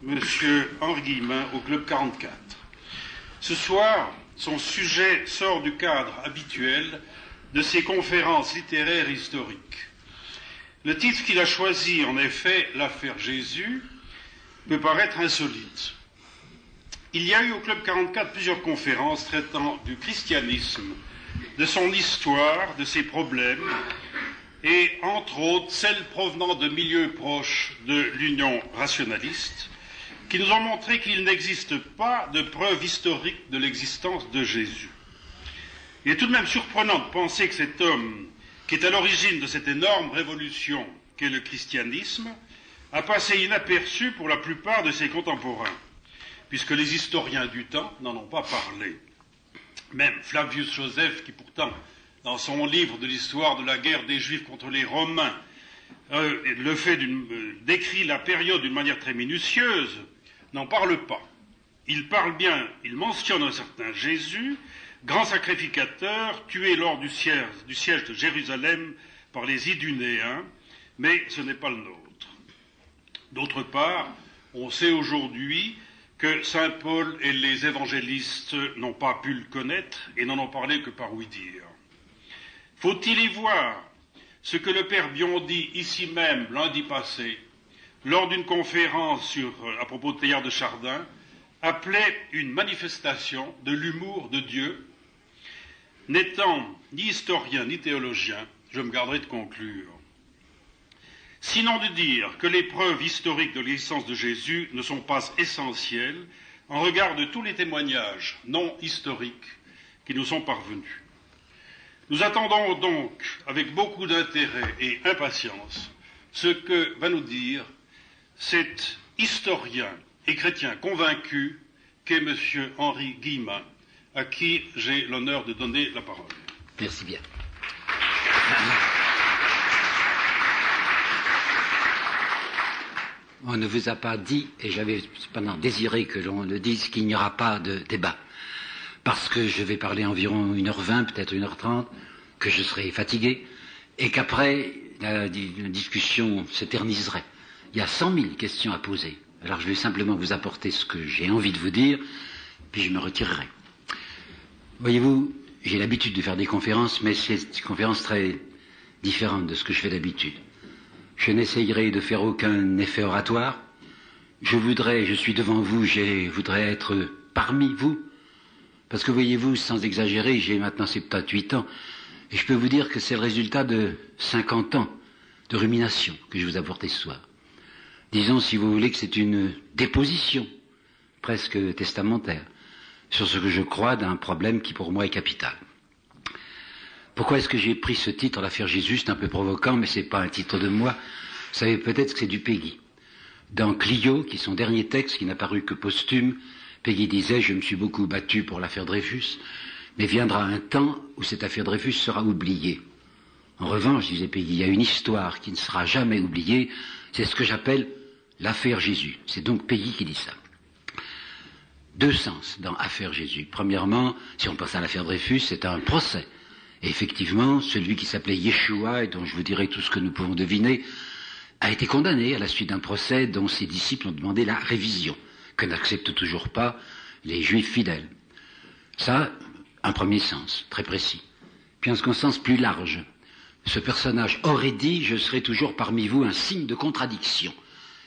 Monsieur Henri Guillemin au Club 44. Ce soir, son sujet sort du cadre habituel de ses conférences littéraires historiques. Le titre qu'il a choisi, en effet, l'affaire Jésus, peut paraître insolite. Il y a eu au Club 44 plusieurs conférences traitant du christianisme, de son histoire, de ses problèmes, et entre autres celles provenant de milieux proches de l'Union rationaliste, qui nous ont montré qu'il n'existe pas de preuve historique de l'existence de Jésus. Il est tout de même surprenant de penser que cet homme, qui est à l'origine de cette énorme révolution qu'est le christianisme, a passé inaperçu pour la plupart de ses contemporains, puisque les historiens du temps n'en ont pas parlé. Même Flavius Joseph, qui pourtant, dans son livre de l'histoire de la guerre des Juifs contre les Romains, décrit la période d'une manière très minutieuse, n'en parle pas. Il parle bien, il mentionne un certain Jésus, grand sacrificateur, tué lors du siège de Jérusalem par les Idunéens, mais ce n'est pas le nôtre. D'autre part, on sait aujourd'hui que saint Paul et les évangélistes n'ont pas pu le connaître et n'en ont parlé que par ouï-dire. Faut-il y voir ce que le père Biondi, ici même, lundi passé, lors d'une conférence à propos de Teilhard de Chardin, appelait une manifestation de l'humour de Dieu? N'étant ni historien ni théologien, je me garderai de conclure. Sinon de dire que les preuves historiques de l'existence de Jésus ne sont pas essentielles en regard de tous les témoignages non historiques qui nous sont parvenus. Nous attendons donc avec beaucoup d'intérêt et impatience ce que va nous dire cet historien et chrétien convaincu qu'est M. Henri Guillemin, à qui j'ai l'honneur de donner la parole. Merci bien. On ne vous a pas dit, et j'avais cependant désiré que l'on le dise, qu'il n'y aura pas de débat. Parce que je vais parler environ 1h20, peut-être 1h30, que je serai fatigué, et qu'après, la discussion s'éterniserait. Il y a 100 000 questions à poser. Alors je vais simplement vous apporter ce que j'ai envie de vous dire, puis je me retirerai. Voyez-vous, j'ai l'habitude de faire des conférences, mais c'est des conférences très différentes de ce que je fais d'habitude. Je n'essayerai de faire aucun effet oratoire. Je suis devant vous, je voudrais être parmi vous. Parce que voyez-vous, sans exagérer, j'ai maintenant 78 ans, et je peux vous dire que c'est le résultat de 50 ans de rumination que je vous apporte ce soir. Disons, si vous voulez, que c'est une déposition, presque testamentaire, sur ce que je crois d'un problème qui pour moi est capital. Pourquoi est-ce que j'ai pris ce titre, l'affaire Jésus? C'est un peu provoquant, mais c'est pas un titre de moi. Vous savez peut-être que c'est du Peggy. Dans Clio, qui est son dernier texte, qui n'a paru que posthume, Peggy disait « Je me suis beaucoup battu pour l'affaire Dreyfus, mais viendra un temps où cette affaire Dreyfus sera oubliée. En revanche, disait Peggy, il y a une histoire qui ne sera jamais oubliée, c'est ce que j'appelle l'affaire Jésus. » C'est donc Peggy qui dit ça. Deux sens dans affaire Jésus. Premièrement, si on pense à l'affaire Dreyfus, c'est un procès. Et effectivement, celui qui s'appelait Yeshua, et dont je vous dirai tout ce que nous pouvons deviner, a été condamné à la suite d'un procès dont ses disciples ont demandé la révision, que n'acceptent toujours pas les juifs fidèles. Ça, un premier sens, très précis. Puis un second sens plus large. Ce personnage aurait dit « Je serai toujours parmi vous un signe de contradiction ».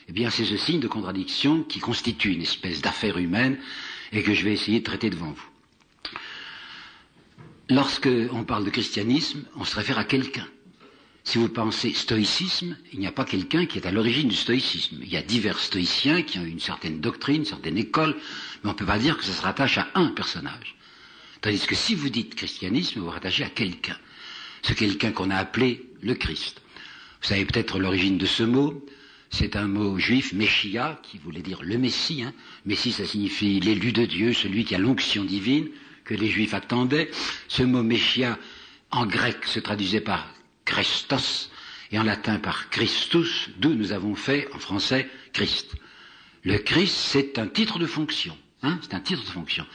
Eh bien, c'est ce signe de contradiction qui constitue une espèce d'affaire humaine et que je vais essayer de traiter devant vous. Lorsque on parle de christianisme, on se réfère à quelqu'un. Si vous pensez stoïcisme, il n'y a pas quelqu'un qui est à l'origine du stoïcisme. Il y a divers stoïciens qui ont une certaine doctrine, une certaine école, mais on ne peut pas dire que ça se rattache à un personnage. Tandis que si vous dites christianisme, vous vous rattachez à quelqu'un. Ce quelqu'un qu'on a appelé le Christ. Vous savez peut-être l'origine de ce mot. C'est un mot juif, Messia, qui voulait dire le Messie. Messie, ça signifie l'élu de Dieu, celui qui a l'onction divine, que les juifs attendaient. Ce mot Messia, en grec, se traduisait par Christos, et en latin par Christus, d'où nous avons fait, en français, Christ. Le Christ, c'est un titre de fonction. C'est un titre de fonction.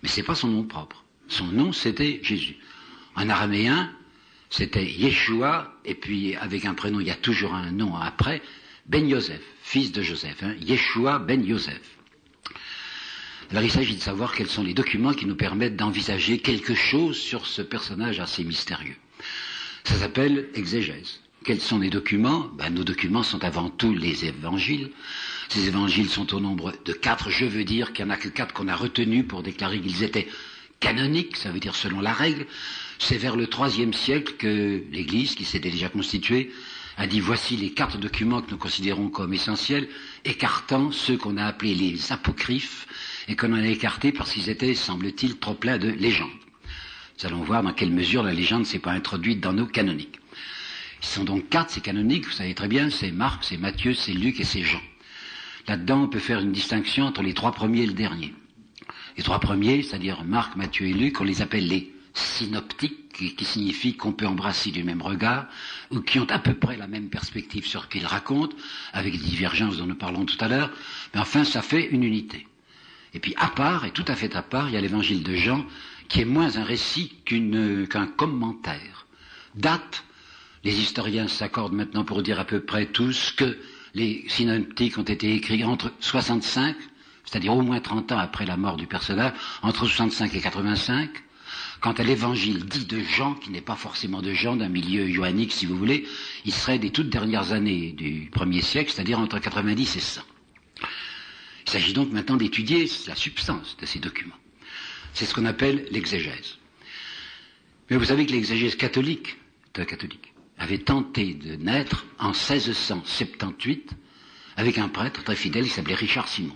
Mais c'est pas son nom propre. Son nom, c'était Jésus. En araméen, c'était Yeshua, et puis avec un prénom, il y a toujours un nom après, ben Yosef, fils de Joseph, Yeshua ben Yosef. Alors il s'agit de savoir quels sont les documents qui nous permettent d'envisager quelque chose sur ce personnage assez mystérieux. Ça s'appelle exégèse. Quels sont les documents? Nos documents sont avant tout les évangiles. Ces évangiles sont au nombre de 4. Je veux dire qu'il n'y en a que 4 qu'on a retenus pour déclarer qu'ils étaient canoniques, ça veut dire selon la règle. C'est vers le IIIe siècle que l'Église, qui s'était déjà constituée, a dit voici les 4 documents que nous considérons comme essentiels, écartant ceux qu'on a appelés les apocryphes, et qu'on en a écartés parce qu'ils étaient, semble-t-il, trop pleins de légendes. Nous allons voir dans quelle mesure la légende ne s'est pas introduite dans nos canoniques. Ils sont donc 4, ces canoniques, vous savez très bien, c'est Marc, c'est Matthieu, c'est Luc et c'est Jean. Là-dedans, on peut faire une distinction entre les 3 premiers et le dernier. Les 3 premiers, c'est-à-dire Marc, Matthieu et Luc, on les appelle les synoptiques, qui signifie qu'on peut embrasser du même regard, ou qui ont à peu près la même perspective sur ce qu'ils racontent, avec des divergences dont nous parlons tout à l'heure, mais enfin, ça fait une unité. Et puis, à part, et tout à fait à part, il y a l'évangile de Jean, qui est moins un récit qu'un commentaire. Date, les historiens s'accordent maintenant pour dire à peu près tous que les synoptiques ont été écrits entre 65, c'est-à-dire au moins 30 ans après la mort du personnage, entre 65 et 85, quant à l'évangile dit de Jean, qui n'est pas forcément de Jean, d'un milieu johannique si vous voulez, il serait des toutes dernières années du 1er siècle, c'est-à-dire entre 90 et 100. Il s'agit donc maintenant d'étudier la substance de ces documents. C'est ce qu'on appelle l'exégèse. Mais vous savez que l'exégèse catholique avait tenté de naître en 1678 avec un prêtre très fidèle qui s'appelait Richard Simon.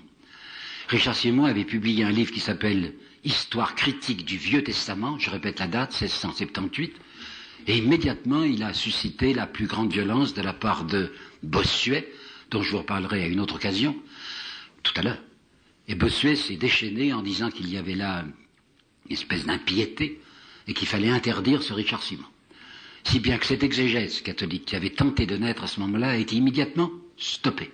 Richard Simon avait publié un livre qui s'appelle Histoire critique du Vieux Testament, je répète la date, 1678, et immédiatement il a suscité la plus grande violence de la part de Bossuet, dont je vous reparlerai à une autre occasion, tout à l'heure. Et Bossuet s'est déchaîné en disant qu'il y avait là une espèce d'impiété et qu'il fallait interdire ce Richard Simon. Si bien que cette exégèse catholique qui avait tenté de naître à ce moment-là a été immédiatement stoppée.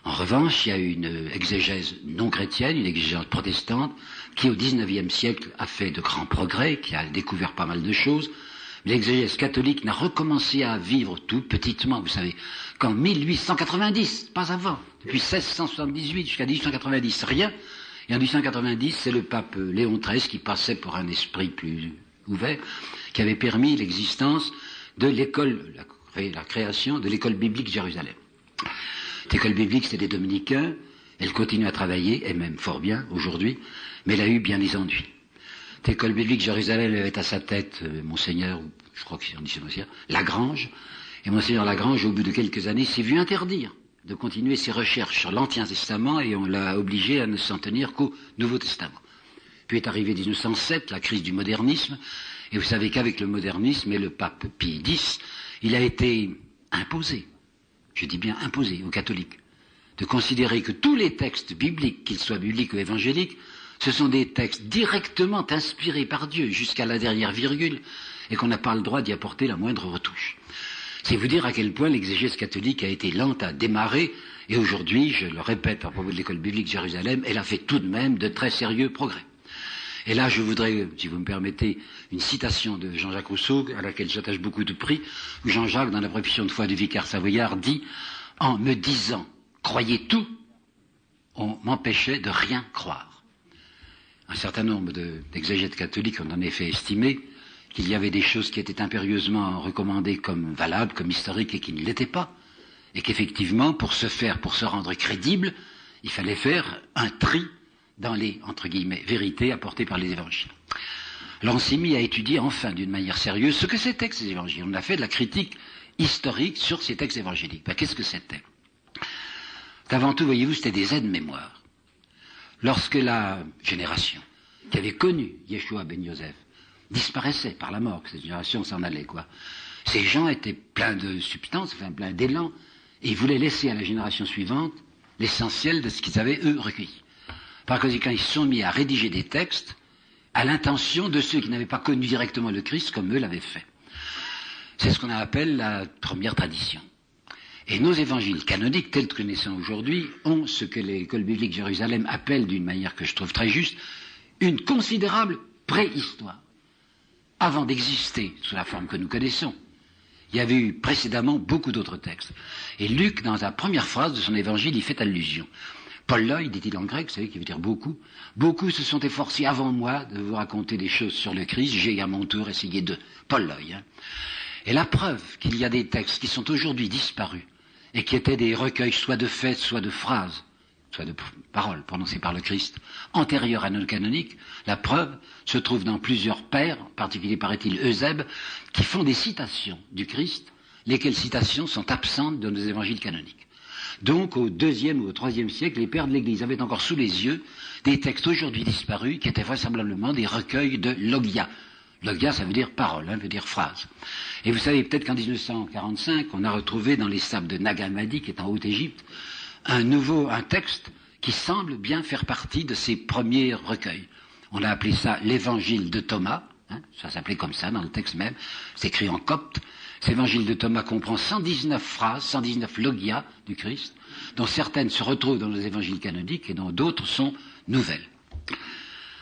En revanche, il y a une exégèse non chrétienne, une exégèse protestante, qui au XIXe siècle a fait de grands progrès, qui a découvert pas mal de choses. L'exégèse catholique n'a recommencé à vivre tout petitement, vous savez, qu'en 1890, pas avant, depuis 1678 jusqu'à 1890, rien. Et en 1890, c'est le pape Léon XIII qui passait pour un esprit plus ouvert, qui avait permis l'existence de l'école, la création de l'école biblique Jérusalem. L'école biblique, c'était des dominicains, elle continue à travailler, et même fort bien aujourd'hui, mais elle a eu bien des ennuis. L'école biblique Jérusalem avait à sa tête Monseigneur, je crois qu'on dit c'est Monseigneur, Lagrange, et Monseigneur Lagrange, au bout de quelques années, s'est vu interdire de continuer ses recherches sur l'Ancien Testament, et on l'a obligé à ne s'en tenir qu'au Nouveau Testament. Puis est arrivé 1907, la crise du modernisme, et vous savez qu'avec le modernisme et le pape Pie X, il a été imposé, je dis bien imposé aux catholiques, de considérer que tous les textes bibliques, qu'ils soient bibliques ou évangéliques, ce sont des textes directement inspirés par Dieu jusqu'à la dernière virgule et qu'on n'a pas le droit d'y apporter la moindre retouche. C'est vous dire à quel point l'exégèse catholique a été lente à démarrer et aujourd'hui, je le répète à propos de l'école biblique Jérusalem, elle a fait tout de même de très sérieux progrès. Et là, je voudrais, si vous me permettez, une citation de Jean-Jacques Rousseau, à laquelle j'attache beaucoup de prix, où Jean-Jacques, dans la profession de foi du vicaire savoyard, dit « En me disant « croyez tout », on m'empêchait de rien croire ». Un certain nombre d'exégètes catholiques ont en effet estimé qu'il y avait des choses qui étaient impérieusement recommandées comme valables, comme historiques, et qui ne l'étaient pas, et qu'effectivement, pour se rendre crédible, il fallait faire un tri dans les, entre guillemets, vérités apportées par les évangiles. Alors on s'est mis à étudier enfin d'une manière sérieuse ce que c'était que ces évangiles. On a fait de la critique historique sur ces textes évangéliques. Qu'est-ce que c'était? Avant tout, voyez-vous, c'était des aides-mémoires. Lorsque la génération qui avait connu Yeshua ben Yosef disparaissait par la mort, que cette génération s'en allait, quoi, ces gens étaient pleins de substance, enfin pleins d'élan, et ils voulaient laisser à la génération suivante l'essentiel de ce qu'ils avaient, eux, recueilli. Par conséquent, ils se sont mis à rédiger des textes à l'intention de ceux qui n'avaient pas connu directement le Christ comme eux l'avaient fait. C'est ce qu'on appelle la première tradition. Et nos évangiles canoniques, tels que nous connaissons aujourd'hui, ont ce que l'école biblique Jérusalem appelle, d'une manière que je trouve très juste, une considérable préhistoire. Avant d'exister sous la forme que nous connaissons, il y avait eu précédemment beaucoup d'autres textes. Et Luc, dans la première phrase de son évangile, il fait allusion. Polloi, dit-il en grec, vous savez, qui veut dire beaucoup. Beaucoup se sont efforcés avant moi de vous raconter des choses sur le Christ. J'ai à mon tour essayé de. Polloi. Et la preuve qu'il y a des textes qui sont aujourd'hui disparus et qui étaient des recueils soit de faits, soit de phrases, soit de paroles prononcées par le Christ, antérieures à nos canoniques, la preuve se trouve dans plusieurs pères, en particulier paraît-il Eusèbe, qui font des citations du Christ, lesquelles citations sont absentes de nos évangiles canoniques. Donc, au IIe ou au IIIe siècle, les pères de l'Église avaient encore sous les yeux des textes aujourd'hui disparus qui étaient vraisemblablement des recueils de logia. Logia, ça veut dire parole, veut dire phrase. Et vous savez, peut-être qu'en 1945, on a retrouvé dans les sables de Nag Hammadi, qui est en Haute-Égypte, un texte qui semble bien faire partie de ces premiers recueils. On a appelé ça l'évangile de Thomas, ça s'appelait comme ça dans le texte même, c'est écrit en copte. Cet évangile de Thomas comprend 119 phrases, 119 logias du Christ, dont certaines se retrouvent dans les évangiles canoniques et dont d'autres sont nouvelles.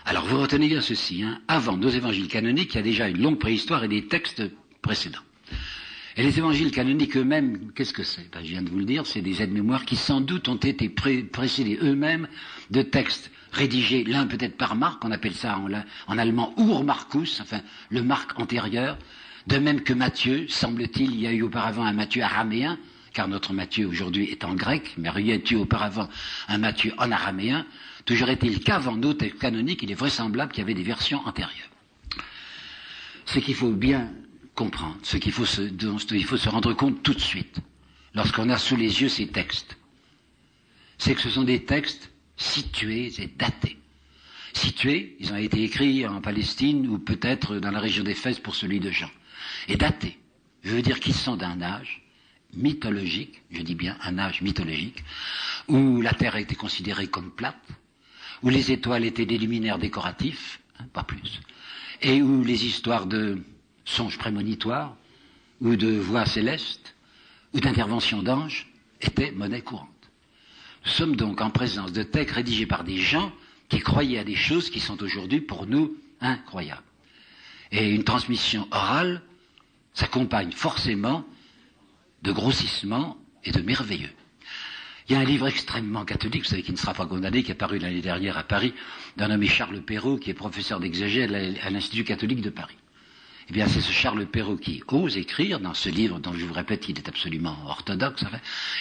Alors vous retenez bien ceci, avant nos évangiles canoniques, il y a déjà une longue préhistoire et des textes précédents. Et les évangiles canoniques eux-mêmes, qu'est-ce que c'est? Je viens de vous le dire, c'est des aides-mémoires qui sans doute ont été précédés eux-mêmes de textes rédigés, l'un peut-être par Marc, on appelle ça en allemand Ur Marcus, enfin le Marc antérieur, de même que Matthieu, semble-t-il, il y a eu auparavant un Matthieu araméen, car notre Matthieu aujourd'hui est en grec, mais il y a eu auparavant un Matthieu en araméen. Toujours est-il qu'avant nos textes canoniques, il est vraisemblable qu'il y avait des versions antérieures. Ce qu'il faut bien comprendre, dont il faut se rendre compte tout de suite, lorsqu'on a sous les yeux ces textes, c'est que ce sont des textes situés et datés. Situés, ils ont été écrits en Palestine ou peut-être dans la région d'Éphèse pour celui de Jean. Et datés, je veux dire qu'ils sont d'un âge mythologique, je dis bien un âge mythologique, où la terre a été considérée comme plate, où les étoiles étaient des luminaires décoratifs, pas plus, et où les histoires de songes prémonitoires, ou de voix célestes, ou d'interventions d'anges étaient monnaie courante. Nous sommes donc en présence de textes rédigés par des gens qui croyaient à des choses qui sont aujourd'hui pour nous incroyables. Et une transmission orale s'accompagne forcément de grossissements et de merveilleux. Il y a un livre extrêmement catholique, vous savez, qui ne sera pas condamné, qui est paru l'année dernière à Paris, d'un nommé Charles Perrault, qui est professeur d'exégèse à l'Institut catholique de Paris. Eh bien, c'est ce Charles Perrault qui ose écrire dans ce livre, dont je vous répète qu'il est absolument orthodoxe,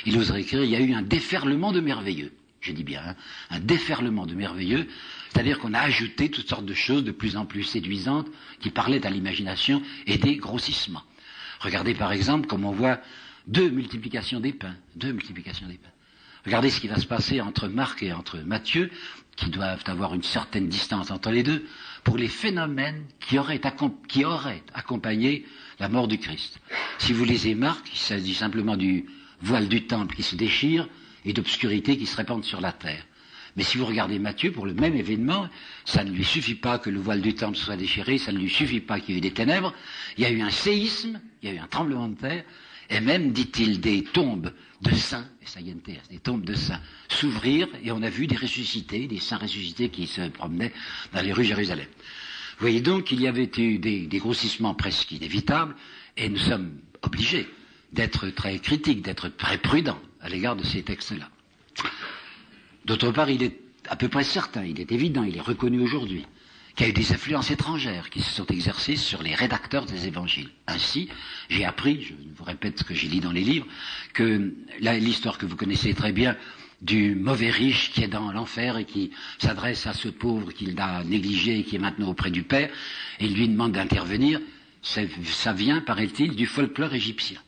il ose écrire, il y a eu un déferlement de merveilleux. Je dis bien, un déferlement de merveilleux, c'est-à-dire qu'on a ajouté toutes sortes de choses de plus en plus séduisantes qui parlaient à l'imagination et des grossissements. Regardez par exemple comme on voit deux multiplications des pains. Regardez ce qui va se passer entre Marc et entre Matthieu, qui doivent avoir une certaine distance entre les deux, pour les phénomènes qui auraient accompagné la mort du Christ. Si vous lisez Marc, il s'agit simplement du voile du temple qui se déchire et d'obscurité qui se répandent sur la terre. Mais si vous regardez Matthieu, pour le même événement, ça ne lui suffit pas que le voile du temple soit déchiré, ça ne lui suffit pas qu'il y ait eu des ténèbres, il y a eu un séisme, il y a eu un tremblement de terre, et même, dit-il, des tombes de saints, des tombes de saints, s'ouvrir, et on a vu des ressuscités, des saints ressuscités qui se promenaient dans les rues de Jérusalem. Vous voyez donc qu'il y avait eu des grossissements presque inévitables, et nous sommes obligés d'être très critiques, d'être très prudents à l'égard de ces textes-là. D'autre part, il est à peu près certain, il est évident, il est reconnu aujourd'hui, qu'il y a eu des influences étrangères qui se sont exercées sur les rédacteurs des évangiles. Ainsi, j'ai appris, je vous répète ce que j'ai lu dans les livres, que l'histoire que vous connaissez très bien du mauvais riche qui est dans l'enfer et qui s'adresse à ce pauvre qu'il a négligé et qui est maintenant auprès du Père, et il lui demande d'intervenir, ça vient, paraît-il, du folklore égyptien.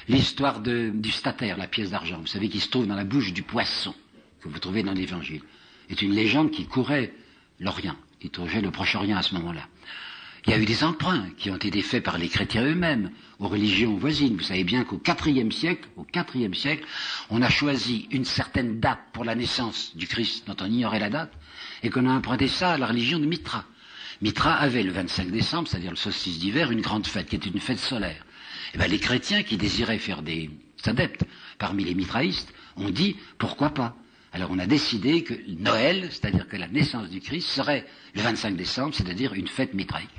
L'histoire du statère, la pièce d'argent, vous savez, qui se trouve dans la bouche du poisson, que vous trouvez dans l'Évangile, est une légende qui courait l'Orient, qui courait le Proche-Orient à ce moment-là. Il y a eu des emprunts qui ont été faits par les chrétiens eux-mêmes aux religions voisines. Vous savez bien qu'au IVe siècle, on a choisi une certaine date pour la naissance du Christ dont on ignorait la date, et qu'on a emprunté ça à la religion de Mithra. Mithra avait le 25 décembre, c'est-à-dire le solstice d'hiver, une grande fête qui était une fête solaire. Et bien les chrétiens qui désiraient faire des adeptes parmi les mithraïstes ont dit pourquoi pas. Alors on a décidé que Noël, c'est-à-dire que la naissance du Christ, serait le 25 décembre, c'est-à-dire une fête mitraïque.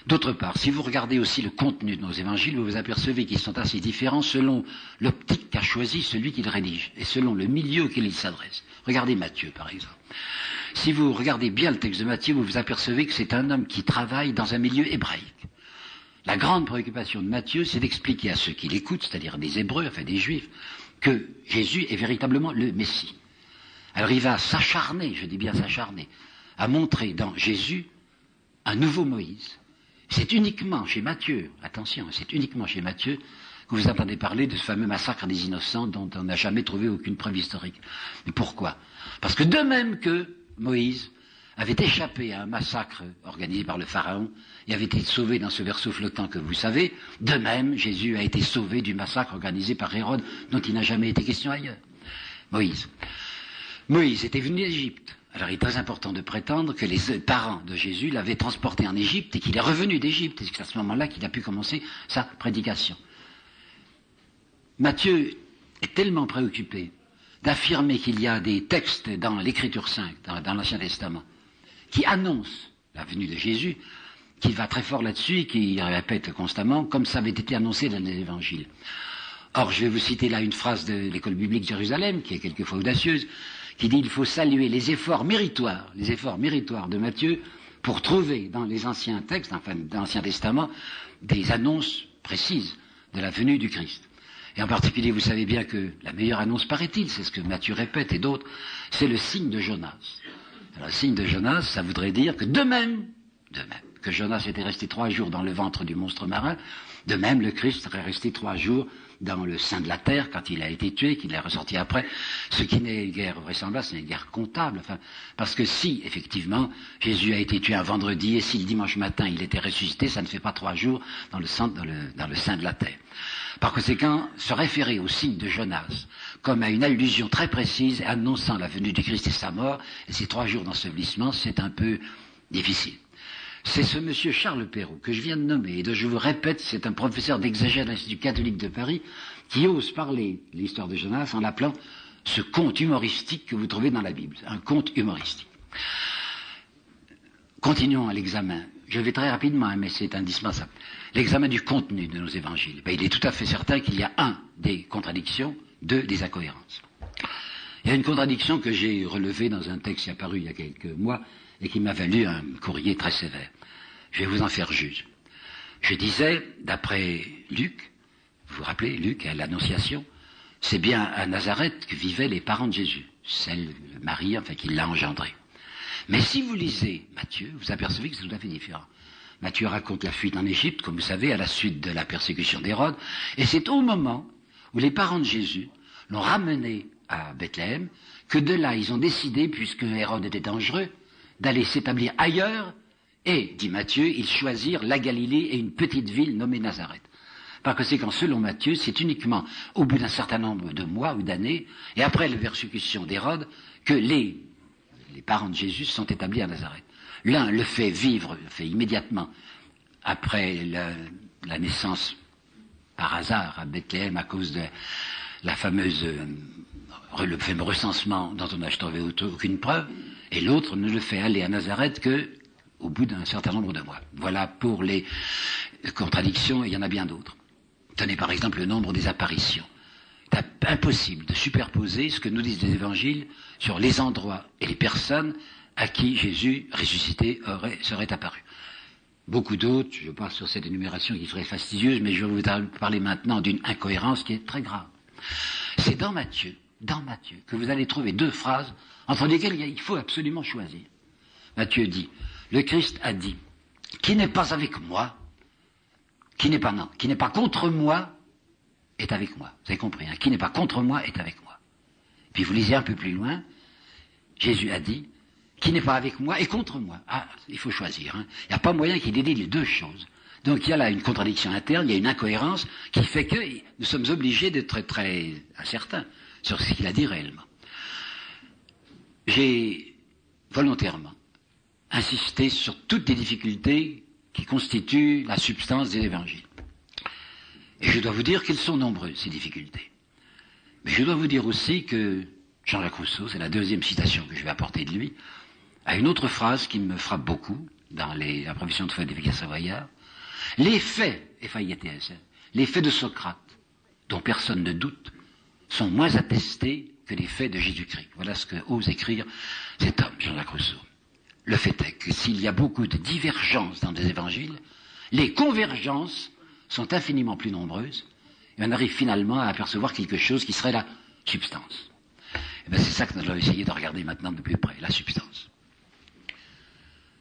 D'autre part, si vous regardez aussi le contenu de nos évangiles, vous vous apercevez qu'ils sont assez différents selon l'optique qu'a choisi celui qui le rédige et selon le milieu auquel il s'adresse. Regardez Matthieu, par exemple. Si vous regardez bien le texte de Matthieu, vous vous apercevez que c'est un homme qui travaille dans un milieu hébraïque. La grande préoccupation de Matthieu, c'est d'expliquer à ceux qui l'écoutent, c'est-à-dire des Hébreux, enfin des Juifs, que Jésus est véritablement le Messie. Alors il va s'acharner, je dis bien s'acharner, à montrer dans Jésus un nouveau Moïse. C'est uniquement chez Matthieu, attention, c'est uniquement chez Matthieu que vous entendez parler de ce fameux massacre des innocents dont on n'a jamais trouvé aucune preuve historique. Mais pourquoi? Parce que de même que Moïse avait échappé à un massacre organisé par le Pharaon et avait été sauvé dans ce berceau flottant que vous savez, de même Jésus a été sauvé du massacre organisé par Hérode dont il n'a jamais été question ailleurs. Moïse était venu d'Égypte. Alors il est très important de prétendre que les parents de Jésus l'avaient transporté en Égypte et qu'il est revenu d'Égypte, et c'est à ce moment-là qu'il a pu commencer sa prédication. Matthieu est tellement préoccupé d'affirmer qu'il y a des textes dans l'Écriture sainte, dans l'Ancien Testament, qui annoncent la venue de Jésus, qu'il va très fort là-dessus et qu'il répète constamment, comme ça avait été annoncé dans les évangiles. Or, je vais vous citer là une phrase de l'école biblique de Jérusalem, qui est quelquefois audacieuse, qui dit qu'il faut saluer les efforts méritoires de Matthieu pour trouver dans les anciens textes, enfin dans l'Ancien Testament, des annonces précises de la venue du Christ. Et en particulier, vous savez bien que la meilleure annonce, paraît-il, c'est ce que Matthieu répète et d'autres, c'est le signe de Jonas. Alors le signe de Jonas, ça voudrait dire que de même que Jonas était resté 3 jours dans le ventre du monstre marin, de même le Christ serait resté 3 jours dans le sein de la terre quand il a été tué, qu'il est ressorti après, ce qui n'est guère vraisemblable, c'est une guerre comptable, enfin, parce que si, effectivement, Jésus a été tué un vendredi et si le dimanche matin il était ressuscité, ça ne fait pas 3 jours dans le sein de la terre. Par conséquent, se référer au signe de Jonas comme à une allusion très précise annonçant la venue du Christ et sa mort, et ces 3 jours d'ensevelissement, c'est un peu difficile. C'est ce monsieur Charles Perrault que je viens de nommer, et dont je vous répète, c'est un professeur d'exégèse de l'Institut catholique de Paris, qui ose parler de l'histoire de Jonas en l'appelant ce conte humoristique que vous trouvez dans la Bible, un conte humoristique. Continuons à l'examen. Je vais très rapidement, mais c'est indispensable. L'examen du contenu de nos évangiles. Il est tout à fait certain qu'il y a des contradictions, des incohérences. Il y a une contradiction que j'ai relevée dans un texte qui est apparu il y a quelques mois et qui m'a valu un courrier très sévère. Je vais vous en faire juge. Je disais, d'après Luc, vous vous rappelez, Luc, à l'Annonciation, c'est bien à Nazareth que vivaient les parents de Jésus, celle de Marie, enfin, qui l'a engendré. Mais si vous lisez Matthieu, vous apercevez que c'est tout à fait différent. Matthieu raconte la fuite en Égypte, comme vous savez, à la suite de la persécution d'Hérode, et c'est au moment où les parents de Jésus l'ont ramené à Bethléem que de là ils ont décidé, puisque Hérode était dangereux, d'aller s'établir ailleurs, et, dit Matthieu, ils choisirent la Galilée et une petite ville nommée Nazareth. Par conséquent, selon Matthieu, c'est uniquement au bout d'un certain nombre de mois ou d'années, et après la persécution d'Hérode, que les parents de Jésus sont établis à Nazareth. L'un le fait immédiatement après la naissance par hasard à Bethléem à cause de le fameux recensement dont on n'a trouvé aucune preuve, et l'autre ne le fait aller à Nazareth que au bout d'un certain nombre de mois. Voilà pour les contradictions, et il y en a bien d'autres. Tenez par exemple le nombre des apparitions. C'est impossible de superposer ce que nous disent les évangiles sur les endroits et les personnes à qui Jésus ressuscité serait apparu. Beaucoup d'autres, je passe sur cette énumération qui serait fastidieuse, mais je vais vous parler maintenant d'une incohérence qui est très grave. C'est dans Matthieu, que vous allez trouver 2 phrases entre lesquelles il faut absolument choisir. Matthieu dit, le Christ a dit, qui n'est pas avec moi, qui n'est pas contre moi, est avec moi. Vous avez compris, hein? Qui n'est pas contre moi est avec moi. Puis vous lisez un peu plus loin, Jésus a dit, qui n'est pas avec moi est contre moi. Ah, il faut choisir. Hein? Il n'y a pas moyen qu'il dédie les 2 choses. Donc il y a là une contradiction interne, il y a une incohérence qui fait que nous sommes obligés d'être très incertains sur ce qu'il a dit réellement. J'ai volontairement insisté sur toutes les difficultés qui constituent la substance des évangiles. Et je dois vous dire qu'elles sont nombreuses, ces difficultés. Mais je dois vous dire aussi que Jean-Jacques Rousseau, c'est la 2e citation que je vais apporter de lui, a une autre phrase qui me frappe beaucoup, dans la profession de foi des vicaires savoyards. Les faits, les faits de Socrate, dont personne ne doute, sont moins attestés que les faits de Jésus-Christ. Voilà ce que ose écrire cet homme, Jean-Jacques Rousseau. Le fait est que s'il y a beaucoup de divergences dans des évangiles, les convergences sont infiniment plus nombreuses, et on arrive finalement à apercevoir quelque chose qui serait la substance. Et bien c'est ça que nous allons essayer de regarder maintenant de plus près, la substance.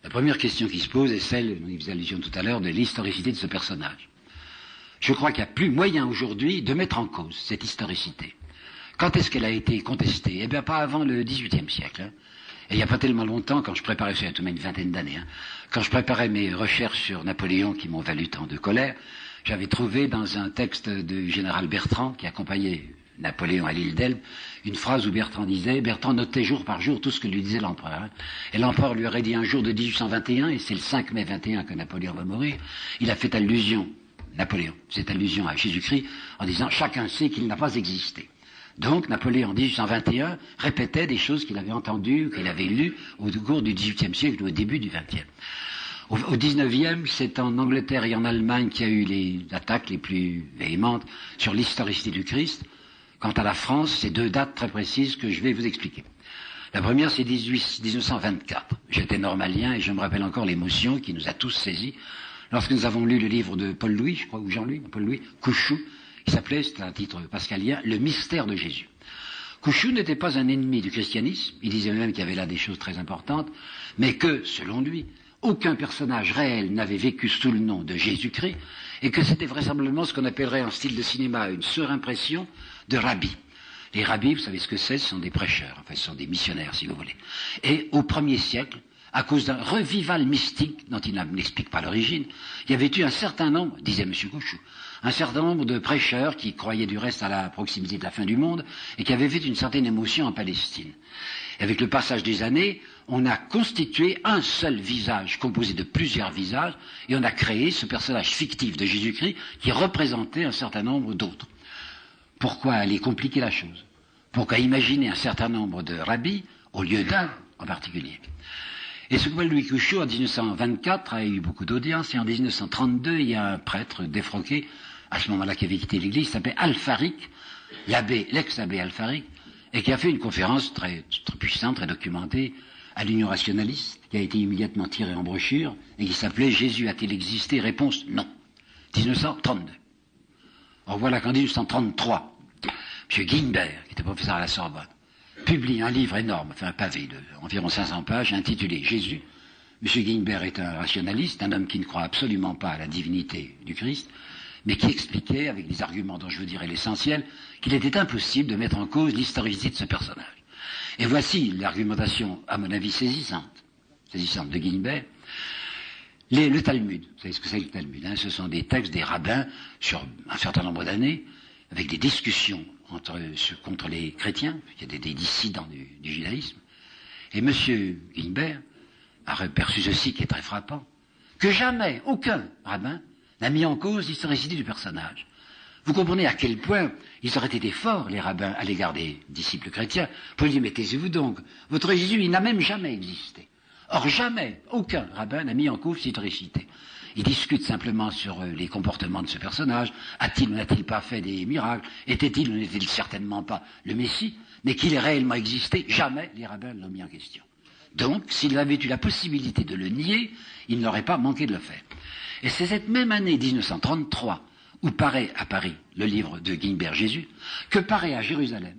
La première question qui se pose est celle, nous y faisons allusion tout à l'heure, de l'historicité de ce personnage. Je crois qu'il n'y a plus moyen aujourd'hui de mettre en cause cette historicité. Quand est-ce qu'elle a été contestée? Eh bien pas avant le XVIIIe siècle. Hein. Et il n'y a pas tellement longtemps, quand je préparais, il y a tout de même une vingtaine d'années, hein, quand je préparais mes recherches sur Napoléon qui m'ont valu tant de colère, j'avais trouvé dans un texte du général Bertrand, qui accompagnait Napoléon à l'île d'Elbe, une phrase où Bertrand disait, Bertrand notait jour par jour tout ce que lui disait l'empereur. Hein. Et l'empereur lui aurait dit un jour de 1821, et c'est le 5 mai 21 que Napoléon va mourir, il a fait allusion, Napoléon, cette allusion à Jésus-Christ, en disant, chacun sait qu'il n'a pas existé. Donc Napoléon, en 1821, répétait des choses qu'il avait entendues, qu'il avait lues au cours du XVIIIe siècle ou au début du XXe. Au XIXe, c'est en Angleterre et en Allemagne qu'il y a eu les attaques les plus véhémentes sur l'historicité du Christ. Quant à la France, c'est deux dates très précises que je vais vous expliquer. La première, c'est 1924. J'étais normalien et je me rappelle encore l'émotion qui nous a tous saisis lorsque nous avons lu le livre de Paul Louis, je crois, ou Jean-Louis, Paul Louis, Couchou, qui s'appelait, c'était un titre pascalien, Le mystère de Jésus. Couchou n'était pas un ennemi du christianisme, il disait même qu'il y avait là des choses très importantes, mais que, selon lui, aucun personnage réel n'avait vécu sous le nom de Jésus-Christ, et que c'était vraisemblablement ce qu'on appellerait en style de cinéma une surimpression de rabbis. Les rabbis, vous savez ce que c'est, ce sont des prêcheurs, enfin ce sont des missionnaires si vous voulez. Et au 1er siècle, à cause d'un revival mystique dont il n'explique pas l'origine, il y avait eu un certain nombre, disait M. Couchou, un certain nombre de prêcheurs qui croyaient du reste à la proximité de la fin du monde et qui avaient fait une certaine émotion en Palestine. Et avec le passage des années, on a constitué un seul visage composé de plusieurs visages et on a créé ce personnage fictif de Jésus-Christ qui représentait un certain nombre d'autres. Pourquoi aller compliquer la chose? Pourquoi imaginer un certain nombre de rabbis au lieu d'un en particulier? Et ce Paul Louis Couchou, en 1924, a eu beaucoup d'audience, et en 1932, il y a un prêtre défroqué, à ce moment-là qui avait quitté l'église, qui s'appelait Alfaric, l'ex-abbé Alfaric, et qui a fait une conférence très puissante, très documentée, à l'Union rationaliste, qui a été immédiatement tirée en brochure, et qui s'appelait « Jésus a-t-il existé ?» Réponse « Non ». 1932. Or voilà qu'en 1933, M. Guimbert, qui était professeur à la Sorbonne, publie un livre énorme, enfin un pavé d'environ 500 pages, intitulé « Jésus ». M. Guimbert est un rationaliste, un homme qui ne croit absolument pas à la divinité du Christ, mais qui expliquait, avec des arguments dont je vous dirai l'essentiel, qu'il était impossible de mettre en cause l'historicité de ce personnage. Et voici l'argumentation, à mon avis, saisissante de Guimbert. Le Talmud, vous savez ce que c'est le Talmud, hein, ce sont des textes des rabbins sur un certain nombre d'années, avec des discussions contre les chrétiens, il y a des dissidents du judaïsme. Et M. Guimbert a perçu ceci qui est très frappant, que jamais aucun rabbin n'a mis en cause l'historicité du personnage. Vous comprenez à quel point ils auraient été forts, les rabbins, à l'égard des disciples chrétiens, pour lui dire, mais taisez-vous donc, votre Jésus, il n'a même jamais existé. Or, jamais, aucun rabbin n'a mis en cause cette historicité. Il discute simplement sur les comportements de ce personnage. A-t-il ou n'a-t-il pas fait des miracles? Était-il ou n'était-il certainement pas le Messie? Mais qu'il ait réellement existé, jamais les rabbins l'ont mis en question. Donc, s'il avait eu la possibilité de le nier, il n'aurait pas manqué de le faire. Et c'est cette même année 1933 où paraît à Paris le livre de Guimbert Jésus, que paraît à Jérusalem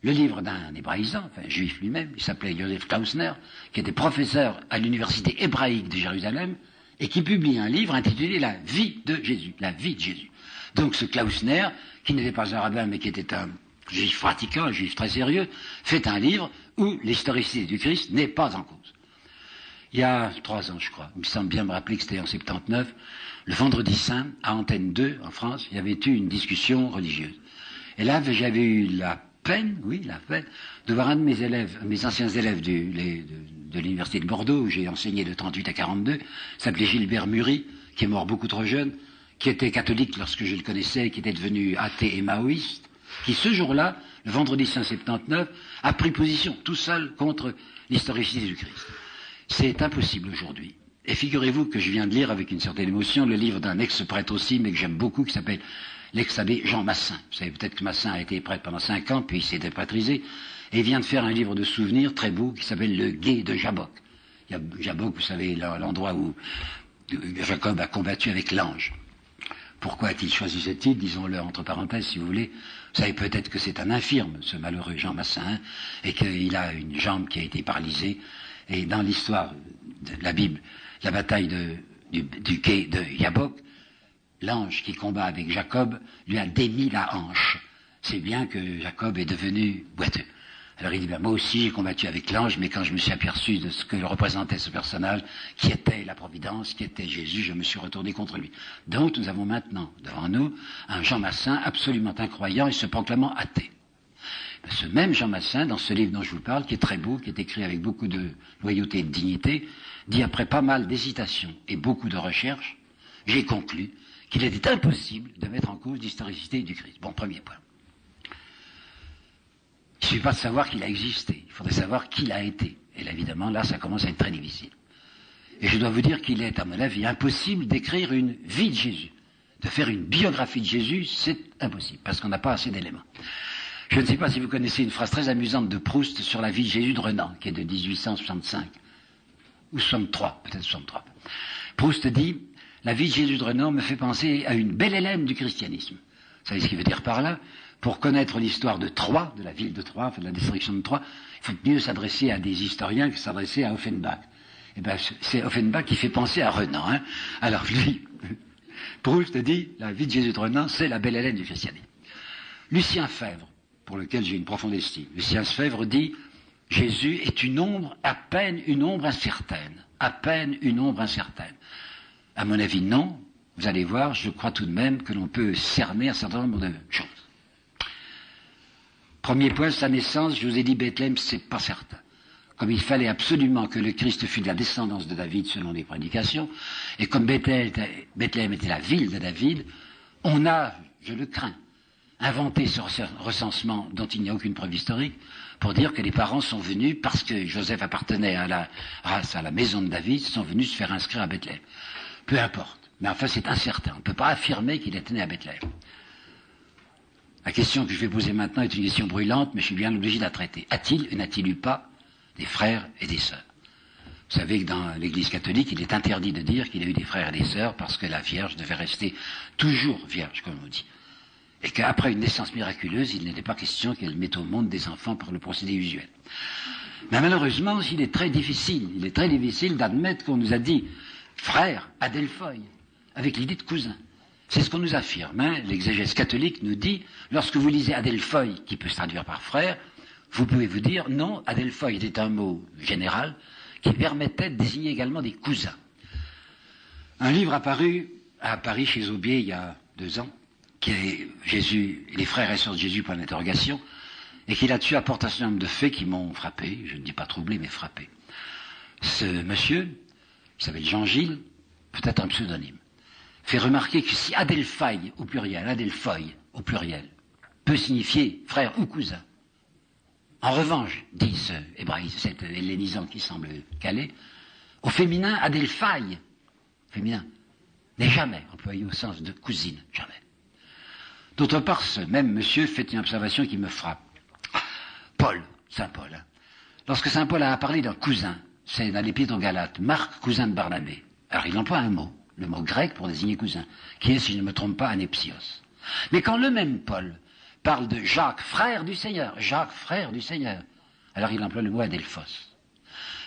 le livre d'un hébraïsant, enfin un juif lui-même, il s'appelait Joseph Klausner, qui était professeur à l'université hébraïque de Jérusalem, et qui publie un livre intitulé La vie de Jésus, la vie de Jésus. Donc ce Klausner, qui n'était pas un rabbin, mais qui était un juif pratiquant, un juif très sérieux, fait un livre où l'historicité du Christ n'est pas en cause. Il y a 3 ans, je crois, il me semble bien me rappeler que c'était en 79, le vendredi saint, à Antenne 2, en France, il y avait eu une discussion religieuse. Et là, j'avais eu la peine de voir un de mes élèves, mes anciens élèves de l'université de Bordeaux, où j'ai enseigné de 38 à 42, s'appelait Gilbert Muri, qui est mort beaucoup trop jeune, qui était catholique lorsque je le connaissais, qui était devenu athée et maoïste, qui ce jour-là, le vendredi saint 79, a pris position tout seul contre l'historicité du Christ. C'est impossible aujourd'hui. Et figurez-vous que je viens de lire avec une certaine émotion le livre d'un ex-prêtre aussi, mais que j'aime beaucoup, qui s'appelle l'ex-abbé Jean Massin. Vous savez peut-être que Massin a été prêtre pendant 5 ans, puis il s'est déprétrisé, et il vient de faire un livre de souvenirs très beau qui s'appelle Le Gué de Jabbok. Il y a Jabbok, vous savez, l'endroit où Jacob a combattu avec l'ange. Pourquoi a-t-il choisi ce titre? Disons-le entre parenthèses, si vous voulez. Vous savez peut-être que c'est un infirme, ce malheureux Jean Massin, et qu'il a une jambe qui a été paralysée. Et dans l'histoire de la Bible, la bataille du quai de Jabbok, l'ange qui combat avec Jacob lui a démis la hanche. C'est bien que Jacob est devenu boiteux. Alors il dit, moi aussi j'ai combattu avec l'ange, mais quand je me suis aperçu de ce que représentait ce personnage, qui était la Providence, qui était Jésus, je me suis retourné contre lui. Donc nous avons maintenant devant nous un Jean Massin absolument incroyant et se proclamant athée. Ce même Jean Massin, dans ce livre dont je vous parle, qui est très beau, qui est écrit avec beaucoup de loyauté et de dignité, dit après pas mal d'hésitations et beaucoup de recherches, j'ai conclu qu'il était impossible de mettre en cause l'historicité du Christ. Bon, premier point. Il ne suffit pas de savoir qu'il a existé, il faudrait savoir qui il a été. Et là, évidemment, là, ça commence à être très difficile. Et je dois vous dire qu'il est, à mon avis, impossible d'écrire une vie de Jésus. De faire une biographie de Jésus, c'est impossible, parce qu'on n'a pas assez d'éléments. Je ne sais pas si vous connaissez une phrase très amusante de Proust sur la vie de Jésus de Renan, qui est de 1865, ou 63, peut-être 63. Proust dit, la vie de Jésus de Renan me fait penser à une belle Hélène du christianisme. Vous savez ce qu'il veut dire par là? Pour connaître l'histoire de Troie, de la ville de Troie, de la destruction de Troie, il faut mieux s'adresser à des historiens que s'adresser à Offenbach. Eh bien, c'est Offenbach qui fait penser à Renan. Hein. Alors lui, Proust dit, la vie de Jésus de Renan, c'est la belle Hélène du christianisme. Lucien Febvre, pour lequel j'ai une profonde estime, Lucien Febvre dit, Jésus est une ombre, à peine une ombre incertaine. À peine une ombre incertaine. À mon avis, non. Vous allez voir, je crois tout de même que l'on peut cerner un certain nombre de choses. Premier point, sa naissance, je vous ai dit Bethléem, c'est pas certain. Comme il fallait absolument que le Christ fût de la descendance de David selon les prédications, et comme Bethléem était la ville de David, on a, je le crains, inventé ce recensement dont il n'y a aucune preuve historique pour dire que les parents sont venus, parce que Joseph appartenait à la race, à la maison de David, sont venus se faire inscrire à Bethléem. Peu importe. Mais enfin, c'est incertain. On ne peut pas affirmer qu'il était né à Bethléem. La question que je vais poser maintenant est une question brûlante, mais je suis bien obligé de la traiter. A-t-il ou n'a-t-il eu pas des frères et des sœurs? Vous savez que dans l'Église catholique, il est interdit de dire qu'il a eu des frères et des sœurs parce que la Vierge devait rester toujours vierge, comme on dit. Et qu'après une naissance miraculeuse, il n'était pas question qu'elle mette au monde des enfants par le procédé usuel. Mais malheureusement, il est très difficile d'admettre qu'on nous a dit frère Adelphoï, avec l'idée de cousin. C'est ce qu'on nous affirme. Hein. L'exégèse catholique nous dit, lorsque vous lisez Adelphoï, qui peut se traduire par frère, vous pouvez vous dire, non, Adelphoï était un mot général qui permettait de désigner également des cousins. Un livre apparu à Paris chez Aubier il y a 2 ans, qui est Jésus, les frères et sœurs de Jésus, point d'interrogation, et qui là-dessus apporte un certain nombre de faits qui m'ont frappé, je ne dis pas troublé, mais frappé. Ce monsieur, qui s'appelle Jean-Gilles, peut-être un pseudonyme, fait remarquer que si Adelphaï au pluriel, Adelphoï au pluriel, peut signifier frère ou cousin, en revanche, dit ce hébraïsme, cet hellénisant qui semble calé, au féminin, Adelphaï, féminin, n'est jamais employé au sens de cousine, jamais. D'autre part, ce même monsieur fait une observation qui me frappe. Paul, Saint Paul, hein. Lorsque Saint Paul a parlé d'un cousin, c'est dans l'Épître aux Galates, Marc, cousin de Barnabé. Alors il emploie un mot, le mot grec pour désigner cousin, qui est, si je ne me trompe pas, anepsios. Mais quand le même Paul parle de Jacques, frère du Seigneur, alors il emploie le mot adelphos.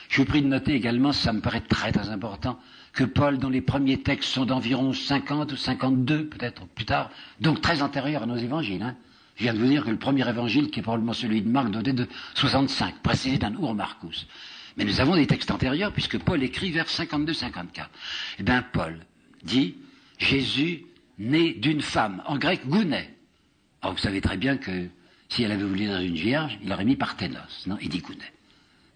Je vous prie de noter également, ça me paraît très très important, que Paul, dont les premiers textes sont d'environ 50 ou 52, peut-être plus tard, donc très antérieurs à nos évangiles. Hein. Je viens de vous dire que le premier évangile, qui est probablement celui de Marc, doit être de 65, précédé d'un Ur Marcus. Mais nous avons des textes antérieurs, puisque Paul écrit vers 52-54. Eh bien, Paul dit, Jésus, né d'une femme, en grec, gouné. Alors, vous savez très bien que, si elle avait voulu dire une vierge, il aurait mis Parthénos. Non, il dit gouné.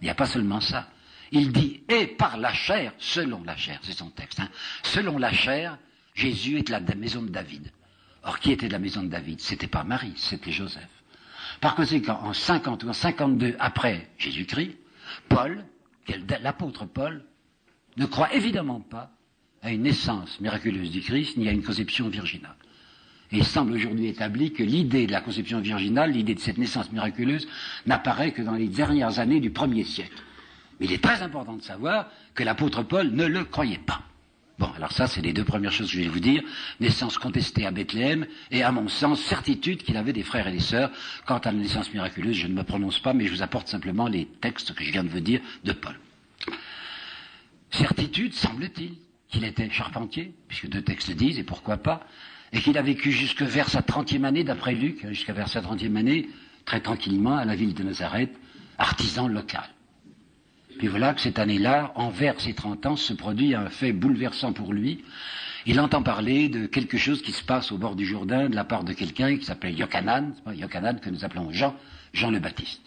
Il n'y a pas seulement ça. Il dit, et par la chair, selon la chair, c'est son texte, hein, selon la chair, Jésus est de la maison de David. Or, qui était de la maison de David? C'était pas Marie, c'était Joseph. Par conséquent, en 50 ou en 52 après Jésus-Christ, Paul, l'apôtre Paul, ne croit évidemment pas à une naissance miraculeuse du Christ, ni à une conception virginale. Et il semble aujourd'hui établi que l'idée de la conception virginale, l'idée de cette naissance miraculeuse, n'apparaît que dans les dernières années du 1er siècle. Mais il est très important de savoir que l'apôtre Paul ne le croyait pas. Bon, alors ça, c'est les deux premières choses que je vais vous dire. Naissance contestée à Bethléem, et à mon sens, certitude qu'il avait des frères et des sœurs. Quant à la naissance miraculeuse, je ne me prononce pas, mais je vous apporte simplement les textes que je viens de vous dire de Paul. Certitude, semble-t-il, qu'il était charpentier, puisque deux textes disent, et pourquoi pas, et qu'il a vécu jusque vers sa 30e année, d'après Luc, jusqu'à vers sa 30e année, très tranquillement, à la ville de Nazareth, artisan local. Puis voilà que cette année-là, envers ses 30 ans, se produit un fait bouleversant pour lui. Il entend parler de quelque chose qui se passe au bord du Jourdain de la part de quelqu'un qui s'appelait Yochanan, Yochanan que nous appelons Jean le Baptiste.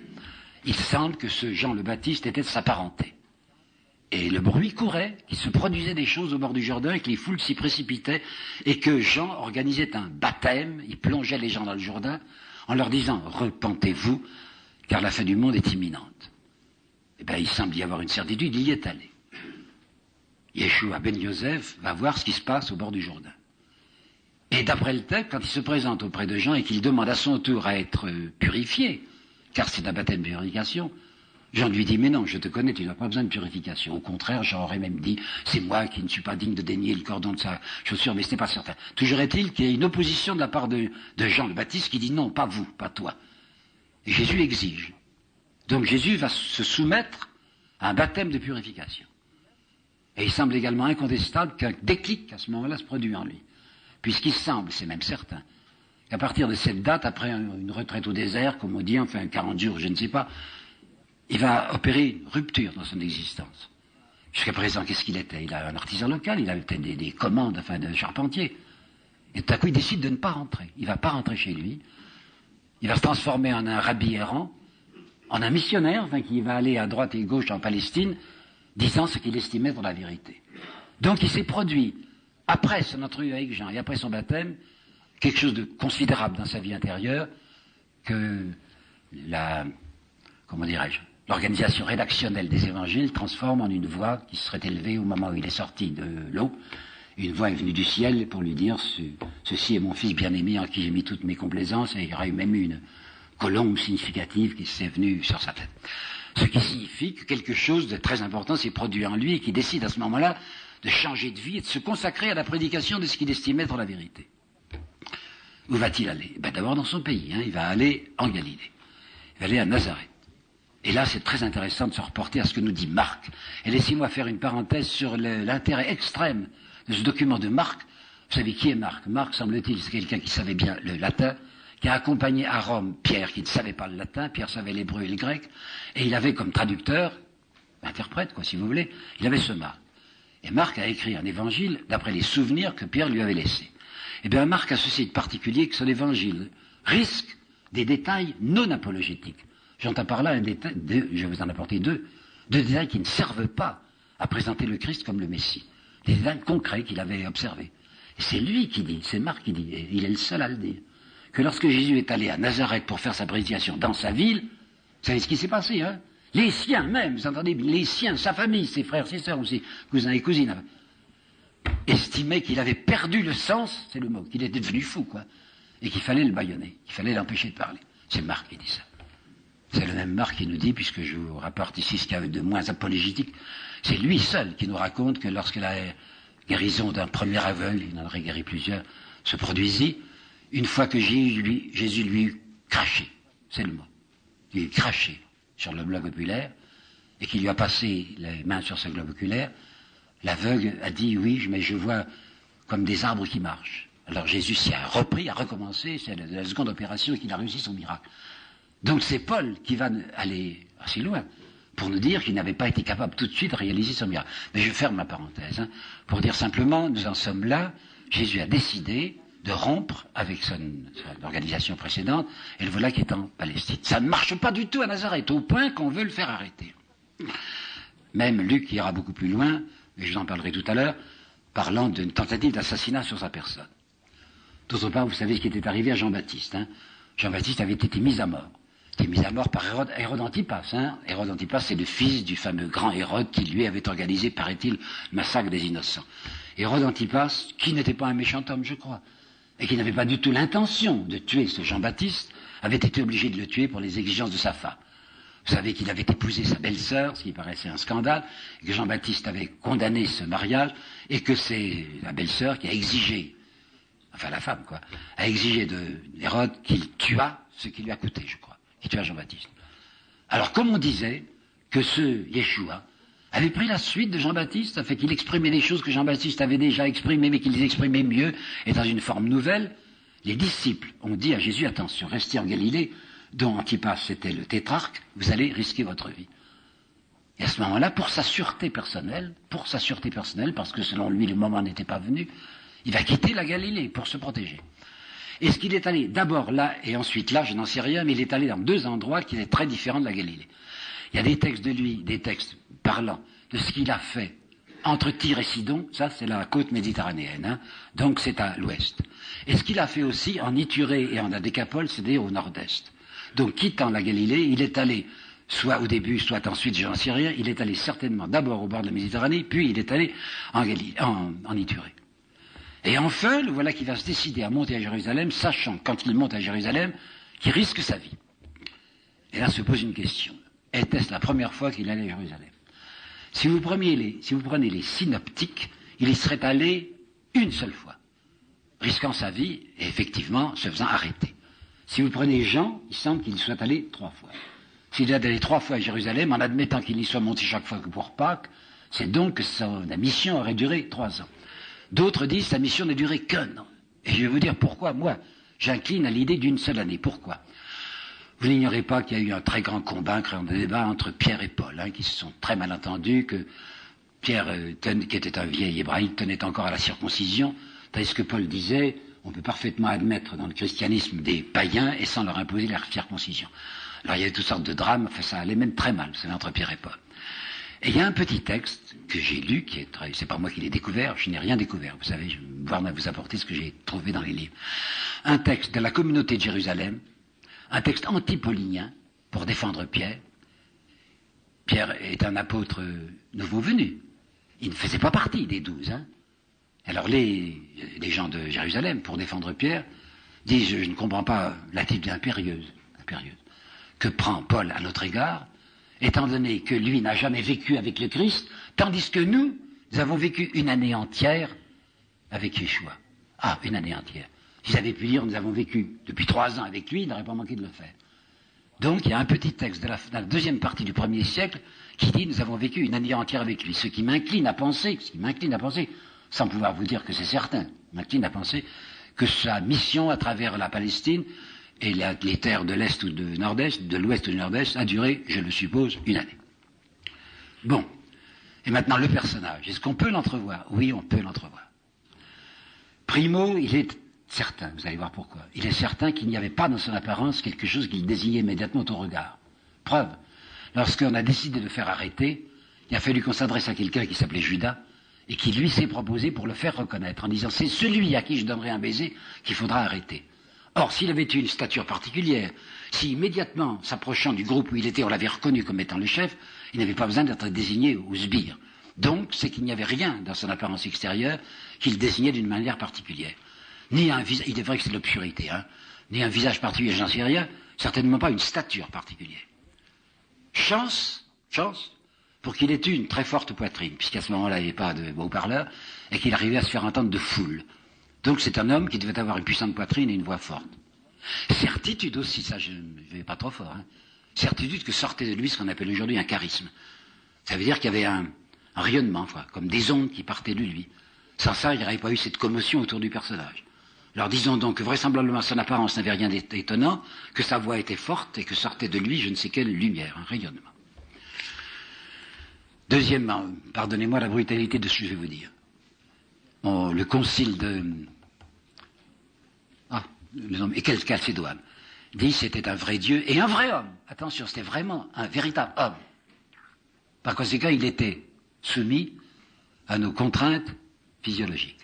Il semble que ce Jean le Baptiste était de sa parenté. Et le bruit courait, qu'il se produisait des choses au bord du Jourdain, et que les foules s'y précipitaient, et que Jean organisait un baptême, il plongeait les gens dans le Jourdain, en leur disant « Repentez-vous, car la fin du monde est imminente ». Eh bien, il semble y avoir une certitude, il y est allé. Yeshua ben Yosef va voir ce qui se passe au bord du Jourdain. Et d'après le texte, quand il se présente auprès de Jean et qu'il demande à son tour à être purifié, car c'est un baptême de purification, Jean lui dit, mais non, je te connais, tu n'as pas besoin de purification. Au contraire, Jean aurait même dit, c'est moi qui ne suis pas digne de dénier le cordon de sa chaussure, mais ce n'est pas certain. Toujours est-il qu'il y a une opposition de la part de Jean le Baptiste qui dit, non, pas vous, pas toi. Et Jésus exige. Donc Jésus va se soumettre à un baptême de purification. Et il semble également incontestable qu'un déclic à ce moment-là se produit en lui. Puisqu'il semble, c'est même certain, qu'à partir de cette date, après une retraite au désert, comme on dit, enfin 40 jours, je ne sais pas, il va opérer une rupture dans son existence. Jusqu'à présent, qu'est-ce qu'il était? Il a un artisan local, il avait peut-être des commandes, enfin, de charpentier. Et tout à coup, il décide de ne pas rentrer. Il ne va pas rentrer chez lui. Il va se transformer en un rabbi errant, en un missionnaire, enfin, qui va aller à droite et gauche en Palestine, disant ce qu'il estimait dans la vérité. Donc il s'est produit, après son entrevue avec Jean et après son baptême, quelque chose de considérable dans sa vie intérieure, que l'organisation rédactionnelle des évangiles transforme en une voix qui serait élevée au moment où il est sorti de l'eau. Une voix est venue du ciel pour lui dire « Ceci est mon fils bien-aimé en qui j'ai mis toutes mes complaisances » et il y aura eu même une colombe significative qui s'est venue sur sa tête. Ce qui signifie que quelque chose de très important s'est produit en lui et qui décide à ce moment-là de changer de vie et de se consacrer à la prédication de ce qu'il estimait être la vérité. Où va-t-il aller? D'abord dans son pays, il va aller en Galilée. Il va aller à Nazareth. Et là, c'est très intéressant de se reporter à ce que nous dit Marc. Et laissez-moi faire une parenthèse sur l'intérêt extrême de ce document de Marc. Vous savez qui est Marc? Marc, semble-t-il, c'est quelqu'un qui savait bien le latin, qui a accompagné à Rome Pierre, qui ne savait pas le latin. Pierre savait l'hébreu et le grec, et il avait comme traducteur, interprète, si vous voulez, il avait ce Marc. Et Marc a écrit un évangile d'après les souvenirs que Pierre lui avait laissés. Eh bien, Marc a ceci de particulier que son évangile risque des détails non apologétiques. J'entends par là je vais vous en apporter deux détails qui ne servent pas à présenter le Christ comme le Messie. Des détails concrets qu'il avait observés. Et c'est lui qui dit, c'est Marc qui dit, et il est le seul à le dire, que lorsque Jésus est allé à Nazareth pour faire sa prédication dans sa ville, vous savez ce qui s'est passé, Les siens même, vous entendez, les siens, sa famille, ses frères, ses sœurs, ou ses cousins et cousines, estimaient qu'il avait perdu le sens, c'est le mot, qu'il était devenu fou, et qu'il fallait le bâillonner, qu'il fallait l'empêcher de parler. C'est Marc qui dit ça. C'est le même Marc qui nous dit, puisque je vous rapporte ici ce qu'il y avait de moins apologétique, c'est lui seul qui nous raconte que lorsque la guérison d'un premier aveugle, il en aurait guéri plusieurs, se produisit, une fois que Jésus lui eut craché, c'est le mot, il eut craché sur le globe oculaire, et qu'il lui a passé les mains sur ce globe oculaire, l'aveugle a dit, oui, mais je vois comme des arbres qui marchent. Alors Jésus s'y a repris, a recommencé, c'est la seconde opération et qu'il a réussi son miracle. Donc c'est Paul qui va aller assez loin pour nous dire qu'il n'avait pas été capable tout de suite de réaliser son miracle. Mais je ferme ma parenthèse, pour dire simplement, nous en sommes là, Jésus a décidé de rompre avec son organisation précédente, et le voilà qui est en Palestine. Ça ne marche pas du tout à Nazareth, au point qu'on veut le faire arrêter. Même Luc ira beaucoup plus loin, et je vous en parlerai tout à l'heure, parlant d'une tentative d'assassinat sur sa personne. D'autre part, vous savez ce qui était arrivé à Jean-Baptiste. Jean-Baptiste avait été mis à mort. était mis à mort par Hérode Antipas. Hérode Antipas, c'est le fils du fameux grand Hérode qui, lui, avait organisé, paraît-il, le massacre des innocents. Hérode Antipas, qui n'était pas un méchant homme, je crois, et qui n'avait pas du tout l'intention de tuer ce Jean-Baptiste, avait été obligé de le tuer pour les exigences de sa femme. Vous savez qu'il avait épousé sa belle-sœur, ce qui paraissait un scandale, et que Jean-Baptiste avait condamné ce mariage, et que c'est la belle-sœur qui a exigé, enfin la femme quoi, a exigé de Hérode qu'il tuât ce qui lui a coûté, je crois, qu'il tuât Jean-Baptiste. Alors comme on disait que ce Yeshua avait pris la suite de Jean-Baptiste, fait qu'il exprimait des choses que Jean-Baptiste avait déjà exprimées, mais qu'il les exprimait mieux, et dans une forme nouvelle, les disciples ont dit à Jésus, attention, restez en Galilée, dont Antipas était le tétrarque, vous allez risquer votre vie. Et à ce moment-là, pour sa sûreté personnelle, parce que selon lui, le moment n'était pas venu, il va quitter la Galilée pour se protéger. Est-ce qu'il est allé d'abord là et ensuite là, je n'en sais rien, mais il est allé dans deux endroits qui étaient très différents de la Galilée. Il y a des textes de lui, des textes parlant de ce qu'il a fait entre Tyr et Sidon, ça c'est la côte méditerranéenne, donc c'est à l'ouest. Et ce qu'il a fait aussi en Ithurée et en Décapole, c'est-à-dire au nord-est. Donc quittant la Galilée, il est allé, soit au début, soit ensuite, je n'en sais rien, il est allé certainement d'abord au bord de la Méditerranée, puis il est allé en Ithurée. Et enfin, le voilà qui va se décider à monter à Jérusalem, sachant, quand il monte à Jérusalem, qu'il risque sa vie. Et là se pose une question. Était-ce la première fois qu'il allait à Jérusalem? Si vous prenez les synoptiques, il y serait allé une seule fois, risquant sa vie et effectivement se faisant arrêter. Si vous prenez Jean, il semble qu'il y soit allé 3 fois. S'il est allé 3 fois à Jérusalem, en admettant qu'il y soit monté chaque fois que pour Pâques, c'est donc que sa mission aurait duré 3 ans. D'autres disent que sa mission n'a duré qu'1 an. Et je vais vous dire pourquoi, moi, j'incline à l'idée d'une seule année. Pourquoi? Vous n'ignorez pas qu'il y a eu un très grand combat, un grand débat entre Pierre et Paul, qui se sont très mal entendus, que Pierre, qui était un vieil hébraïque, tenait encore à la circoncision, tandis que Paul disait, on peut parfaitement admettre dans le christianisme des païens et sans leur imposer la circoncision. Alors il y avait toutes sortes de drames, enfin, ça allait même très mal, vous savez, entre Pierre et Paul. Et il y a un petit texte que j'ai lu, qui est c'est pas moi qui l'ai découvert, je n'ai rien découvert, vous savez, je vais voir vous apporter ce que j'ai trouvé dans les livres. Un texte de la communauté de Jérusalem, un texte anti-paulinien pour défendre Pierre. Pierre est un apôtre nouveau venu. Il ne faisait pas partie des 12. Alors les gens de Jérusalem, pour défendre Pierre, disent, je ne comprends pas l'attitude impérieuse que prend Paul à notre égard, étant donné que lui n'a jamais vécu avec le Christ, tandis que nous avons vécu une année entière avec Yeshua. Ah, une année entière. S'ils avaient pu dire, nous avons vécu depuis 3 ans avec lui, il n'aurait pas manqué de le faire. Donc, il y a un petit texte de la deuxième partie du 1er siècle qui dit, nous avons vécu une année entière avec lui. Ce qui m'incline à penser, sans pouvoir vous dire que c'est certain, m'incline à penser que sa mission à travers la Palestine et les terres de l'Est ou de Nord-Est, de l'Ouest ou du Nord-Est, a duré, je le suppose, une année. Bon. Et maintenant, le personnage. Est-ce qu'on peut l'entrevoir? Oui, on peut l'entrevoir. Primo, il est certain, vous allez voir pourquoi. Il est certain qu'il n'y avait pas dans son apparence quelque chose qui le désignait immédiatement au regard. Preuve, lorsqu'on a décidé de le faire arrêter, il a fallu qu'on s'adresse à quelqu'un qui s'appelait Judas, et qui lui s'est proposé pour le faire reconnaître, en disant, c'est celui à qui je donnerai un baiser qu'il faudra arrêter. Or, s'il avait eu une stature particulière, si immédiatement, s'approchant du groupe où il était, on l'avait reconnu comme étant le chef, il n'avait pas besoin d'être désigné au sbire. Donc, c'est qu'il n'y avait rien dans son apparence extérieure qui le désignait d'une manière particulière. Ni un visage, il est vrai que c'est de l'obscurité, ni un visage particulier, j'en sais rien, certainement pas une stature particulière. Chance, pour qu'il ait eu une très forte poitrine, puisqu'à ce moment-là, il n'y avait pas de haut-parleur, et qu'il arrivait à se faire entendre de foule. Donc c'est un homme qui devait avoir une puissante poitrine et une voix forte. Certitude aussi, ça je ne vais pas trop fort, certitude que sortait de lui ce qu'on appelle aujourd'hui un charisme. Ça veut dire qu'il y avait un rayonnement, comme des ondes qui partaient de lui. Sans ça, il n'y aurait pas eu cette commotion autour du personnage. Alors disons donc que vraisemblablement son apparence n'avait rien d'étonnant, que sa voix était forte et que sortait de lui je ne sais quelle lumière, un rayonnement. Deuxièmement, pardonnez-moi la brutalité de ce que je vais vous dire. Le concile de... le nom est Chalcédoine, dit c'était un vrai Dieu et un vrai homme. Attention, c'était vraiment un véritable homme. Par conséquent, il était soumis à nos contraintes physiologiques.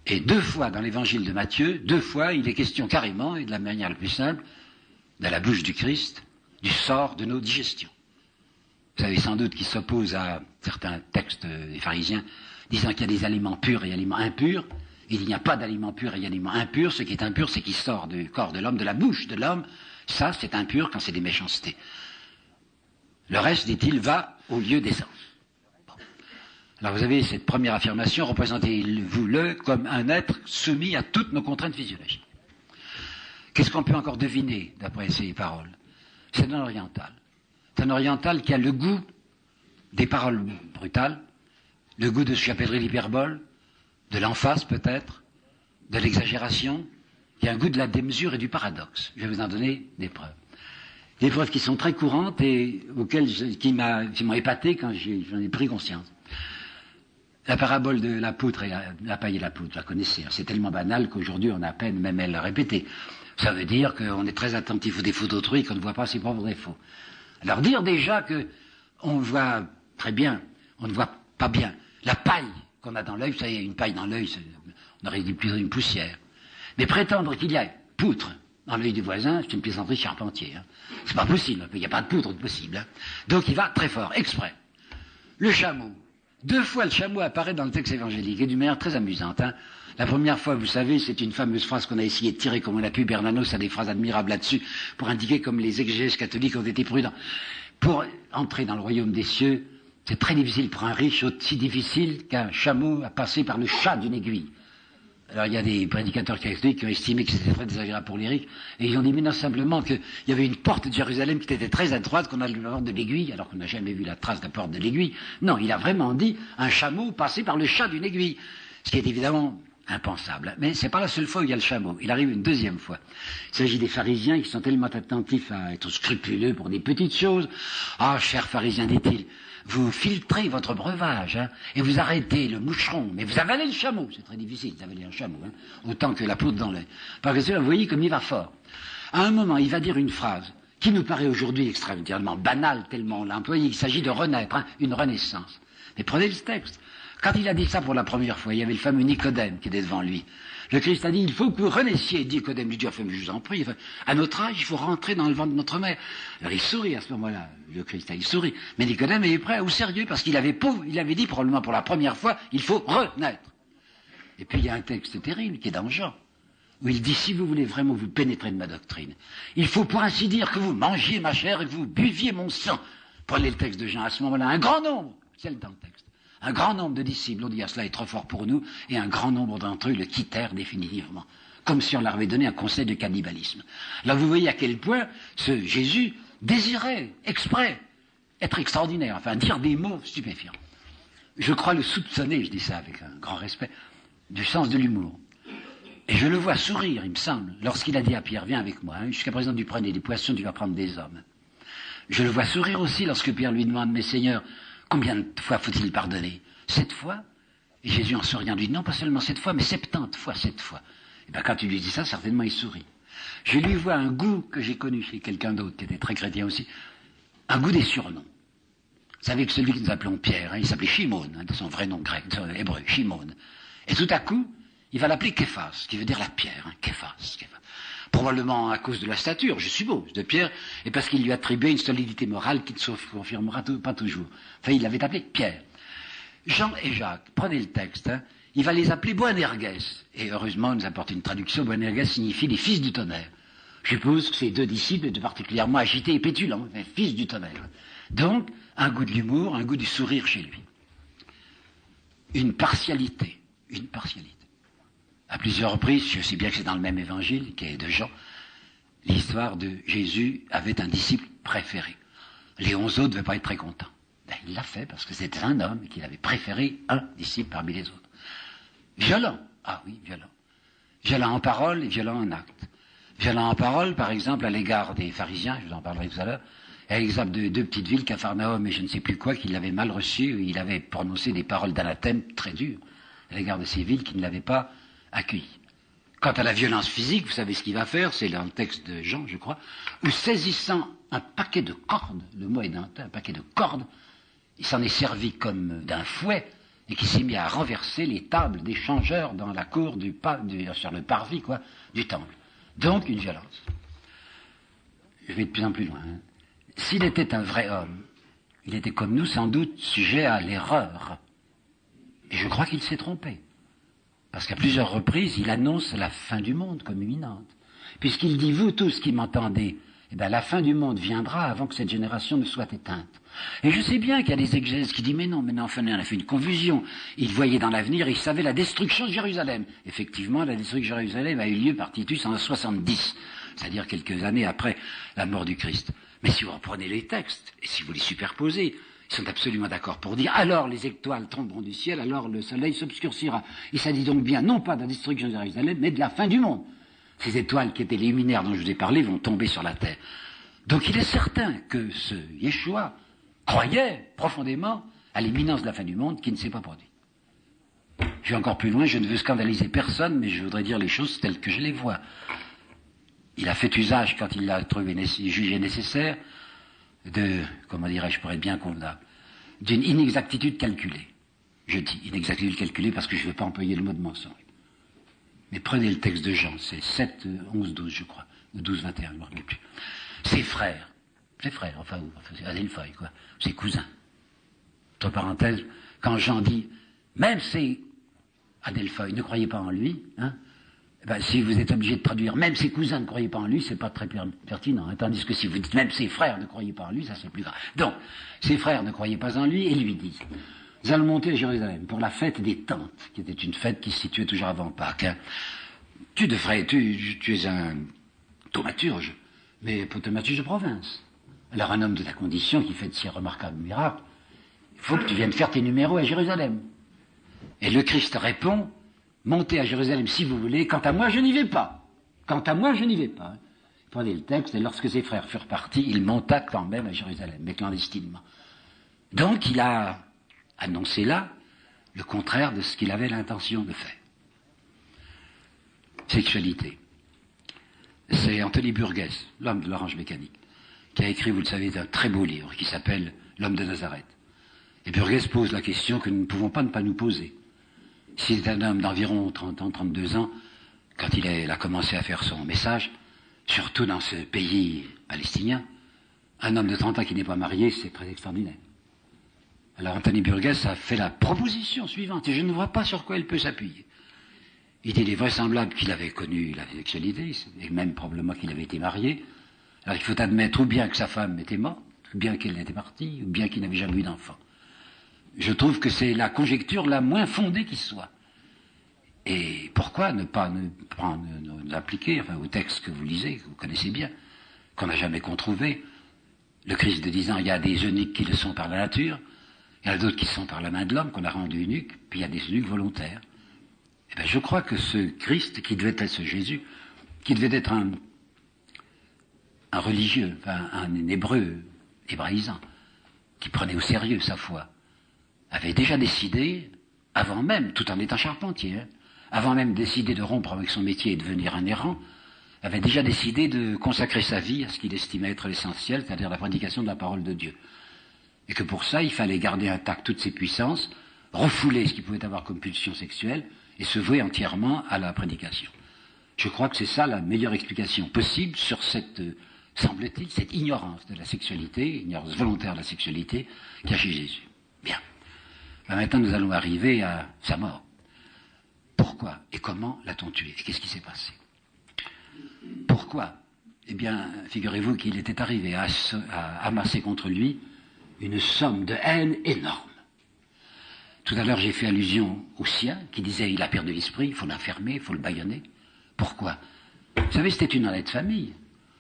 Et 2 fois dans l'évangile de Matthieu, 2 fois, il est question carrément, et de la manière la plus simple, de la bouche du Christ du sort de nos digestions. Vous savez sans doute qu'il s'oppose à certains textes des pharisiens disant qu'il y a des aliments purs et aliments impurs. Il n'y a pas d'aliments purs et d'aliments impurs. Ce qui est impur, c'est qui sort du corps de l'homme, de la bouche de l'homme. Ça, c'est impur quand c'est des méchancetés. Le reste, dit-il, va au lieu d'essence. Bon. Alors vous avez cette première affirmation, représentez-vous-le comme un être soumis à toutes nos contraintes physiologiques. Qu'est-ce qu'on peut encore deviner d'après ces paroles? C'est un oriental. C'est un oriental qui a le goût des paroles brutales, le goût de ce que j'appellerais l'hyperbole, de l'emphase peut-être, de l'exagération, qui a un goût de la démesure et du paradoxe. Je vais vous en donner des preuves. Des preuves qui sont très courantes et qui m'ont épaté quand j'en ai pris conscience. La parabole de la poutre et la paille et la poutre, vous la connaissez, hein, c'est tellement banal qu'aujourd'hui on a à peine même à le répéter. Ça veut dire qu'on est très attentif aux défauts d'autrui et qu'on ne voit pas ses propres défauts. Alors dire déjà que on voit très bien, on ne voit pas bien. La paille qu'on a dans l'œil, vous savez, une paille dans l'œil, on aurait dit plutôt une poussière. Mais prétendre qu'il y a poutre dans l'œil du voisin, c'est une plaisanterie charpentier. Hein. C'est pas possible, il n'y a pas de poutre possible. Hein. Donc il va très fort, exprès. Le chameau. 2 fois le chameau apparaît dans le texte évangélique, et d'une manière très amusante. Hein. La première fois, vous savez, c'est une fameuse phrase qu'on a essayé de tirer comme on a pu. Bernanos a des phrases admirables là-dessus, pour indiquer comme les exégèses catholiques ont été prudents. Pour entrer dans le royaume des cieux, c'est très difficile pour un riche, aussi difficile qu'un chameau à passer par le chat d'une aiguille. Alors il y a des prédicateurs catholiques qui ont estimé que c'était très désagréable pour les riches, et ils ont dit mais non simplement qu'il y avait une porte de Jérusalem qui était très étroite, qu'on a le porte de l'aiguille, alors qu'on n'a jamais vu la trace de la porte de l'aiguille. Non, il a vraiment dit un chameau passé par le chat d'une aiguille, ce qui est évidemment impensable. Mais c'est pas la seule fois où il y a le chameau. Il arrive une deuxième fois. Il s'agit des pharisiens qui sont tellement attentifs à être scrupuleux pour des petites choses. Ah, chers pharisiens, dit-il, vous filtrez votre breuvage, hein, et vous arrêtez le moucheron, mais vous avalez le chameau. C'est très difficile d'avaler un chameau, hein, autant que la poudre dans l'œil. Parce que cela, vous voyez comme il va fort. À un moment, il va dire une phrase qui nous paraît aujourd'hui extrêmement banale, tellement on l'a employée. Il s'agit de renaître, hein, une renaissance. Mais prenez le texte. Quand il a dit ça pour la première fois, il y avait le fameux Nicodème qui était devant lui. Le Christ a dit, il faut que vous renaissiez. Nicodème lui dit, enfin, je vous en prie, à notre âge, il faut rentrer dans le ventre de notre mère. Alors il sourit à ce moment-là, le Christ, il sourit. Mais Nicodème est prêt au sérieux, parce qu'il avait dit probablement pour la première fois, il faut renaître. Et puis il y a un texte terrible qui est dans Jean, où il dit, si vous voulez vraiment vous pénétrer de ma doctrine, il faut pour ainsi dire que vous mangiez ma chair et que vous buviez mon sang. Prenez le texte de Jean, à ce moment-là, un grand nombre, c'est dans le texte. Un grand nombre de disciples ont dit, ah, cela est trop fort pour nous, et un grand nombre d'entre eux le quittèrent définitivement, comme si on leur avait donné un conseil de cannibalisme. Là, vous voyez à quel point ce Jésus désirait, exprès, être extraordinaire, enfin, dire des mots stupéfiants. Je crois le soupçonner, je dis ça avec un grand respect, du sens de l'humour. Et je le vois sourire, il me semble, lorsqu'il a dit à Pierre, viens avec moi, hein, jusqu'à présent tu prenais des poissons, tu vas prendre des hommes. Je le vois sourire aussi lorsque Pierre lui demande, mais Seigneur, combien de fois faut-il pardonner? 7 fois? Et Jésus en souriant lui dit, non, pas seulement 7 fois, mais 70 fois, 7 fois. Et bien quand tu lui dis ça, certainement il sourit. Je lui vois un goût que j'ai connu chez quelqu'un d'autre, qui était très chrétien aussi, un goût des surnoms. Vous savez que celui que nous appelons Pierre, hein, il s'appelait Shimon, hein, de son vrai nom grec, de son hébreu, Shimon. Et tout à coup, il va l'appeler Képhas, qui veut dire la pierre, hein, Képhas. Probablement à cause de la stature, je suppose, de Pierre, et parce qu'il lui attribuait une solidité morale qui ne se confirmera pas toujours. Enfin, il l'avait appelé Pierre. Jean et Jacques, prenez le texte, hein, il va les appeler Boanerges. Et heureusement, il nous apporte une traduction. Boanerges signifie les fils du tonnerre. Je suppose que ces 2 disciples étaient particulièrement agités et pétulants, les fils du tonnerre. Donc, un goût de l'humour, un goût du sourire chez lui. Une partialité. À plusieurs reprises, je sais bien que c'est dans le même évangile, qui est de Jean, l'histoire de Jésus avait un disciple préféré. Les 11 autres ne devaient pas être très contents. Ben, il l'a fait parce que c'était un homme et qu'il avait préféré un disciple parmi les autres. Violent. Ah oui, violent. Violent en parole et violent en acte. Violent en parole, par exemple, à l'égard des pharisiens, je vous en parlerai tout à l'heure, à l'exemple de 2 petites villes, Capharnaüm et je ne sais plus quoi, qui l'avaient mal reçu, il avait prononcé des paroles d'anathème très dures à l'égard de ces villes qui ne l'avaient pas accueilli. Quant à la violence physique, vous savez ce qu'il va faire, c'est dans le texte de Jean, je crois, où saisissant un paquet de cordes, le mot est d'un paquet de cordes, il s'en est servi comme d'un fouet, et qui s'est mis à renverser les tables des changeurs dans la cour sur le parvis, du temple. Donc, une violence. je vais de plus en plus loin, hein. S'il était un vrai homme, il était comme nous sans doute sujet à l'erreur. Et je crois qu'il s'est trompé. Parce qu'à plusieurs reprises, il annonce la fin du monde comme imminente. Puisqu'il dit, vous tous qui m'entendez, eh bien, la fin du monde viendra avant que cette génération ne soit éteinte. Et je sais bien qu'il y a des exégèses qui disent, mais non, enfin, on a fait une confusion. Il voyait dans l'avenir, il savait la destruction de Jérusalem. Effectivement, la destruction de Jérusalem a eu lieu par Titus en 70, c'est-à-dire quelques années après la mort du Christ. Mais si vous reprenez les textes, et si vous les superposez, ils sont absolument d'accord pour dire, alors les étoiles tomberont du ciel, alors le soleil s'obscurcira. Et ça dit donc bien, non pas de la destruction de Jérusalem, mais de la fin du monde. Ces étoiles qui étaient les luminaires dont je vous ai parlé vont tomber sur la terre. Donc il est certain que ce Yeshua croyait profondément à l'imminence de la fin du monde qui ne s'est pas produite. Je vais encore plus loin, je ne veux scandaliser personne, mais je voudrais dire les choses telles que je les vois. Il a fait usage, quand il l'a jugé nécessaire, comment dirais-je, pour être bien convenable, d'une inexactitude calculée. Je dis inexactitude calculée parce que je ne veux pas employer le mot de mensonge. Mais prenez le texte de Jean, c'est 7, 11, 12, je crois, ou 12, 21, je ne me rappelle plus. Ses frères, enfin, c'est Adelphi, quoi, ses cousins. Entre parenthèses, quand Jean dit, même ses Adelphi, ne croyez pas en lui, hein, ben, si vous êtes obligé de traduire, même ses cousins ne croyaient pas en lui, c'est pas très pertinent, hein, tandis que si vous dites, même ses frères ne croyaient pas en lui, ça c'est plus grave. Donc, ses frères ne croyaient pas en lui, et lui disent, nous allons monter à Jérusalem pour la fête des tentes, qui était une fête qui se situait toujours avant Pâques. Hein. Tu es un thaumaturge, mais pas thaumaturge de province. Alors un homme de ta condition qui fait de si remarquables miracles, il faut que tu viennes faire tes numéros à Jérusalem. Et le Christ répond, montez à Jérusalem si vous voulez, quant à moi je n'y vais pas. Quant à moi je n'y vais pas. Prenez le texte, et lorsque ses frères furent partis, il monta quand même à Jérusalem, mais clandestinement. Donc il a annoncé là le contraire de ce qu'il avait l'intention de faire. Sexualité. C'est Anthony Burgess, l'homme de l'orange mécanique, qui a écrit, vous le savez, un très beau livre qui s'appelle L'homme de Nazareth. Et Burgess pose la question que nous ne pouvons pas ne pas nous poser. S'il est un homme d'environ 30 ans, 32 ans, quand il a commencé à faire son message, surtout dans ce pays palestinien, un homme de 30 ans qui n'est pas marié, c'est très extraordinaire. Alors Anthony Burgess a fait la proposition suivante, et je ne vois pas sur quoi elle peut s'appuyer. Il dit, il est vraisemblable qu'il avait connu la sexualité, et même probablement qu'il avait été marié. Alors il faut admettre ou bien que sa femme était morte, ou bien qu'elle était partie, ou bien qu'il n'avait jamais eu d'enfant. Je trouve que c'est la conjecture la moins fondée qui soit. Et pourquoi ne pas l'appliquer au texte que vous lisez, que vous connaissez bien, qu'on n'a jamais controuvé, le Christ de disant, il y a des eunuques qui le sont par la nature, il y en a d'autres qui sont par la main de l'homme, qu'on a rendu eunuques, puis il y a des eunuques volontaires. Eh bien, je crois que ce Christ, qui devait être ce Jésus, qui devait être un religieux, enfin, un hébreu, hébraïsant, qui prenait au sérieux sa foi, avait déjà décidé, avant même, tout en étant charpentier, hein, avant même décidé de rompre avec son métier et de devenir un errant, avait déjà décidé de consacrer sa vie à ce qu'il estimait être l'essentiel, c'est-à-dire la prédication de la parole de Dieu. Et que pour ça, il fallait garder intact toutes ses puissances, refouler ce qu'il pouvait avoir comme pulsion sexuelle, et se vouer entièrement à la prédication. Je crois que c'est ça la meilleure explication possible sur cette, semble-t-il, cette ignorance de la sexualité, ignorance volontaire de la sexualité, cachée Jésus. Bien. Ben maintenant, nous allons arriver à sa mort. Pourquoi et comment l'a-t-on tué? Et qu'est-ce qui s'est passé? Pourquoi? Eh bien, figurez-vous qu'il était arrivé à amasser contre lui une somme de haine énorme. Tout à l'heure, j'ai fait allusion au sien, qui disait, il a perdu l'esprit, il faut l'enfermer, il faut le bâillonner. Pourquoi? Vous savez, c'était une honnête famille.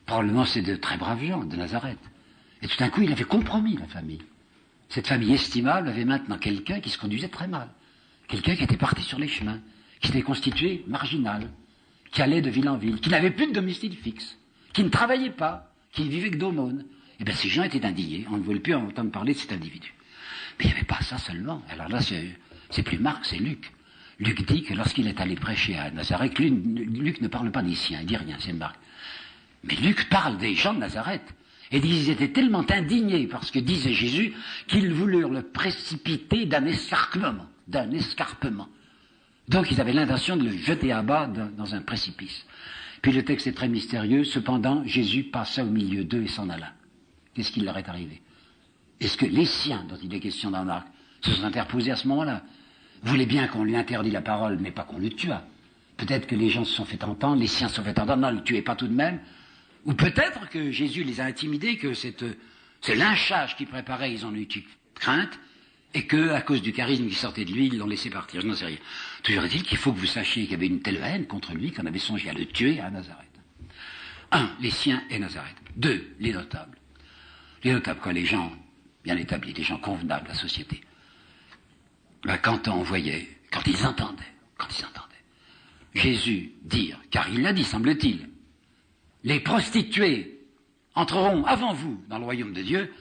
Probablement, c'est de très braves gens, de Nazareth. Et tout d'un coup, il avait compromis la famille. Cette famille estimable avait maintenant quelqu'un qui se conduisait très mal. Quelqu'un qui était parti sur les chemins, qui s'était constitué marginal, qui allait de ville en ville, qui n'avait plus de domicile fixe, qui ne travaillait pas, qui vivait que d'aumônes. Eh bien, ces gens étaient indignés. On ne voulait plus entendre parler de cet individu. Mais il n'y avait pas ça seulement. Alors là, c'est plus Marc, c'est Luc. Luc dit que lorsqu'il est allé prêcher à Nazareth, Luc ne parle pas des siens, il dit rien, c'est Marc. Mais Luc parle des gens de Nazareth. Et ils étaient tellement indignés par ce que disait Jésus qu'ils voulurent le précipiter d'un escarpement. Donc ils avaient l'intention de le jeter à bas dans un précipice. Puis le texte est très mystérieux. Cependant, Jésus passa au milieu d'eux et s'en alla. Qu'est-ce qui leur est arrivé? Est-ce que les siens, dont il est question dans Marc, se sont interposés à ce moment-là? Voulait bien qu'on lui interdit la parole, mais pas qu'on le tuât. Peut-être que les gens se sont fait entendre, les siens se sont fait entendre, non, ne le tuez pas tout de même. Ou peut-être que Jésus les a intimidés, que ce lynchage qu'ils préparaient, ils en ont eu crainte, et que, à cause du charisme qui sortait de lui, ils l'ont laissé partir. Je n'en sais rien. Toujours est-il qu'il faut que vous sachiez qu'il y avait une telle haine contre lui qu'on avait songé à le tuer à Nazareth. 1. Les siens et Nazareth. 2. Les notables. Les notables, quoi, les gens bien établis, les gens convenables de la société. Ben, quand on voyait, quand ils entendaient Jésus dire, car il l'a dit, semble-t-il, les prostituées entreront avant vous dans le royaume de Dieu,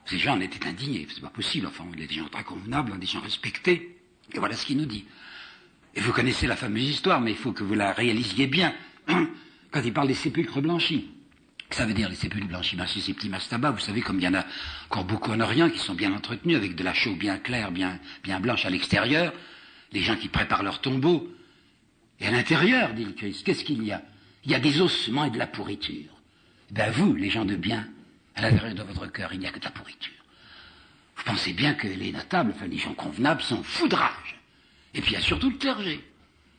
ces gens en étaient indignés, c'est pas possible, enfin, il y a des gens très convenables, des gens respectés, et voilà ce qu'il nous dit. Et vous connaissez la fameuse histoire, mais il faut que vous la réalisiez bien, quand il parle des sépulcres blanchis. Ça veut dire les sépulcres blanchis, ben, c'est ces petits mastabas, vous savez, comme il y en a encore beaucoup en Orient, qui sont bien entretenus, avec de la chaux bien claire, bien blanche à l'extérieur, les gens qui préparent leur tombeau. Et à l'intérieur, dit le Christ, qu'est-ce qu'il y a? Il y a des ossements et de la pourriture. Ben vous, les gens de bien, à l'intérieur de votre cœur, il n'y a que de la pourriture. Vous pensez bien que les notables, enfin les gens convenables, sont fous de rage. Et puis il y a surtout le clergé.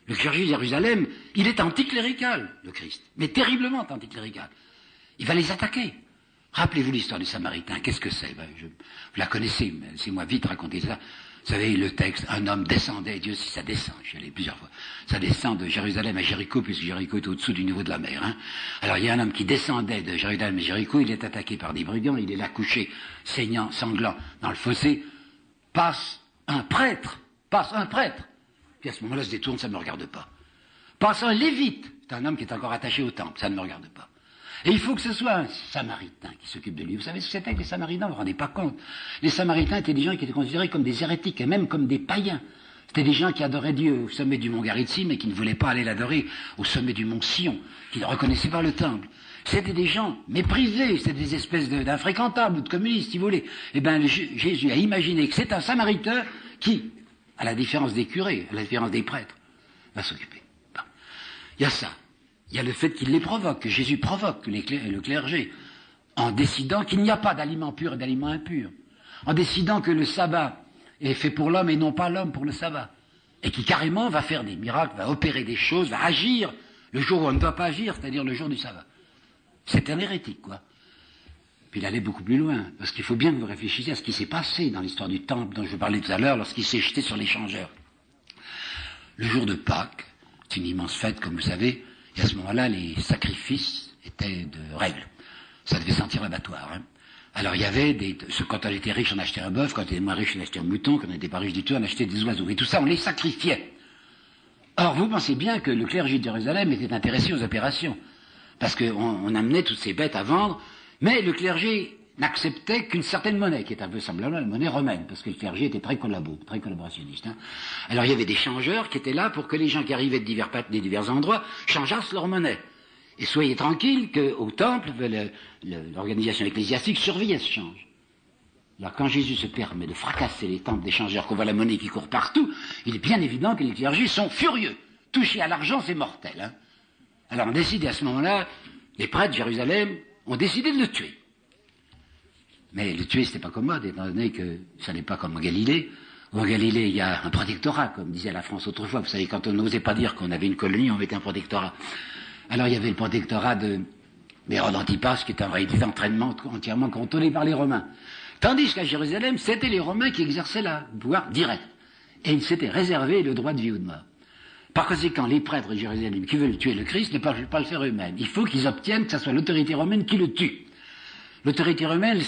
Le clergé de Jérusalem, il est anticlérical, le Christ, mais terriblement anticlérical. Il va les attaquer. Rappelez-vous l'histoire du Samaritain, qu'est-ce que c'est? Ben, vous la connaissez, mais laissez-moi vite raconter ça. Vous savez, le texte, un homme descendait, Dieu si ça descend, je suis allé plusieurs fois, ça descend de Jérusalem à Jéricho, puisque Jéricho est au-dessous du niveau de la mer. Hein. Alors il y a un homme qui descendait de Jérusalem à Jéricho, il est attaqué par des brigands, il est là couché, saignant, sanglant, dans le fossé, passe un prêtre, puis à ce moment-là se détourne, ça ne me regarde pas. Passe un lévite, c'est un homme qui est encore attaché au temple, ça ne me regarde pas. Et il faut que ce soit un Samaritain qui s'occupe de lui. Vous savez ce que c'était que les Samaritains? Vous ne vous rendez pas compte. Les Samaritains étaient des gens qui étaient considérés comme des hérétiques, et même comme des païens. C'était des gens qui adoraient Dieu au sommet du mont Garizim, mais qui ne voulaient pas aller l'adorer au sommet du mont Sion, qui ne reconnaissaient pas le temple. C'était des gens méprisés, c'était des espèces d'infréquentables ou de communistes, si vous voulez. Eh bien, Jésus a imaginé que c'est un Samaritain qui, à la différence des curés, à la différence des prêtres, va s'occuper. Bon. Il y a ça. Il y a le fait qu'il les provoque, que Jésus provoque le clergé, en décidant qu'il n'y a pas d'aliments purs et d'aliments impurs, en décidant que le sabbat est fait pour l'homme et non pas l'homme pour le sabbat, et qui carrément va faire des miracles, va opérer des choses, va agir le jour où on ne doit pas agir, c'est-à-dire le jour du sabbat. C'est un hérétique, quoi. Puis il allait beaucoup plus loin, parce qu'il faut bien que vous réfléchissiez à ce qui s'est passé dans l'histoire du temple dont je parlais tout à l'heure, lorsqu'il s'est jeté sur l'échangeur. Le jour de Pâques, c'est une immense fête, comme vous savez. Et à ce moment-là, les sacrifices étaient de règle. Ça devait sentir l'abattoir. Hein. Alors il y avait quand on était riche, on achetait un bœuf, quand on était moins riche, on achetait un mouton, quand on n'était pas riche du tout, on achetait des oiseaux. Et tout ça, on les sacrifiait. Or, vous pensez bien que le clergé de Jérusalem était intéressé aux opérations. Parce qu'on amenait toutes ces bêtes à vendre, mais le clergé n'acceptait qu'une certaine monnaie, qui est un peu semblable à la monnaie romaine, parce que le clergé était très collaborationniste. Hein. Alors il y avait des changeurs qui étaient là pour que les gens qui arrivaient des divers endroits changeassent leur monnaie. Et soyez tranquilles qu'au temple, l'organisation ecclésiastique surveillait ce change. Alors quand Jésus se permet de fracasser les temples des changeurs, qu'on voit la monnaie qui court partout, il est bien évident que les clergés sont furieux. Toucher à l'argent, c'est mortel. Hein. Alors on décide à ce moment-là, les prêtres de Jérusalem ont décidé de le tuer. Mais le tuer, c'était pas commode, étant donné que ça n'est pas comme en Galilée. Où en Galilée, il y a un protectorat, comme disait la France autrefois. Vous savez, quand on n'osait pas dire qu'on avait une colonie, on mettait un protectorat. Alors il y avait le protectorat d'Hérode Antipas, qui était un réalité d'entraînement entièrement contrôlé par les Romains. Tandis qu'à Jérusalem, c'était les Romains qui exerçaient le pouvoir direct. Et ils s'étaient réservé le droit de vie ou de mort. Par conséquent, les prêtres de Jérusalem qui veulent tuer le Christ ne peuvent pas le faire eux-mêmes. Il faut qu'ils obtiennent que ce soit l'autorité romaine qui le tue. L'autorité romaine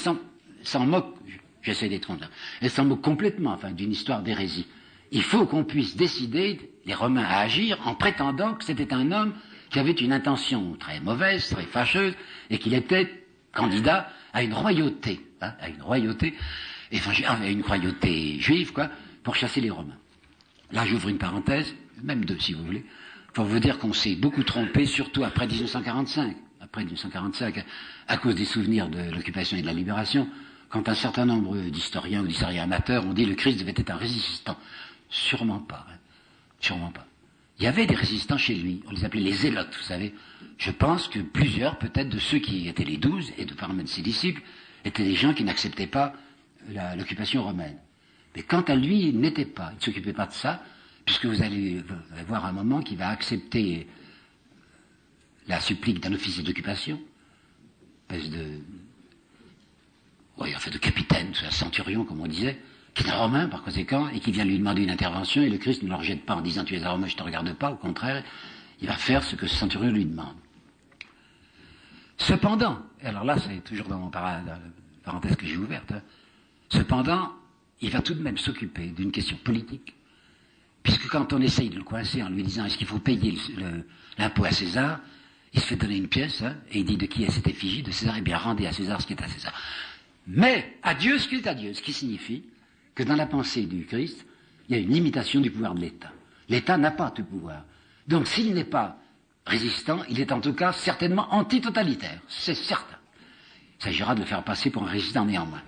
s'en moque, j'essaie d'être là, elle s'en moque complètement, enfin, d'une histoire d'hérésie. Il faut qu'on puisse décider, les Romains, à agir en prétendant que c'était un homme qui avait une intention très mauvaise, très fâcheuse, et qu'il était candidat à une royauté, hein, à une royauté juive, quoi, pour chasser les Romains. Là, j'ouvre une parenthèse, même deux, si vous voulez, pour vous dire qu'on s'est beaucoup trompé, surtout après 1945. Après 1945, à cause des souvenirs de l'occupation et de la libération, quand un certain nombre d'historiens ou d'historiens amateurs ont dit que le Christ devait être un résistant. Sûrement pas. Hein. Sûrement pas. il y avait des résistants chez lui. On les appelait les zélotes, vous savez. Je pense que plusieurs, peut-être, de ceux qui étaient les 12, et de parmi de ses disciples, étaient des gens qui n'acceptaient pas l'occupation romaine. Mais quant à lui, il n'était pas. Il ne s'occupait pas de ça, puisque vous allez voir un moment qu'il va accepter la supplique d'un officier d'occupation, espèce de capitaine, un centurion, comme on disait, qui est un Romain, par conséquent, et qui vient lui demander une intervention, et le Christ ne le rejette pas en disant « tu es un Romain, je ne te regarde pas », au contraire, il va faire ce que ce centurion lui demande. Cependant, alors là, c'est toujours dans la parenthèse que j'ai ouverte, hein, cependant, il va tout de même s'occuper d'une question politique, puisque quand on essaye de le coincer en lui disant « est-ce qu'il faut payer l'impôt à César ?», il se fait donner une pièce, hein, et il dit « de qui est cette effigie de César ? Eh bien, rendez à César ce qui est à César. » Mais à Dieu ce qui est à Dieu, ce qui signifie que dans la pensée du Christ, il y a une limitation du pouvoir de l'État. L'État n'a pas tout pouvoir. Donc s'il n'est pas résistant, il est en tout cas certainement antitotalitaire, c'est certain. Il s'agira de le faire passer pour un résistant néanmoins.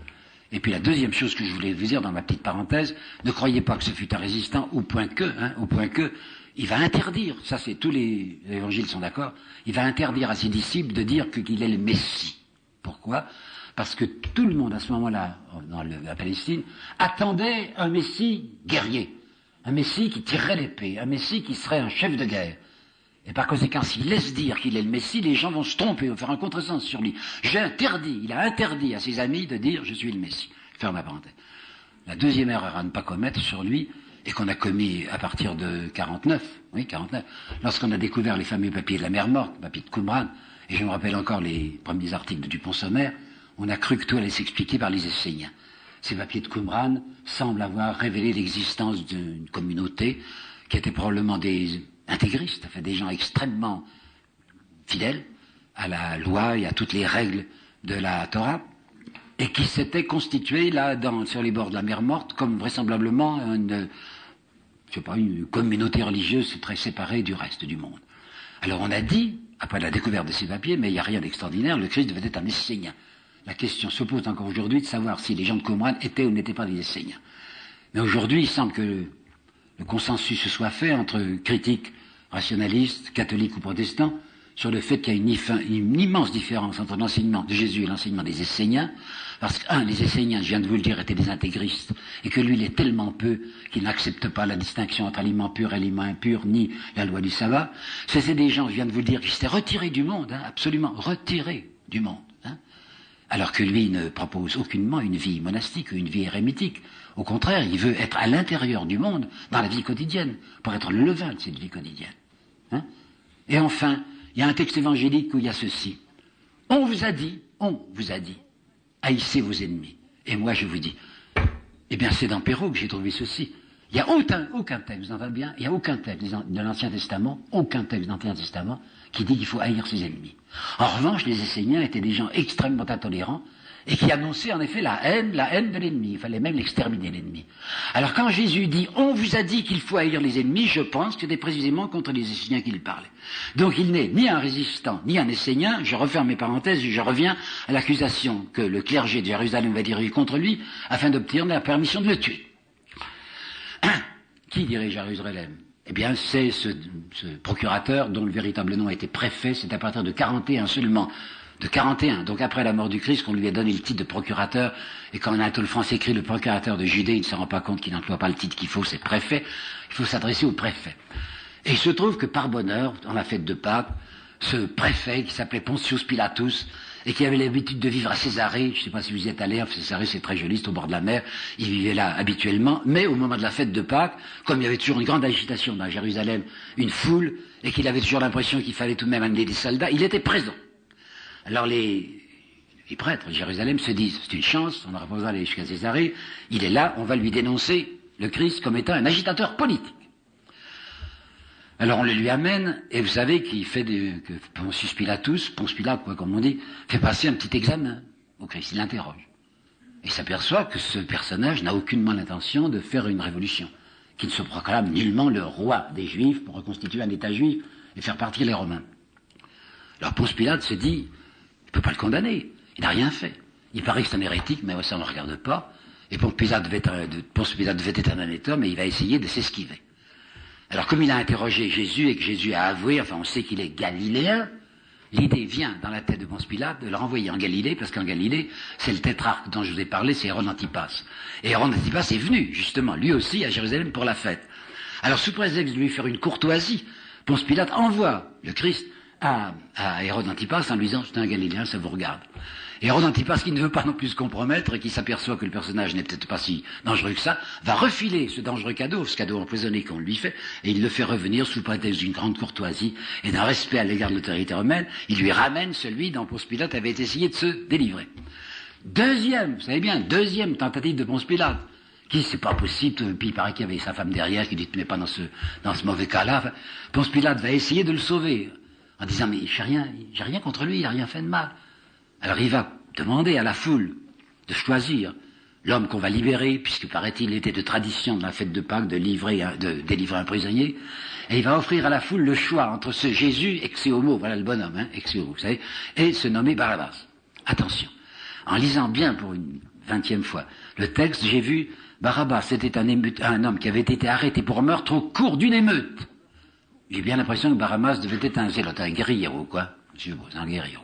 Et puis la deuxième chose que je voulais vous dire dans ma petite parenthèse, ne croyez pas que ce fut un résistant au point que, il va interdire, ça c'est tous les évangiles sont d'accord, il va interdire à ses disciples de dire qu'il est le Messie. Pourquoi ? Parce que tout le monde à ce moment-là, dans la Palestine, attendait un Messie guerrier, un Messie qui tirerait l'épée, un Messie qui serait un chef de guerre. Et par conséquent, s'il laisse dire qu'il est le Messie, les gens vont se tromper, vont faire un contresens sur lui. Il a interdit à ses amis de dire « je suis le Messie ». Ferme la parenthèse. La deuxième erreur à ne pas commettre sur lui, et qu'on a commis à partir de 49, lorsqu'on a découvert les fameux papiers de la mer Morte, papiers de Qumran, et je me rappelle encore les premiers articles de Dupont-Sommer, on a cru que tout allait s'expliquer par les Esséniens. Ces papiers de Qumran semblent avoir révélé l'existence d'une communauté qui était probablement des intégristes, enfin des gens extrêmement fidèles à la loi et à toutes les règles de la Torah, et qui s'était constituée là, sur les bords de la mer Morte, comme vraisemblablement une communauté religieuse très séparée du reste du monde. Alors on a dit, après la découverte de ces papiers, mais il n'y a rien d'extraordinaire, le Christ devait être un Essénien. La question se pose encore aujourd'hui de savoir si les gens de Qumran étaient ou n'étaient pas des Esséniens. Mais aujourd'hui, il semble que le consensus se soit fait entre critiques rationalistes, catholiques ou protestants, sur le fait qu'il y a une immense différence entre l'enseignement de Jésus et l'enseignement des Esséniens, parce que, les Esséniens, je viens de vous le dire, étaient des intégristes, et que lui, il est tellement peu qu'il n'accepte pas la distinction entre aliment pur et aliment impur, ni la loi du sabbat. C'est des gens, je viens de vous le dire, qui s'étaient retirés du monde, absolument retirés du monde. Alors que lui ne propose aucunement une vie monastique ou une vie érémitique. Au contraire, il veut être à l'intérieur du monde, dans la vie quotidienne, pour être le levain de cette vie quotidienne. Et enfin, il y a un texte évangélique où il y a ceci. On vous a dit, haïssez vos ennemis. Et moi je vous dis, eh bien c'est dans Perrault que j'ai trouvé ceci. Il n'y a aucun texte, vous entendez bien, il n'y a aucun texte de l'Ancien Testament, qui dit qu'il faut haïr ses ennemis. En revanche, les Esséniens étaient des gens extrêmement intolérants et qui annonçaient en effet la haine de l'ennemi. Il fallait même l'exterminer, l'ennemi. Alors quand Jésus dit « on vous a dit qu'il faut haïr les ennemis », je pense que c'était précisément contre les Esséniens qu'il parlait. Donc il n'est ni un résistant, ni un Essénien. Je referme mes parenthèses et je reviens à l'accusation que le clergé de Jérusalem va diriger contre lui afin d'obtenir la permission de le tuer. Qui dirige Jérusalem ? Eh bien, c'est ce procurateur dont le véritable nom était préfet, c'est à partir de 41 seulement, de 41, donc après la mort du Christ, qu'on lui a donné le titre de procurateur, et quand Anatole France écrit le procurateur de Judée, il ne se rend pas compte qu'il n'emploie pas le titre qu'il faut, c'est préfet, il faut s'adresser au préfet. Et il se trouve que par bonheur, dans la fête de Pâques, ce préfet qui s'appelait Pontius Pilatus, et qui avait l'habitude de vivre à Césarée, je ne sais pas si vous y êtes allé, Césarée c'est très joli, c'est au bord de la mer, il vivait là habituellement, mais au moment de la fête de Pâques, comme il y avait toujours une grande agitation dans Jérusalem, une foule, et qu'il avait toujours l'impression qu'il fallait tout de même amener des soldats, il était présent. Alors les prêtres de Jérusalem se disent, c'est une chance, on n'aura pas besoin d'aller jusqu'à Césarée, il est là, on va lui dénoncer le Christ comme étant un agitateur politique. Alors on le lui amène, et vous savez qu'il fait que Pontius Pilatus, Ponce Pilate, comme on dit, fait passer un petit examen au Christ, il l'interroge. Et s'aperçoit que ce personnage n'a aucunement l'intention de faire une révolution, qu'il ne se proclame nullement le roi des Juifs pour reconstituer un État juif et faire partir les Romains. Alors Ponce Pilate se dit, il ne peut pas le condamner, il n'a rien fait. Il paraît que c'est un hérétique, mais ça ne me regarde pas, et Ponce Pilate devait être un honnête homme, et il va essayer de s'esquiver. Alors comme il a interrogé Jésus et que Jésus a avoué, enfin on sait qu'il est galiléen, l'idée vient dans la tête de Ponce Pilate de le renvoyer en Galilée, parce qu'en Galilée, c'est le tétrarque dont je vous ai parlé, c'est Hérode Antipas. Et Hérode Antipas est venu, justement, lui aussi, à Jérusalem pour la fête. Alors, sous prétexte de lui faire une courtoisie, Ponce Pilate envoie le Christ à Hérode Antipas en lui disant « C'est un Galiléen, ça vous regarde ». Hérode Antipas, qui ne veut pas non plus se compromettre et qui s'aperçoit que le personnage n'est peut-être pas si dangereux que ça, va refiler ce dangereux cadeau, ce cadeau empoisonné qu'on lui fait, et il le fait revenir sous prétexte d'une grande courtoisie et d'un respect à l'égard de l'autorité romaine. Il lui ramène celui dont Ponce Pilate avait essayé de se délivrer. Deuxième, vous savez bien, deuxième tentative de Ponce Pilate, qui c'est pas possible, puis il paraît qu'il y avait sa femme derrière qui dit mais pas dans ce mauvais cas-là. Enfin, Ponce Pilate va essayer de le sauver en disant mais j'ai rien contre lui, il n'a rien fait de mal. Alors il va demander à la foule de choisir l'homme qu'on va libérer, puisque paraît-il était de tradition de la fête de Pâques de délivrer un prisonnier, et il va offrir à la foule le choix entre ce Jésus, ex-homo, voilà le bonhomme, hein, ex-homo, vous savez, et se nommer Barabbas. Attention, en lisant bien pour une 20e fois le texte, j'ai vu Barabbas, c'était un homme qui avait été arrêté pour meurtre au cours d'une émeute. J'ai bien l'impression que Barabbas devait être un zélote, un guerriero, quoi. Un guerriero.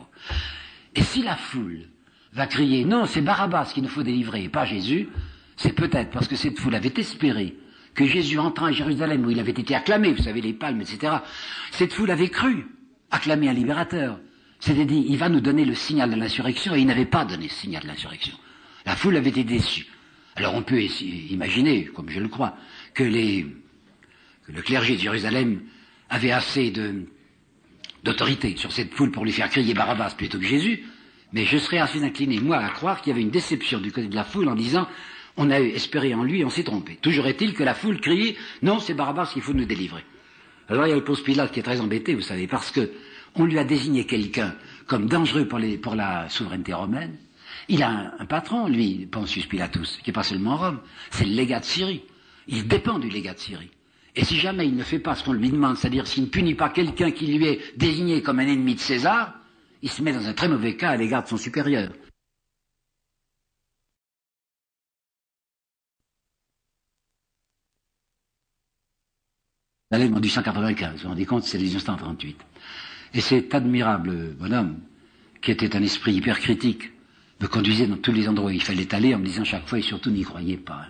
Et si la foule va crier « Non, c'est Barabbas qu'il nous faut délivrer, et pas Jésus », c'est peut-être parce que cette foule avait espéré que Jésus entrant à Jérusalem, où il avait été acclamé, vous savez, les palmes, etc., cette foule avait cru acclamer un libérateur. C'était dit, il va nous donner le signal de l'insurrection, et il n'avait pas donné le signal de l'insurrection. La foule avait été déçue. Alors on peut imaginer, comme je le crois, que le clergé de Jérusalem avait assez d'autorité sur cette foule pour lui faire crier Barabbas plutôt que Jésus, mais je serais assez incliné, moi, à croire qu'il y avait une déception du côté de la foule en disant on a espéré en lui et on s'est trompé. Toujours est-il que la foule criait non, c'est Barabbas qu'il faut nous délivrer. Alors il y a le Ponce Pilate qui est très embêté, vous savez, parce que on lui a désigné quelqu'un comme dangereux pour la souveraineté romaine. Il a un patron, lui, Pontius Pilatus, qui n'est pas seulement Rome, c'est le légat de Syrie. Il dépend du légat de Syrie. Et si jamais il ne fait pas ce qu'on lui demande, c'est-à-dire s'il ne punit pas quelqu'un qui lui est désigné comme un ennemi de César, il se met dans un très mauvais cas à l'égard de son supérieur. En 1895, vous vous rendez compte, c'est 1838. Et cet admirable bonhomme, qui était un esprit hyper critique, me conduisait dans tous les endroits où il fallait aller en me disant chaque fois et surtout n'y croyez pas.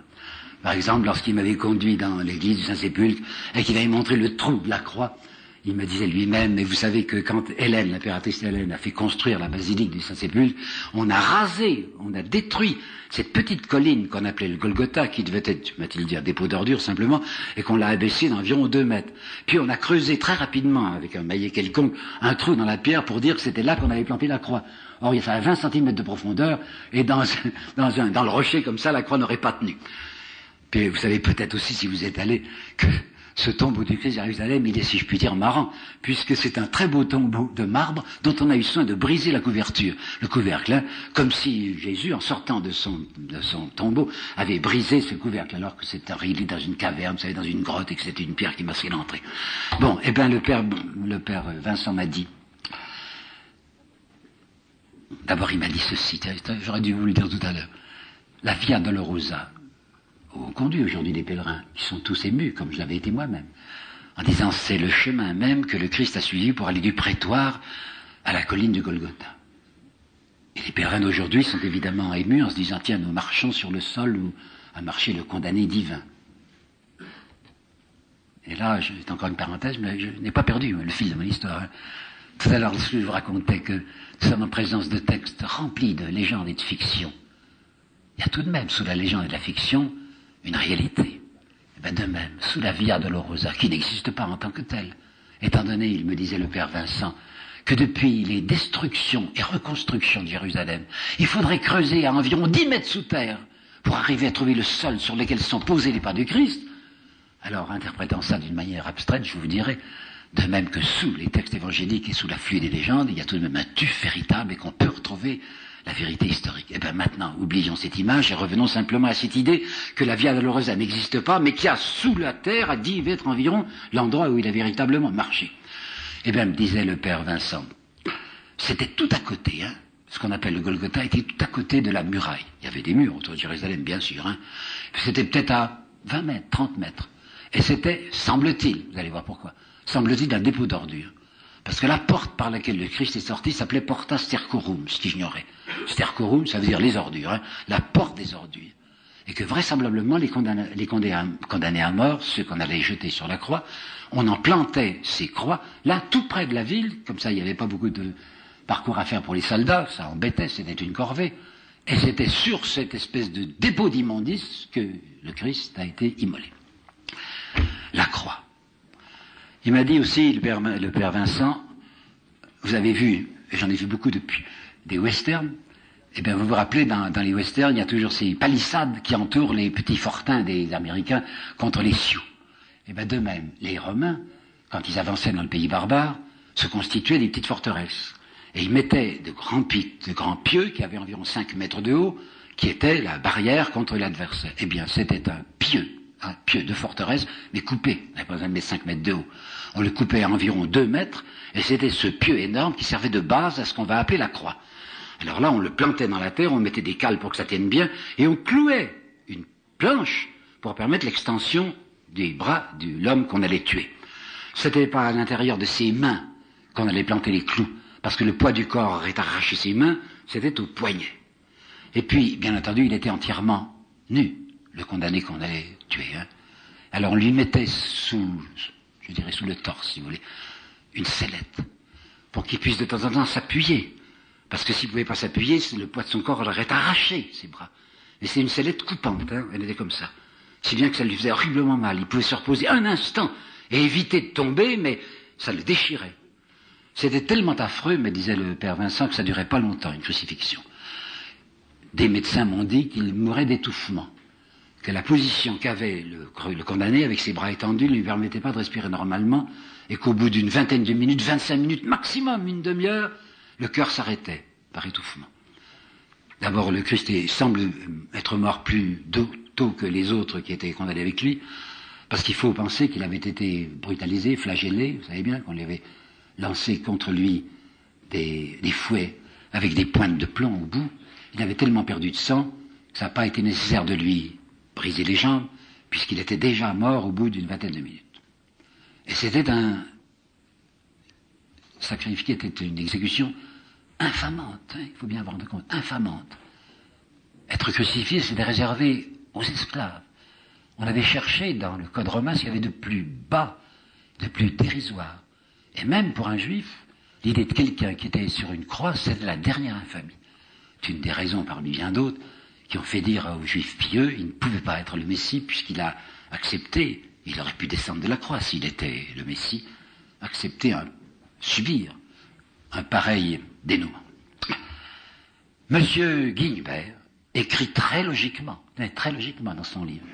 Par exemple, lorsqu'il m'avait conduit dans l'église du Saint-Sépulcre et qu'il avait montré le trou de la croix, il me disait lui-même, mais vous savez que quand Hélène, l'impératrice Hélène, a fait construire la basilique du Saint-Sépulcre, on a rasé, on a détruit cette petite colline qu'on appelait le Golgotha, qui devait être, m'a-t-il dit, un dépôt d'ordures simplement, et qu'on l'a abaissé d'environ 2 mètres. Puis on a creusé très rapidement, avec un maillet quelconque, un trou dans la pierre pour dire que c'était là qu'on avait planté la croix. Or, il y a 20 cm de profondeur, et dans le rocher comme ça, la croix n'aurait pas tenu. Puis vous savez peut-être aussi, si vous êtes allé, que ce tombeau du Christ de Jérusalem, il est, si je puis dire, marrant, puisque c'est un très beau tombeau de marbre dont on a eu soin de briser la couverture, le couvercle, hein, comme si Jésus, en sortant de son tombeau, avait brisé ce couvercle, alors que c'était réglé dans une caverne, vous savez, dans une grotte, et que c'était une pierre qui masquait l'entrée. Bon, eh bien, le père Vincent m'a dit, d'abord il m'a dit ceci, j'aurais dû vous le dire tout à l'heure, la Via Dolorosa, on conduit aujourd'hui des pèlerins, qui sont tous émus, comme je l'avais été moi-même, en disant c'est le chemin même que le Christ a suivi pour aller du prétoire à la colline du Golgotha. Et les pèlerins d'aujourd'hui sont évidemment émus en se disant tiens, nous marchons sur le sol où a marché le condamné divin. Et là, c'est encore une parenthèse, mais je n'ai pas perdu le fil de mon histoire. Hein. Tout à l'heure, je vous racontais que nous sommes en présence de textes remplis de légendes et de fictions. Il y a tout de même, sous la légende et la fiction, une réalité. Et bien de même, sous la Via Dolorosa, qui n'existe pas en tant que telle, étant donné, il me disait le père Vincent, que depuis les destructions et reconstructions de Jérusalem, il faudrait creuser à environ 10 mètres sous terre pour arriver à trouver le sol sur lequel sont posés les pas du Christ. Alors, interprétant ça d'une manière abstraite, je vous dirais, de même que sous les textes évangéliques et sous la pluie des légendes, il y a tout de même un tuf véritable et qu'on peut retrouver la vérité historique. Et bien maintenant, oublions cette image et revenons simplement à cette idée que la Via Dolorosa n'existe pas, mais qu'il y a sous la terre, à 10 mètres environ, l'endroit où il a véritablement marché. Et bien, me disait le père Vincent, c'était tout à côté, hein. Ce qu'on appelle le Golgotha était tout à côté de la muraille. Il y avait des murs autour de Jérusalem, bien sûr, hein. C'était peut-être à 20 mètres, 30 mètres. Et c'était, semble-t-il, vous allez voir pourquoi, semble-t-il un dépôt d'ordures. Parce que la porte par laquelle le Christ est sorti s'appelait Porta Stercorum, ce qu'ignorait. Stercorum, ça veut dire les ordures, hein, la porte des ordures. Et que vraisemblablement, les condamnés à mort, ceux qu'on allait jeter sur la croix, on en plantait ces croix, là, tout près de la ville, comme ça, il n'y avait pas beaucoup de parcours à faire pour les soldats, ça embêtait, c'était une corvée. Et c'était sur cette espèce de dépôt d'immondices que le Christ a été immolé. La croix. Il m'a dit aussi, le père Vincent, vous avez vu, et j'en ai vu beaucoup depuis, des westerns, eh bien vous vous rappelez, dans les westerns, il y a toujours ces palissades qui entourent les petits fortins des Américains contre les Sioux. Eh bien de même, les Romains, quand ils avançaient dans le pays barbare, se constituaient des petites forteresses. Et ils mettaient de grands pics, de grands pieux qui avaient environ 5 mètres de haut, qui étaient la barrière contre l'adversaire. Eh bien c'était un pieu de forteresse, mais coupé. On n'avait pas besoin de mettre 5 mètres de haut. On le coupait à environ 2 mètres, et c'était ce pieu énorme qui servait de base à ce qu'on va appeler la croix. Alors là, on le plantait dans la terre, on mettait des cales pour que ça tienne bien, et on clouait une planche pour permettre l'extension des bras de l'homme qu'on allait tuer. C'était pas à l'intérieur de ses mains qu'on allait planter les clous, parce que le poids du corps aurait arraché ses mains, c'était au poignet. Et puis, bien entendu, il était entièrement nu, le condamné qu'on allait tuer. Hein. Alors on lui mettait sous le torse, si vous voulez, une sellette, pour qu'il puisse de temps en temps s'appuyer. Parce que s'il ne pouvait pas s'appuyer, le poids de son corps aurait arraché ses bras. Et c'est une sellette coupante, hein, elle était comme ça. Si bien que ça lui faisait horriblement mal. Il pouvait se reposer un instant et éviter de tomber, mais ça le déchirait. C'était tellement affreux, me disait le père Vincent, que ça ne durait pas longtemps, une crucifixion. Des médecins m'ont dit qu'il mourrait d'étouffement, que la position qu'avait le condamné avec ses bras étendus ne lui permettait pas de respirer normalement, et qu'au bout d'une vingtaine de minutes, 25 minutes, maximum une demi-heure, le cœur s'arrêtait par étouffement. D'abord, le Christ semble être mort plus tôt que les autres qui étaient condamnés avec lui, parce qu'il faut penser qu'il avait été brutalisé, flagellé, vous savez bien qu'on lui avait lancé contre lui des fouets avec des pointes de plomb au bout. Il avait tellement perdu de sang que ça n'a pas été nécessaire de lui briser les jambes, puisqu'il était déjà mort au bout d'une vingtaine de minutes. Et c'était était une exécution infamante, hein, il faut bien avoir de compte, infamante. Être crucifié, c'était réservé aux esclaves. On avait cherché dans le code romain ce qu'il y avait de plus bas, de plus dérisoire. Et même pour un juif, l'idée de quelqu'un qui était sur une croix, c'était la dernière infamie. C'est une des raisons parmi bien d'autres qui ont fait dire aux juifs pieux, il ne pouvait pas être le Messie puisqu'il a accepté, il aurait pu descendre de la croix s'il était le Messie, subir un pareil dénouement. Monsieur Guignebert écrit très logiquement dans son livre.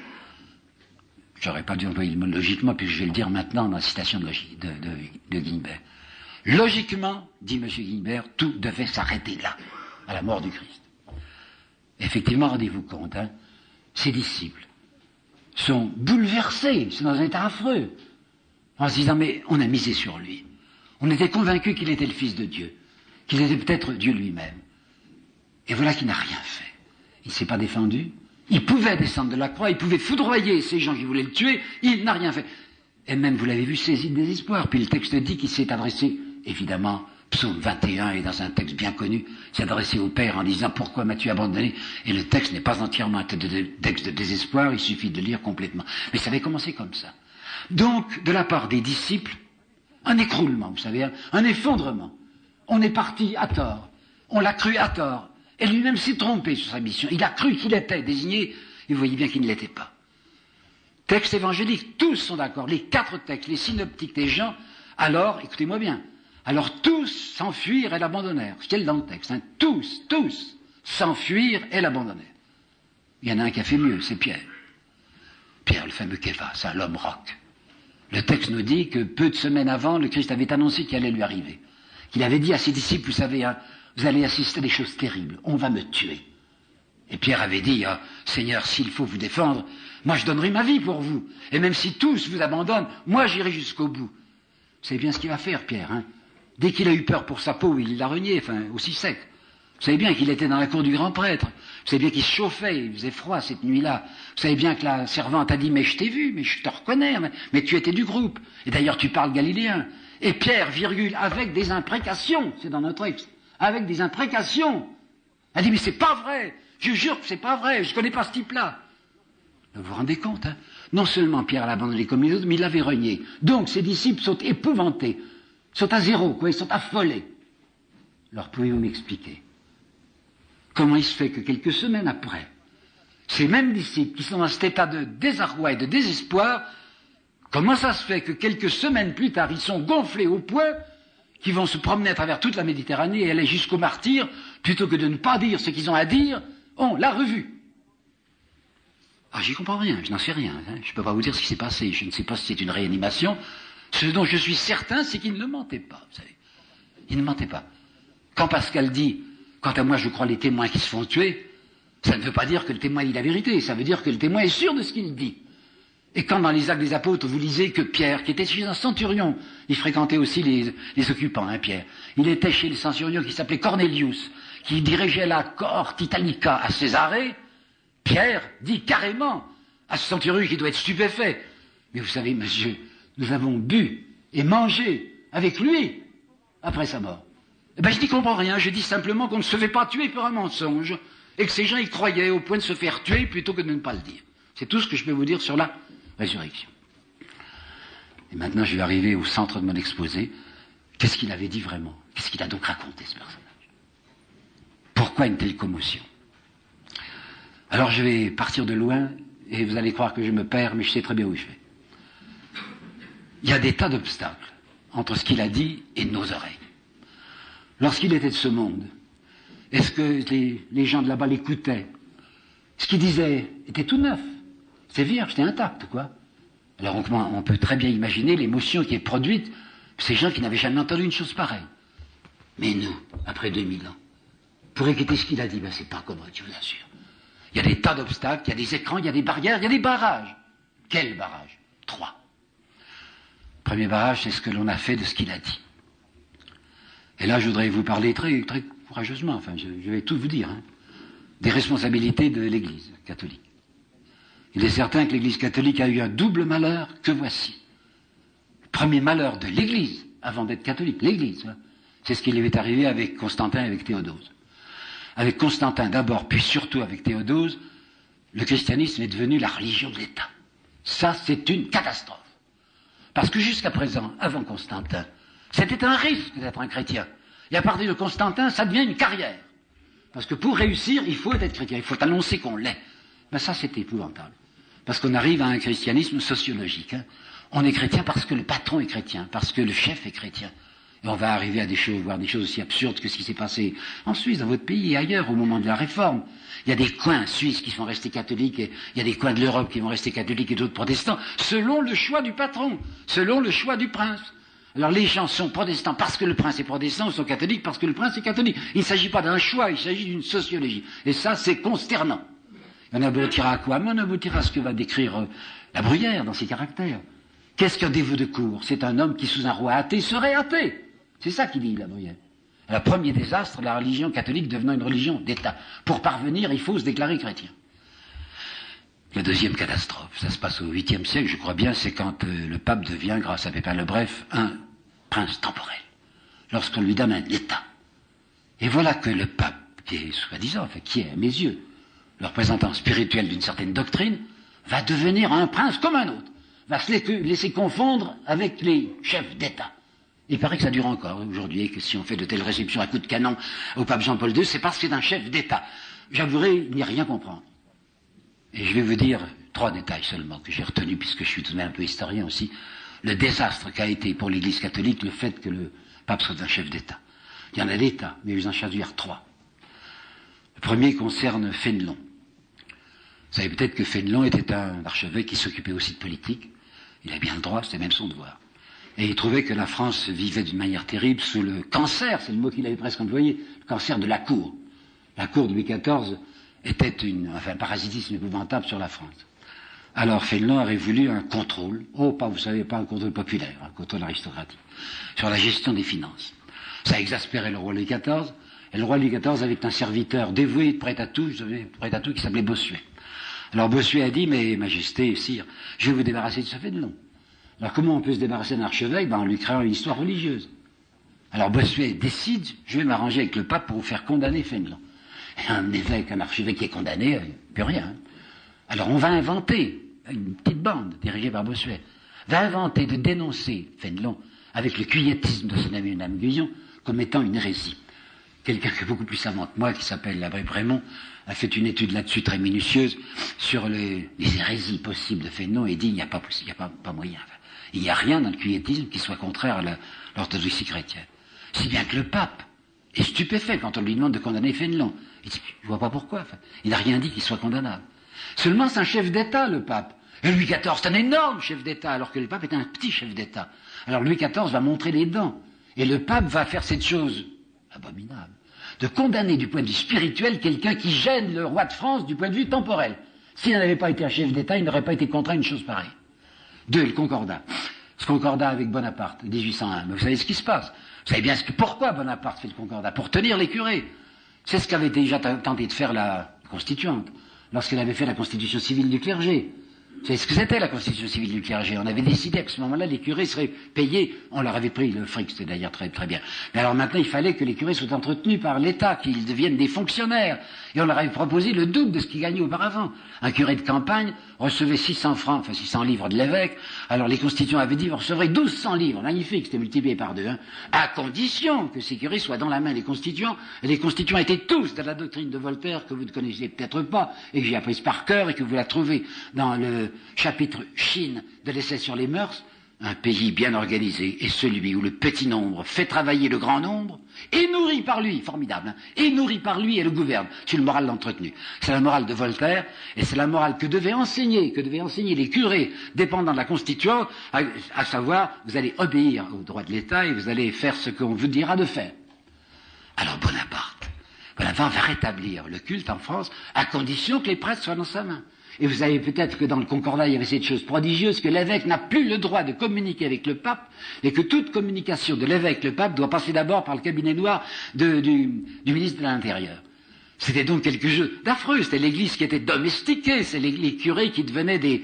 J'aurais pas dû employer le mot logiquement, puisque je vais le dire maintenant dans la citation de Guignebert. Logiquement, dit M. Guignebert, tout devait s'arrêter là, à la mort du Christ. Effectivement, rendez-vous compte, hein, ses disciples sont bouleversés, ils sont dans un état affreux, en se disant, mais on a misé sur lui. On était convaincus qu'il était le Fils de Dieu, qu'il était peut-être Dieu lui-même. Et voilà qu'il n'a rien fait. Il ne s'est pas défendu. Il pouvait descendre de la croix, il pouvait foudroyer ces gens qui voulaient le tuer, il n'a rien fait. Et même, vous l'avez vu, saisi de désespoir. Puis le texte dit qu'il s'est adressé, évidemment, Psaume 21 est dans un texte bien connu, s'est adressé au Père en disant « Pourquoi m'as-tu abandonné ?» Et le texte n'est pas entièrement un texte de désespoir, il suffit de le lire complètement. Mais ça avait commencé comme ça. Donc, de la part des disciples, un écroulement, vous savez, un effondrement. On est parti à tort, on l'a cru à tort, et lui-même s'est trompé sur sa mission. Il a cru qu'il était désigné, et vous voyez bien qu'il ne l'était pas. Texte évangélique, tous sont d'accord, les 4 textes, les synoptiques des gens, alors, écoutez-moi bien, alors tous s'enfuirent et l'abandonnèrent. Ce qu'il y a dans le texte, hein, tous s'enfuirent et l'abandonnèrent. Il y en a un qui a fait mieux, c'est Pierre. Pierre, le fameux Képhas, l'homme roc. Le texte nous dit que peu de semaines avant, le Christ avait annoncé qu'il allait lui arriver. Qu'il avait dit à ses disciples, vous savez, hein, vous allez assister à des choses terribles, on va me tuer. Et Pierre avait dit, ah, Seigneur, s'il faut vous défendre, moi je donnerai ma vie pour vous. Et même si tous vous abandonnent, moi j'irai jusqu'au bout. Vous savez bien ce qu'il va faire, Pierre, hein. Dès qu'il a eu peur pour sa peau, il l'a renié, enfin, aussi sec. Vous savez bien qu'il était dans la cour du grand prêtre. Vous savez bien qu'il se chauffait, il faisait froid cette nuit-là. Vous savez bien que la servante a dit, mais je t'ai vu, mais je te reconnais, mais tu étais du groupe. Et d'ailleurs, tu parles galiléen. Et Pierre, virgule, avec des imprécations, c'est dans notre texte, avec des imprécations, a dit, mais c'est pas vrai, je jure que c'est pas vrai, je connais pas ce type-là. Vous vous rendez compte, hein? Non seulement Pierre l'a abandonné comme les autres, mais il l'avait renié. Donc ses disciples sont épouvantés, sont à zéro, quoi, ils sont affolés. Alors pouvez-vous m'expliquer comment il se fait que quelques semaines après, ces mêmes disciples qui sont dans cet état de désarroi et de désespoir, comment ça se fait que quelques semaines plus tard, ils sont gonflés au point qu'ils vont se promener à travers toute la Méditerranée et aller jusqu'au martyr, plutôt que de ne pas dire ce qu'ils ont à dire, on l'a revu. Ah, j'y comprends rien, je n'en sais rien. Hein. Je ne peux pas vous dire ce qui s'est passé. Je ne sais pas si c'est une réanimation. Ce dont je suis certain, c'est qu'il ne mentait pas, vous savez. Il ne mentait pas. Quand Pascal dit, quant à moi je crois les témoins qui se font tuer, ça ne veut pas dire que le témoin dit la vérité, ça veut dire que le témoin est sûr de ce qu'il dit. Et quand dans les Actes des Apôtres, vous lisez que Pierre, qui était chez un centurion, il fréquentait aussi les occupants, hein, Pierre, il était chez le centurion qui s'appelait Cornelius, qui dirigeait la cohorte Italia à Césarée. Pierre dit carrément à ce centurion qui doit être stupéfait, mais vous savez, monsieur, nous avons bu et mangé avec lui après sa mort. Eh ben, je n'y comprends rien, je dis simplement qu'on ne se fait pas tuer pour un mensonge, et que ces gens y croyaient au point de se faire tuer plutôt que de ne pas le dire. C'est tout ce que je peux vous dire sur la résurrection. Et maintenant, je vais arriver au centre de mon exposé. Qu'est-ce qu'il avait dit vraiment? Qu'est-ce qu'il a donc raconté, ce personnage? Pourquoi une telle commotion? Alors je vais partir de loin, et vous allez croire que je me perds, mais je sais très bien où je vais. Il y a des tas d'obstacles entre ce qu'il a dit et nos oreilles. Lorsqu'il était de ce monde, est-ce que les gens de là-bas l'écoutaient? Ce qu'il disait était tout neuf. C'est vierge, c'était intact, quoi. Alors on peut très bien imaginer l'émotion qui est produite de ces gens qui n'avaient jamais entendu une chose pareille. Mais nous, après 2000 ans, pour écouter ce qu'il a dit, ben c'est pas commode, je vous assure. Il y a des tas d'obstacles, il y a des écrans, il y a des barrières, il y a des barrages. Quels barrages? 3. Premier barrage, c'est ce que l'on a fait de ce qu'il a dit. Et là, je voudrais vous parler très, très courageusement, enfin, je vais tout vous dire, hein, des responsabilités de l'Église catholique. Il est certain que l'Église catholique a eu un double malheur que voici. Le premier malheur de l'Église, avant d'être catholique, l'Église, hein, c'est ce qui lui est arrivé avec Constantin et avec Théodose. Avec Constantin d'abord, puis surtout avec Théodose, le christianisme est devenu la religion de l'État. Ça, c'est une catastrophe. Parce que jusqu'à présent, avant Constantin, c'était un risque d'être un chrétien. Et à partir de Constantin, ça devient une carrière. Parce que pour réussir, il faut être chrétien, il faut annoncer qu'on l'est. Mais ça, c'est épouvantable. Parce qu'on arrive à un christianisme sociologique. Hein. On est chrétien parce que le patron est chrétien, parce que le chef est chrétien. Et on va arriver à des choses, voire des choses aussi absurdes que ce qui s'est passé en Suisse, dans votre pays et ailleurs, au moment de la Réforme. Il y a des coins suisses qui sont restés catholiques, et il y a des coins de l'Europe qui vont rester catholiques et d'autres protestants, selon le choix du patron, selon le choix du prince. Alors les gens sont protestants parce que le prince est protestant, ou sont catholiques parce que le prince est catholique. Il ne s'agit pas d'un choix, il s'agit d'une sociologie. Et ça, c'est consternant. On aboutira à quoi? Mais on aboutira à ce que va décrire la Bruyère dans ses caractères. Qu'est-ce qu'un dévot de cour? C'est un homme qui, sous un roi athée, serait athée. C'est ça qu'il dit, la Bruyère. Le premier désastre, la religion catholique devenant une religion d'État. Pour parvenir, il faut se déclarer chrétien. La deuxième catastrophe, ça se passe au 8e siècle, je crois bien, c'est quand le pape devient, grâce à Pépin le Bref, un prince temporel. Lorsqu'on lui donne un État. Et voilà que le pape, qui est soi-disant, enfin qui est à mes yeux, le représentant spirituel d'une certaine doctrine, va devenir un prince comme un autre. Va se laisser confondre avec les chefs d'État. Il paraît que ça dure encore aujourd'hui, et que si on fait de telles réceptions à coups de canon au pape Jean-Paul II, c'est parce que c'est un chef d'État. J'avouerai n'y rien comprendre. Et je vais vous dire 3 détails seulement que j'ai retenus, puisque je suis tout de même un peu historien aussi, le désastre qu'a été pour l'Église catholique le fait que le pape soit un chef d'État. Il y en a d'État, mais je vais en choisir 3. Le premier concerne Fénelon. Vous savez peut-être que Fénelon était un archevêque qui s'occupait aussi de politique. Il a bien le droit, c'était même son devoir. Et il trouvait que la France vivait d'une manière terrible sous le cancer, c'est le mot qu'il avait presque employé, le cancer de la cour. La cour de Louis XIV était un parasitisme épouvantable sur la France. Alors Fénelon aurait voulu un contrôle, vous savez, pas un contrôle populaire, un contrôle aristocratique, sur la gestion des finances. Ça exaspérait le roi Louis XIV, Et le roi Louis XIV avait un serviteur dévoué, prêt à tout qui s'appelait Bossuet. Alors Bossuet a dit, mais Majesté, sire, je vais vous débarrasser de ce Fénelon. Alors comment on peut se débarrasser d'un archevêque? En lui créant une histoire religieuse. Alors Bossuet décide, je vais m'arranger avec le pape pour vous faire condamner Fénelon. Et un évêque, un archevêque qui est condamné, plus rien. Hein. Alors on va inventer, une petite bande dirigée par Bossuet, va inventer de dénoncer Fénelon avec le cuilletisme de son ami Madame Guyon comme étant une hérésie. Quelqu'un qui est beaucoup plus savant que moi, qui s'appelle l'abbé Prémont, a fait une étude là-dessus très minutieuse sur les hérésies possibles de Fénelon et dit il n'y a pas moyen. Enfin, il n'y a rien dans le cuilletisme qui soit contraire à l'orthodoxie chrétienne. Si bien que le pape est stupéfait quand on lui demande de condamner Fénelon. Il dit, je ne vois pas pourquoi. Enfin, il n'a rien dit qu'il soit condamnable. Seulement, c'est un chef d'État, le pape. Et Louis XIV, c'est un énorme chef d'État, alors que le pape est un petit chef d'État. Alors Louis XIV va montrer les dents. Et le pape va faire cette chose abominable, de condamner du point de vue spirituel quelqu'un qui gêne le roi de France du point de vue temporel. S'il n'avait pas été un chef d'État, il n'aurait pas été contraint à une chose pareille. 2. Le concordat. Ce concordat avec Bonaparte, 1801. Mais vous savez ce qui se passe. Vous savez bien pourquoi Bonaparte fait le concordat. Pour tenir les curés. C'est ce qu'avait déjà tenté de faire la Constituante, lorsqu'elle avait fait la Constitution civile du clergé. Vous savez ce que c'était la Constitution civile du clergé? On avait décidé qu'à ce moment-là, les curés seraient payés, on leur avait pris le fric, c'était d'ailleurs très, très bien. Mais alors maintenant, il fallait que les curés soient entretenus par l'État, qu'ils deviennent des fonctionnaires. Et on leur avait proposé le double de ce qu'ils gagnaient auparavant. Un curé de campagne recevait 600 francs, enfin 600 livres de l'évêque. Alors les constituants avaient dit, vous recevrez 1200 livres, magnifique, c'était multiplié par 2, hein, à condition que ces curés soient dans la main des constituants. Et les constituants étaient tous de la doctrine de Voltaire, que vous ne connaissez peut-être pas, et que j'ai apprise par cœur, et que vous la trouvez dans le chapitre Chine de l'essai sur les mœurs. Un pays bien organisé est celui où le petit nombre fait travailler le grand nombre et nourri par lui, formidable, hein, et nourri par lui et le gouverne. C'est une morale d'entretenu. C'est la morale de Voltaire et c'est la morale que devaient enseigner les curés dépendant de la Constituante, à savoir, vous allez obéir aux droits de l'État et vous allez faire ce qu'on vous dira de faire. Alors Bonaparte va rétablir le culte en France à condition que les prêtres soient dans sa main. Et vous savez peut-être que dans le Concordat, il y avait cette chose prodigieuse, que l'évêque n'a plus le droit de communiquer avec le pape, et que toute communication de l'évêque, le pape, doit passer d'abord par le cabinet noir du ministre de l'Intérieur. C'était donc quelque chose d'affreux, c'était l'église qui était domestiquée, c'est les curés qui devenaient des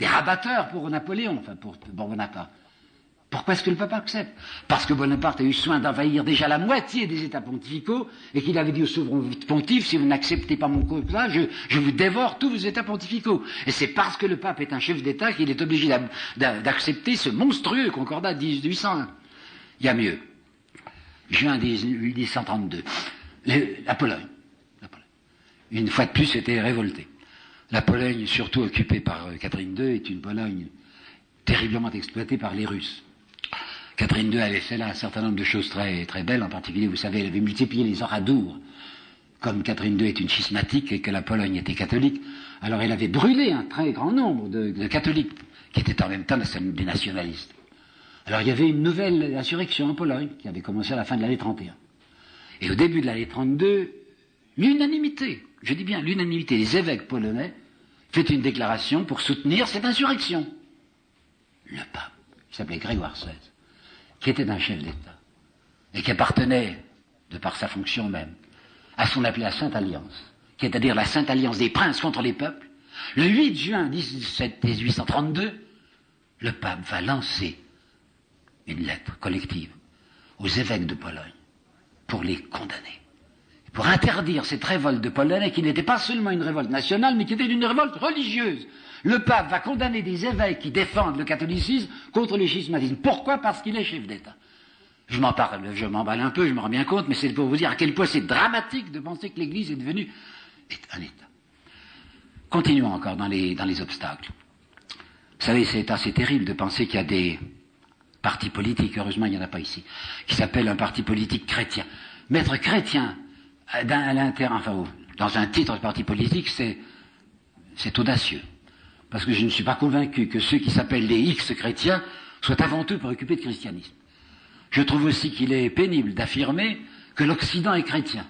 rabatteurs pour Napoléon, enfin pour Bonaparte. Pourquoi est-ce que le pape accepte? Parce que Bonaparte a eu soin d'envahir déjà la moitié des États pontificaux et qu'il avait dit au souverain pontife, si vous n'acceptez pas mon quota, je vous dévore tous vos États pontificaux. Et c'est parce que le pape est un chef d'État qu'il est obligé d'accepter ce monstrueux concordat de 1801. Il y a mieux. Juin 1832. La Pologne. Une fois de plus, c'était révolté. La Pologne, surtout occupée par Catherine II, est une Pologne terriblement exploitée par les Russes. Catherine II avait fait là un certain nombre de choses très, très belles, en particulier, vous savez, elle avait multiplié les oradours. Comme Catherine II est une schismatique et que la Pologne était catholique, alors elle avait brûlé un très grand nombre de catholiques, qui étaient en même temps des nationalistes. Alors il y avait une nouvelle insurrection en Pologne, qui avait commencé à la fin de l'année 31. Et au début de l'année 32, l'unanimité, je dis bien l'unanimité des évêques polonais, fait une déclaration pour soutenir cette insurrection. Le pape, qui s'appelait Grégoire XVI, qui était un chef d'État, et qui appartenait, de par sa fonction même, à ce qu'on appelait la Sainte Alliance, qui est à dire la Sainte Alliance des princes contre les peuples, le 8 juin 1832, le pape va lancer une lettre collective aux évêques de Pologne pour les condamner, pour interdire cette révolte de Polonais qui n'était pas seulement une révolte nationale, mais qui était une révolte religieuse. Le pape va condamner des évêques qui défendent le catholicisme contre le schismatisme. Pourquoi? Parce qu'il est chef d'État. Je m'emballe un peu, je me rends bien compte, mais c'est pour vous dire à quel point c'est dramatique de penser que l'Église est devenue un État. Continuons encore dans les obstacles. Vous savez, c'est assez terrible de penser qu'il y a des partis politiques, heureusement il n'y en a pas ici, qui s'appellent un parti politique chrétien. Mettre chrétien dans un titre de parti politique, c'est audacieux. Parce que je ne suis pas convaincu que ceux qui s'appellent les X chrétiens soient avant tout préoccupés de christianisme. Je trouve aussi qu'il est pénible d'affirmer que l'Occident est chrétien.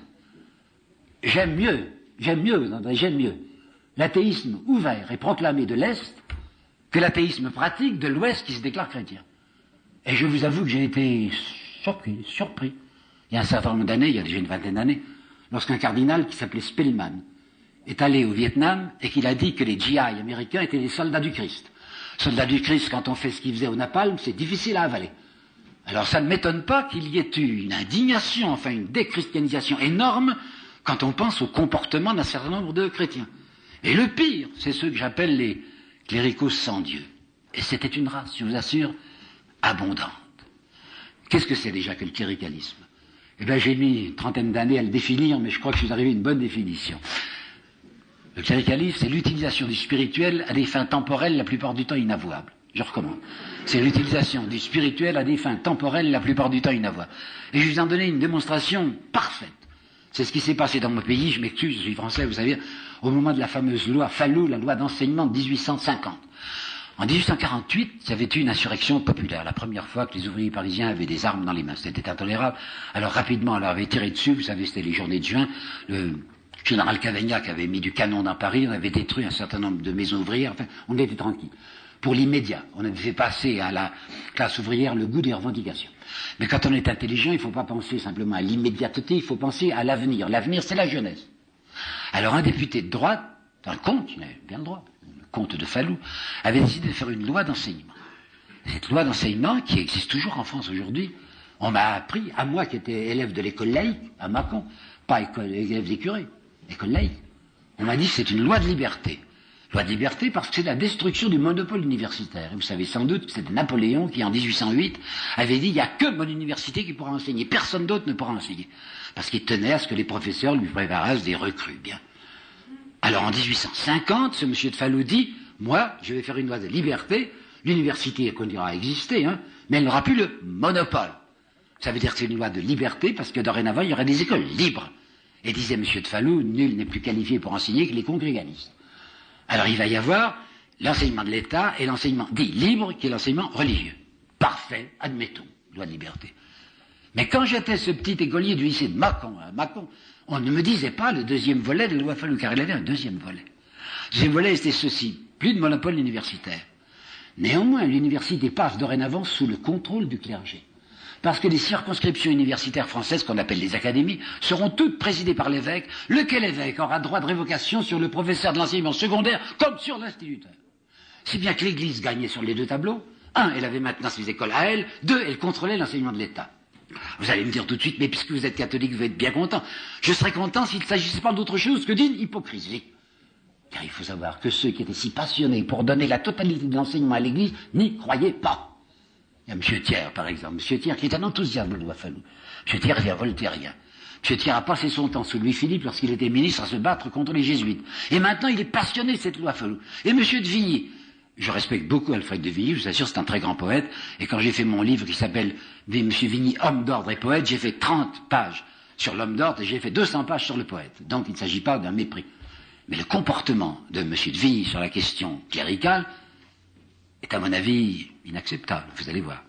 J'aime mieux l'athéisme ouvert et proclamé de l'Est que l'athéisme pratique de l'Ouest qui se déclare chrétien. Et je vous avoue que j'ai été surpris il y a un certain nombre d'années, il y a déjà une vingtaine d'années, lorsqu'un cardinal qui s'appelait Spellman est allé au Vietnam et qu'il a dit que les GI américains étaient les soldats du Christ. Soldats du Christ, quand on fait ce qu'ils faisaient au napalm, c'est difficile à avaler. Alors ça ne m'étonne pas qu'il y ait eu une indignation, enfin une déchristianisation énorme quand on pense au comportement d'un certain nombre de chrétiens. Et le pire, c'est ceux que j'appelle les cléricaux sans Dieu. Et c'était une race, je vous assure, abondante. Qu'est-ce que c'est déjà que le cléricalisme? Eh bien, j'ai mis une trentaine d'années à le définir, mais je crois que je suis arrivé à une bonne définition. Le cléricalisme, c'est l'utilisation du spirituel à des fins temporelles, la plupart du temps inavouables. Je recommande. C'est l'utilisation du spirituel à des fins temporelles, la plupart du temps inavouables. Et je vais vous en donner une démonstration parfaite. C'est ce qui s'est passé dans mon pays, je m'excuse, je suis français, vous savez, au moment de la fameuse loi Fallot, la loi d'enseignement de 1850. En 1848, il y avait eu une insurrection populaire, la première fois que les ouvriers parisiens avaient des armes dans les mains. C'était intolérable. Alors rapidement, on leur avait tiré dessus, vous savez, c'était les journées de juin, le général Cavaignac avait mis du canon dans Paris, on avait détruit un certain nombre de maisons ouvrières, enfin, on était tranquille. Pour l'immédiat, on avait fait passer à la classe ouvrière le goût des revendications. Mais quand on est intelligent, il ne faut pas penser simplement à l'immédiateté, il faut penser à l'avenir. L'avenir, c'est la jeunesse. Alors un député de droite, un comte, il avait bien le droit, le comte de Fallou, avait décidé de faire une loi d'enseignement. Cette loi d'enseignement, qui existe toujours en France aujourd'hui, on m'a appris, à moi qui étais élève de l'école laïque, à Mâcon, pas élève des curés, école laïque, on m'a dit que c'est une loi de liberté. Loi de liberté parce que c'est la destruction du monopole universitaire. Et vous savez sans doute que c'était Napoléon qui, en 1808, avait dit il n'y a que mon université qui pourra enseigner. Personne d'autre ne pourra enseigner. Parce qu'il tenait à ce que les professeurs lui préparassent des recrues. Bien. Alors en 1850, ce monsieur de Fallou dit moi, je vais faire une loi de liberté. L'université continuera à exister, hein, mais elle n'aura plus le monopole. Ça veut dire que c'est une loi de liberté parce que dorénavant, il y aurait des écoles libres. Et disait monsieur de Fallou, nul n'est plus qualifié pour enseigner que les congrégalistes. Alors il va y avoir l'enseignement de l'État et l'enseignement dit libre, qui est l'enseignement religieux. Parfait, admettons, loi de liberté. Mais quand j'étais ce petit écolier du lycée de Mâcon, à Mâcon, on ne me disait pas le deuxième volet de la loi Fallou, car il avait un deuxième volet. Le deuxième volet, c'était ceci, plus de monopole universitaire. Néanmoins, l'université passe dorénavant sous le contrôle du clergé. Parce que les circonscriptions universitaires françaises, qu'on appelle les académies, seront toutes présidées par l'évêque, lequel évêque aura droit de révocation sur le professeur de l'enseignement secondaire comme sur l'instituteur. Si bien que l'Église gagnait sur les deux tableaux. Un, elle avait maintenant ses écoles à elle. Deux, elle contrôlait l'enseignement de l'État. Vous allez me dire tout de suite, mais puisque vous êtes catholique, vous êtes bien content. Je serais content s'il ne s'agissait pas d'autre chose que d'une hypocrisie. Car il faut savoir que ceux qui étaient si passionnés pour donner la totalité de l'enseignement à l'Église n'y croyaient pas. Il y a M. Thiers, par exemple. M. Thiers, qui est un enthousiaste de loi Fallou. M. Thiers est un voltairien. M. Thiers a passé son temps sous Louis-Philippe lorsqu'il était ministre à se battre contre les jésuites. Et maintenant, il est passionné de cette loi Fallou. Et M. de Vigny. Je respecte beaucoup Alfred de Vigny, je vous assure, c'est un très grand poète. Et quand j'ai fait mon livre qui s'appelle M. Vigny, homme d'ordre et poète, j'ai fait 30 pages sur l'homme d'ordre et j'ai fait 200 pages sur le poète. Donc il ne s'agit pas d'un mépris. Mais le comportement de M. de Vigny sur la question cléricale est à mon avis inacceptable, vous allez voir.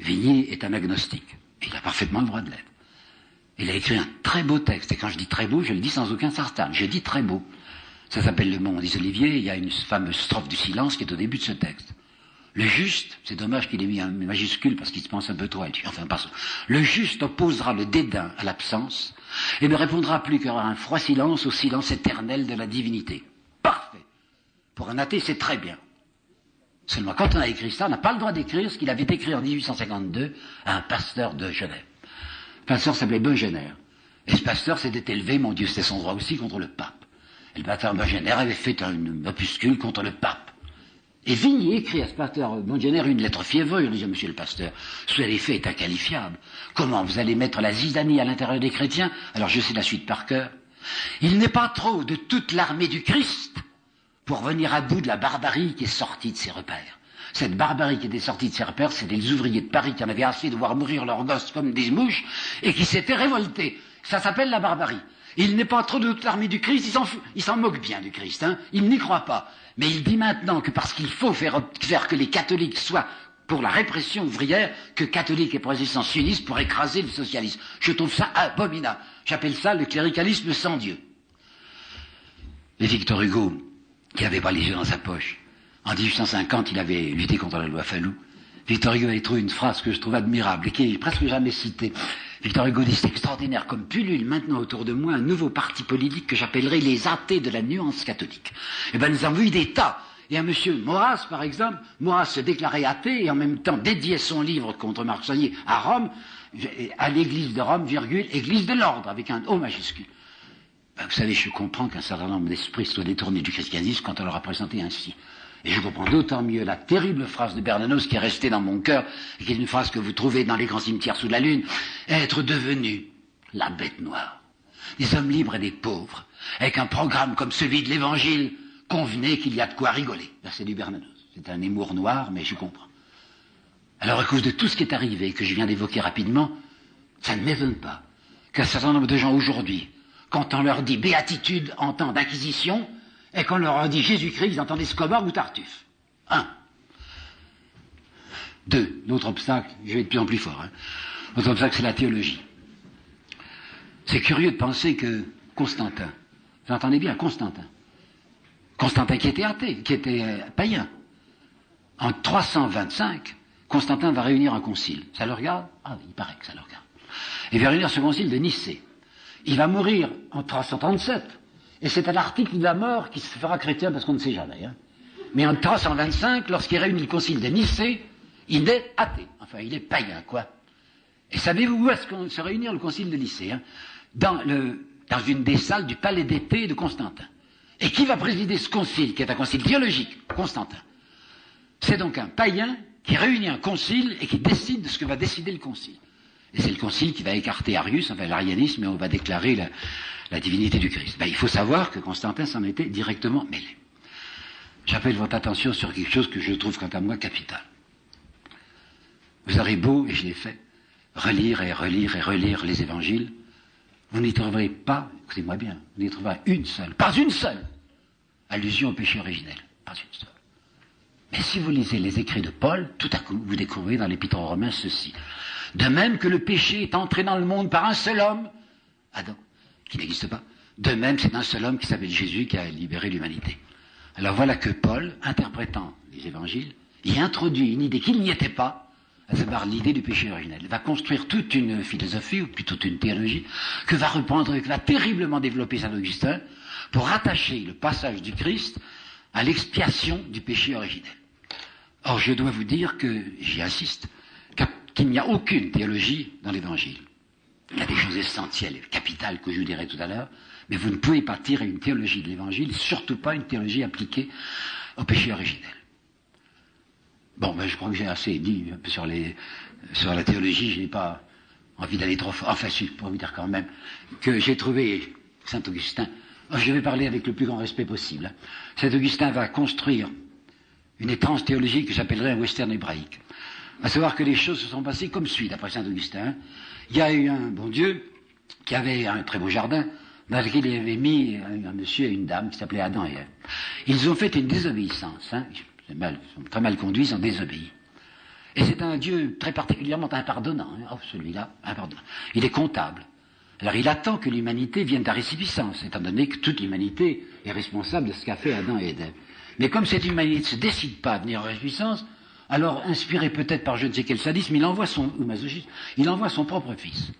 Vigny est un agnostique, et il a parfaitement le droit de l'être. Il a écrit un très beau texte, et quand je dis très beau, je le dis sans aucun sarcasme, je dis très beau. Ça s'appelle Le Monde des Oliviers, il y a une fameuse strophe du silence qui est au début de ce texte. Le juste, c'est dommage qu'il ait mis un majuscule parce qu'il se pense un peu trop élevé, enfin passons. Le juste opposera le dédain à l'absence, et ne répondra plus qu'à un froid silence au silence éternel de la divinité. Parfait. Pour un athée, c'est très bien. Seulement, quand on a écrit ça, on n'a pas le droit d'écrire ce qu'il avait écrit en 1852 à un pasteur de Genève. Le pasteur s'appelait Bengener. Et ce pasteur s'était élevé, mon Dieu, c'était son droit aussi, contre le pape. Et le pasteur Bengener avait fait un opuscule contre le pape. Et Vigny écrit à ce pasteur Bengener une lettre fiévreuse. Il dit, monsieur le pasteur, ce les faits est inqualifiable. Comment vous allez mettre la zizanie à l'intérieur des chrétiens? Alors je sais la suite par cœur. Il n'est pas trop de toute l'armée du Christ pour venir à bout de la barbarie qui est sortie de ses repères. Cette barbarie qui était sortie de ses repères, c'est des ouvriers de Paris qui en avaient assez de voir mourir leurs gosses comme des mouches et qui s'étaient révoltés. Ça s'appelle la barbarie. Il n'est pas trop de toute l'armée du Christ, il s'en moque bien du Christ, hein. Il n'y croit pas. Mais il dit maintenant que parce qu'il faut faire que les catholiques soient pour la répression ouvrière, que catholiques et protestants s'unissent pour écraser le socialisme. Je trouve ça abominable. J'appelle ça le cléricalisme sans Dieu. Et Victor Hugo, qui n'avait pas les yeux dans sa poche. En 1850, il avait lutté contre la loi Fallou. Victor Hugo avait trouvé une phrase que je trouve admirable et qui est presque jamais citée. Victor Hugo dit, c'est extraordinaire comme pullule maintenant autour de moi un nouveau parti politique que j'appellerais les athées de la nuance catholique. Eh ben, nous avons eu des tas. Et un monsieur Maurras, par exemple, Maurras se déclarait athée et en même temps dédiait son livre contre Marc Sonnier à Rome, à l'église de Rome, virgule, église de l'ordre, avec un O majuscule. Ben, vous savez, je comprends qu'un certain nombre d'esprits soient détournés du christianisme quand on leur a présenté ainsi. Et je comprends d'autant mieux la terrible phrase de Bernanos qui est restée dans mon cœur, et qui est une phrase que vous trouvez dans les grands cimetières sous la lune, être devenu la bête noire. Des hommes libres et des pauvres, avec un programme comme celui de l'Évangile, convenez qu'il y a de quoi rigoler. Là, c'est du Bernanos. C'est un émour noir, mais je comprends. Alors, à cause de tout ce qui est arrivé, que je viens d'évoquer rapidement, ça ne m'étonne pas qu'un certain nombre de gens aujourd'hui, quand on leur dit béatitude en temps d'inquisition, et qu'on leur a dit Jésus-Christ, ils entendent Escobar ou Tartuffe. 1. 2. L'autre obstacle, je vais de plus en plus fort, l'autre obstacle, c'est la théologie. C'est curieux de penser que Constantin, vous entendez bien, Constantin qui était athée, qui était païen, en 325, Constantin va réunir un concile. Ça le regarde? Ah, il paraît que ça le regarde. Il va réunir ce concile de Nicée. Il va mourir en 337. Et c'est à l'article de la mort qui se fera chrétien, parce qu'on ne sait jamais. Mais en 325, lorsqu'il réunit le concile de Nicée, il est athée. Enfin, il est païen, quoi. Et savez-vous où est-ce qu'on se réunit le concile de Nicée? Dans une des salles du palais d'été de Constantin. Et qui va présider ce concile, qui est un concile théologique? Constantin. C'est donc un païen qui réunit un concile et qui décide de ce que va décider le concile. Et c'est le concile qui va écarter Arius, enfin l'arianisme, et on va déclarer la divinité du Christ. Ben, il faut savoir que Constantin s'en était directement mêlé. J'appelle votre attention sur quelque chose que je trouve quant à moi capital. Vous aurez beau, et je l'ai fait, relire et relire et relire les évangiles, vous n'y trouverez pas, écoutez-moi bien, vous n'y trouverez pas une seule allusion au péché originel. Pas une seule. Mais si vous lisez les écrits de Paul, tout à coup, vous découvrez dans l'Épître aux Romains ceci. De même que le péché est entré dans le monde par un seul homme, Adam, qui n'existe pas, de même c'est un seul homme qui s'appelle Jésus qui a libéré l'humanité. Alors voilà que Paul, interprétant les évangiles, y introduit une idée qu'il n'y était pas, à savoir l'idée du péché originel. Il va construire toute une philosophie, ou plutôt toute une théologie, que va reprendre et que va terriblement développer Saint Augustin, pour rattacher le passage du Christ à l'expiation du péché originel. Or, je dois vous dire que, j'y insiste, qu'il n'y a aucune théologie dans l'Évangile. Il y a des choses essentielles et capitales que je vous dirai tout à l'heure, mais vous ne pouvez pas tirer une théologie de l'Évangile, surtout pas une théologie appliquée au péché originel. Bon, ben, je crois que j'ai assez dit sur la théologie, je n'ai pas envie d'aller trop fort. Enfin, si, pour vous dire quand même que j'ai trouvé Saint Augustin. Je vais parler avec le plus grand respect possible. Saint Augustin va construire une étrange théologie que j'appellerais un western hébraïque. À savoir que les choses se sont passées comme suit, d'après Saint Augustin. Il y a eu un bon Dieu qui avait un très beau jardin dans lequel il avait mis un monsieur et une dame qui s'appelaient Adam et Ève. Ils ont fait une désobéissance. Ils sont très mal conduits, ils ont désobéi. Et c'est un Dieu très particulièrement impardonnant. Oh, celui-là, impardonnant. Il est comptable. Alors il attend que l'humanité vienne à récipiscence, étant donné que toute l'humanité est responsable de ce qu'a fait Adam et Ève. Mais comme cette humanité ne se décide pas à venir à récipiscence, alors inspiré peut-être par je ne sais quel sadisme, il envoie son propre fils.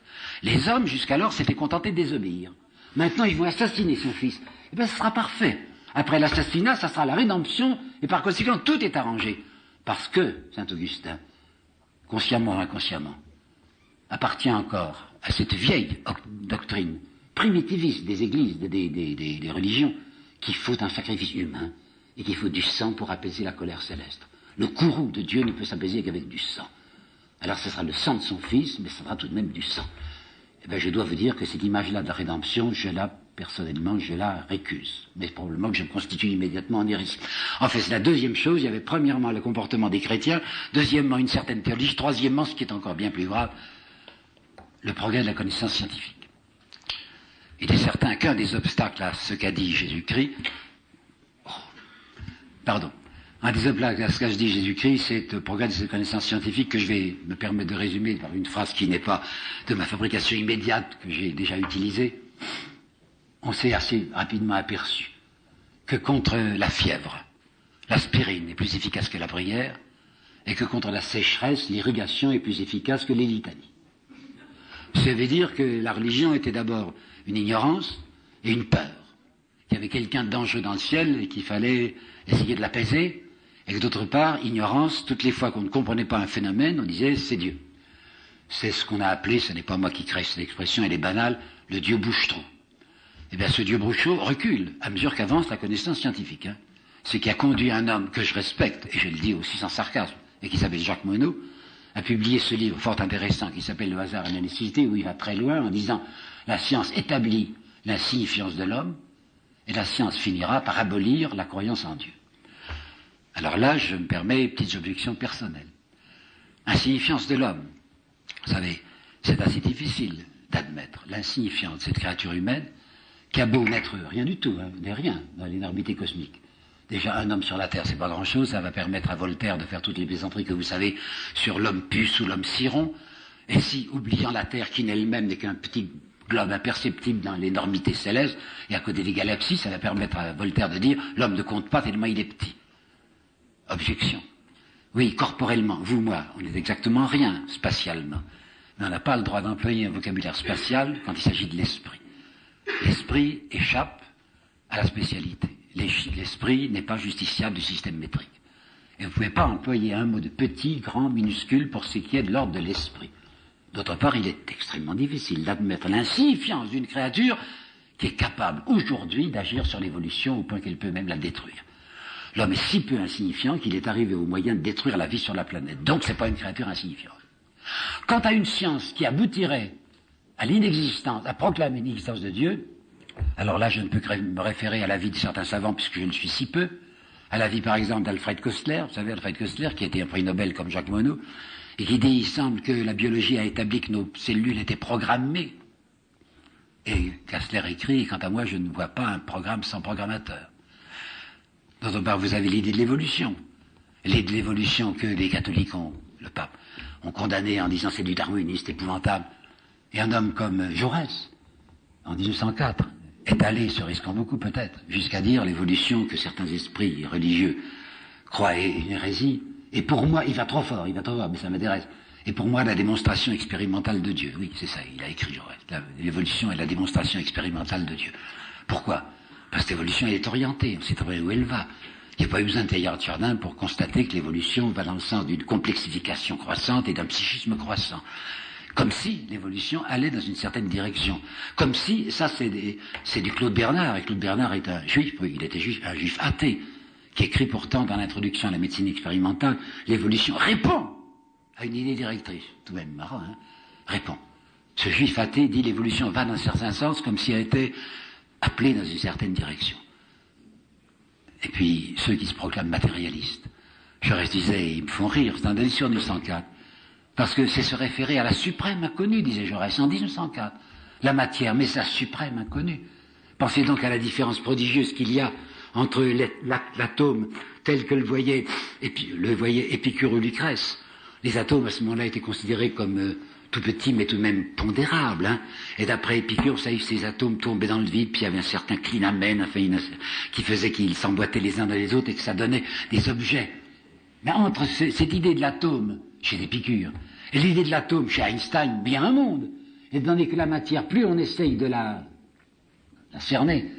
Les hommes, jusqu'alors, s'étaient contentés de désobéir. Maintenant, ils vont assassiner son fils. Eh bien, ce sera parfait. Après l'assassinat, ça sera la rédemption, et par conséquent, tout est arrangé. Parce que, Saint Augustin, consciemment ou inconsciemment, appartient encore à cette vieille doctrine primitiviste des églises, des religions, qu'il faut un sacrifice humain, et qu'il faut du sang pour apaiser la colère céleste. Le courroux de Dieu ne peut s'apaiser qu'avec du sang. Alors ce sera le sang de son fils, mais ce sera tout de même du sang. Eh bien, je dois vous dire que cette image-là de la rédemption, personnellement, je la récuse. Mais probablement que je me constitue immédiatement en hérésie. En fait, c'est la deuxième chose. Il y avait premièrement le comportement des chrétiens, deuxièmement une certaine théologie, troisièmement, ce qui est encore bien plus grave, le progrès de la connaissance scientifique. Il est certain qu'un des obstacles à ce qu'a dit Jésus-Christ, un des obstacles à ce qu'a dit Jésus-Christ, c'est le progrès de cette connaissance scientifique que je vais me permettre de résumer par une phrase qui n'est pas de ma fabrication immédiate, que j'ai déjà utilisée. On s'est assez rapidement aperçu que contre la fièvre, l'aspirine est plus efficace que la prière, et que contre la sécheresse, l'irrigation est plus efficace que les litanies. Ça veut dire que la religion était d'abord une ignorance et une peur. Qu'il y avait quelqu'un de dangereux dans le ciel et qu'il fallait essayer de l'apaiser, et que d'autre part, ignorance, toutes les fois qu'on ne comprenait pas un phénomène, on disait c'est Dieu. C'est ce qu'on a appelé, ce n'est pas moi qui crée cette expression, elle est banale, le Dieu bouche-trou. Eh bien ce Dieu bouche-trou recule à mesure qu'avance la connaissance scientifique. Hein. Ce qui a conduit un homme que je respecte, et je le dis aussi sans sarcasme, et qui s'appelle Jacques Monod, a publié ce livre fort intéressant qui s'appelle Le hasard et la nécessité, où il va très loin en disant la science établit l'insignifiance de l'homme, et la science finira par abolir la croyance en Dieu. Alors là, je me permets une petite objection personnelle. Insignifiance de l'homme. Vous savez, c'est assez difficile d'admettre l'insignifiance de cette créature humaine qui a beau n'être rien du tout, hein, n'est rien dans l'énormité cosmique. Déjà, un homme sur la Terre, c'est pas grand-chose, ça va permettre à Voltaire de faire toutes les plaisanteries que vous savez sur l'homme puce ou l'homme ciron, et si, oubliant la Terre qui elle-même n'est qu'un petit globe imperceptible dans l'énormité céleste, et à côté des galaxies, ça va permettre à Voltaire de dire l'homme ne compte pas tellement il est petit. Objection. Oui, corporellement, vous, moi, on n'est exactement rien spatialement. Mais on n'a pas le droit d'employer un vocabulaire spatial quand il s'agit de l'esprit. L'esprit échappe à la spécialité. L'esprit n'est pas justiciable du système métrique. Et vous ne pouvez pas employer un mot de petit, grand, minuscule pour ce qui est de l'ordre de l'esprit. D'autre part, il est extrêmement difficile d'admettre l'insignifiance d'une créature qui est capable aujourd'hui d'agir sur l'évolution au point qu'elle peut même la détruire. L'homme est si peu insignifiant qu'il est arrivé au moyen de détruire la vie sur la planète. Donc c'est pas une créature insignifiante. Quant à une science qui aboutirait à l'inexistence, à proclamer l'inexistence de Dieu, alors là je ne peux que me référer à l'avis de certains savants puisque je ne suis si peu, à l'avis par exemple d'Alfred Koestler, vous savez Alfred Koestler qui a été un prix Nobel comme Jacques Monod, et qui dit il semble que la biologie a établi que nos cellules étaient programmées. Et Koestler écrit, quant à moi je ne vois pas un programme sans programmateur. D'autre part, vous avez l'idée de l'évolution. L'idée de l'évolution que les catholiques ont, le pape, ont condamné en disant c'est du darwinisme épouvantable. Et un homme comme Jaurès, en 1904, est allé, se risquant beaucoup peut-être, jusqu'à dire l'évolution que certains esprits religieux croient est une hérésie. Et pour moi, il va trop fort, mais ça m'intéresse. Et pour moi, la démonstration expérimentale de Dieu. Oui, c'est ça, il a écrit Jaurès. L'évolution est la démonstration expérimentale de Dieu. Pourquoi ? Parce que l'évolution, elle est orientée, on sait très bien où elle va. Il n'y a pas eu besoin de Teilhard de Chardin pour constater que l'évolution va dans le sens d'une complexification croissante et d'un psychisme croissant. Comme si l'évolution allait dans une certaine direction. Comme si, ça c'est du Claude Bernard, et Claude Bernard est un juif, oui, il était juif, un juif athée, qui écrit pourtant dans l'introduction à la médecine expérimentale, l'évolution répond à une idée directrice. Tout de même marrant, hein, répond. Ce juif athée dit l'évolution va dans un certain sens comme si elle était appelée dans une certaine direction. Et puis, ceux qui se proclament matérialistes. Jaurès disait, ils me font rire, c'est un délicieux 1904. Parce que c'est se référer à la suprême inconnue, disait Jaurès, en 1904. La matière, mais sa suprême inconnue. Pensez donc à la différence prodigieuse qu'il y a entre l'atome tel que le voyait Épicure ou Lucrèce. Les atomes, à ce moment-là, étaient considérés comme tout petits, mais tout de même pondérables. Hein. Et d'après Épicure, vous savez, ces atomes tombaient dans le vide, puis il y avait un certain clinamen, qui faisait qu'ils s'emboîtaient les uns dans les autres et que ça donnait des objets. Mais entre cette idée de l'atome, chez Épicure, et l'idée de l'atome chez Einstein, bien un monde. Et donné que la matière, plus on essaye de la cerner,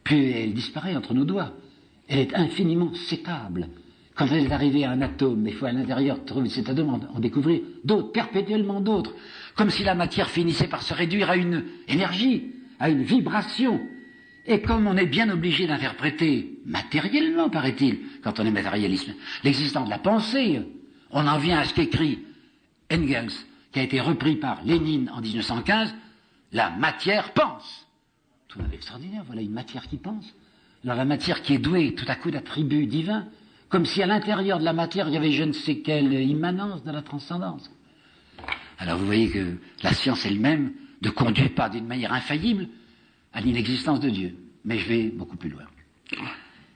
plus elle disparaît entre nos doigts. Elle est infiniment sécable. Quand elle est arrivée à un atome, il faut à l'intérieur trouver cet atome, en découvrir d'autres, perpétuellement d'autres. Comme si la matière finissait par se réduire à une énergie, à une vibration. Et comme on est bien obligé d'interpréter matériellement, paraît-il, quand on est matérialiste, l'existence de la pensée, on en vient à ce qu'écrit Engels, qui a été repris par Lénine en 1915, la matière pense. Tout extraordinaire, voilà une matière qui pense. Alors la matière qui est douée tout à coup d'attributs divins, comme si à l'intérieur de la matière il y avait je ne sais quelle immanence de la transcendance. Alors vous voyez que la science elle-même ne conduit pas d'une manière infaillible à l'inexistence de Dieu. Mais je vais beaucoup plus loin.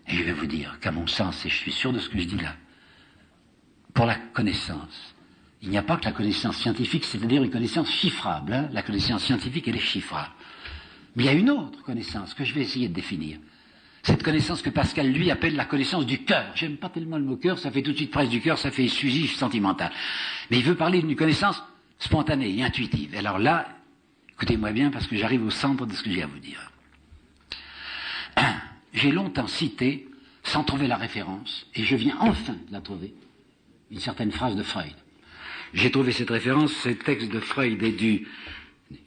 Et je vais vous dire qu'à mon sens, et je suis sûr de ce que je dis là, pour la connaissance, il n'y a pas que la connaissance scientifique, c'est-à-dire une connaissance chiffrable. Hein. La connaissance scientifique, elle est chiffrable. Mais il y a une autre connaissance que je vais essayer de définir, Cette connaissance que Pascal, lui, appelle la connaissance du cœur. J'aime pas tellement le mot cœur, ça fait tout de suite presse du cœur, ça fait exclusif, sentimental. Mais il veut parler d'une connaissance spontanée et intuitive. Alors là, écoutez-moi bien parce que j'arrive au centre de ce que j'ai à vous dire. J'ai longtemps cité, sans trouver la référence, et je viens enfin de la trouver, une certaine phrase de Freud. J'ai trouvé cette référence, ce texte de Freud est du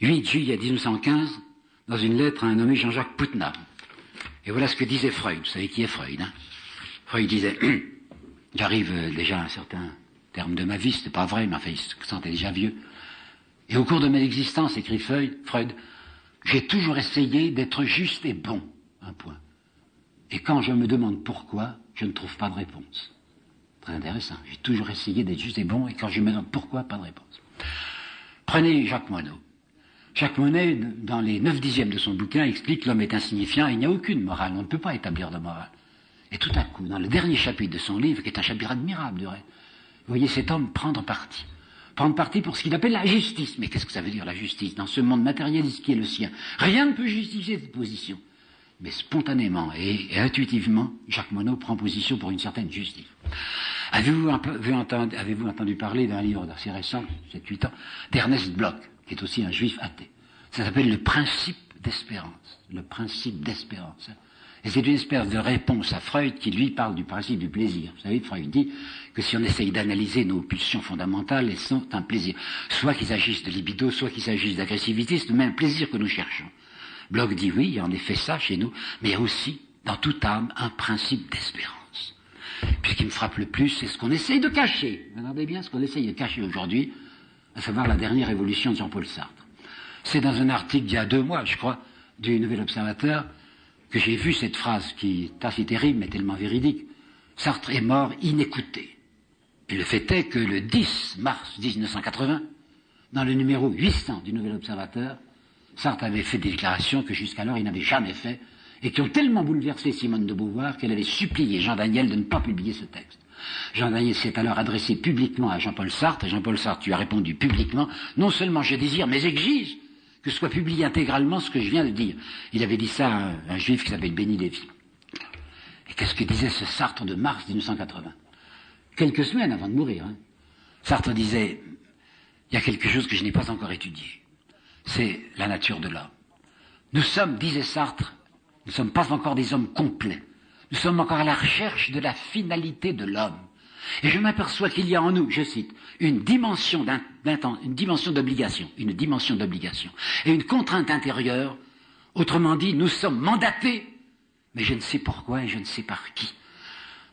8 juillet 1915, dans une lettre à un nommé Jean-Jacques Putnam. Et voilà ce que disait Freud. Vous savez qui est Freud, hein? Freud disait, j'arrive déjà à un certain terme de ma vie, c'était pas vrai, mais enfin, il se sentait déjà vieux. Et au cours de mon existence, écrit Freud, j'ai toujours essayé d'être juste et bon, un point. Et quand je me demande pourquoi, je ne trouve pas de réponse. Très intéressant. J'ai toujours essayé d'être juste et bon, et quand je me demande pourquoi, pas de réponse. Prenez Jacques Monod. Jacques Monod, dans les 9/10 de son bouquin, explique que l'homme est insignifiant et il n'y a aucune morale. On ne peut pas établir de morale. Et tout à coup, dans le dernier chapitre de son livre, qui est un chapitre admirable de reste, vous voyez cet homme prendre parti. Prendre parti pour ce qu'il appelle la justice. Mais qu'est-ce que ça veut dire, la justice, dans ce monde matérialiste qui est le sien? Rien ne peut justifier cette position. Mais spontanément et intuitivement, Jacques Monod prend position pour une certaine justice. Avez-vous entendu parler d'un livre assez récent, 7-8 ans, d'Ernest Bloch, qui est aussi un juif athée? Ça s'appelle le principe d'espérance. Le principe d'espérance. Et c'est une espèce de réponse à Freud qui, lui, parle du principe du plaisir. Vous savez, Freud dit que si on essaye d'analyser nos pulsions fondamentales, elles sont un plaisir. Soit qu'il s'agisse de libido, soit qu'il s'agisse d'agressivité, c'est le même plaisir que nous cherchons. Bloch dit oui, il y a en effet ça chez nous, mais il y a aussi, dans toute âme, un principe d'espérance. Puis ce qui me frappe le plus, c'est ce qu'on essaye de cacher. Regardez bien ce qu'on essaye de cacher aujourd'hui, à savoir la dernière évolution de Jean-Paul Sartre. C'est dans un article d'il y a 2 mois, je crois, du Nouvel Observateur, que j'ai vu cette phrase qui est assez terrible, mais tellement véridique. Sartre est mort inécouté. Et le fait est que le 10 mars 1980, dans le numéro 800 du Nouvel Observateur, Sartre avait fait des déclarations que jusqu'alors il n'avait jamais fait, et qui ont tellement bouleversé Simone de Beauvoir qu'elle avait supplié Jean Daniel de ne pas publier ce texte. Jean Daniel s'est alors adressé publiquement à Jean-Paul Sartre, et Jean-Paul Sartre lui a répondu publiquement, non seulement je désire, mais exige que soit publié intégralement ce que je viens de dire. Il avait dit ça à un juif qui s'appelle Benny Lévy. Et qu'est-ce que disait ce Sartre de mars 1980? Quelques semaines avant de mourir, hein. Sartre disait, il y a quelque chose que je n'ai pas encore étudié. C'est la nature de l'homme. Nous sommes, disait Sartre, nous ne sommes pas encore des hommes complets. Nous sommes encore à la recherche de la finalité de l'homme. Et je m'aperçois qu'il y a en nous, je cite, une dimension d'obligation, et une contrainte intérieure. Autrement dit, nous sommes mandatés, mais je ne sais pourquoi et je ne sais par qui.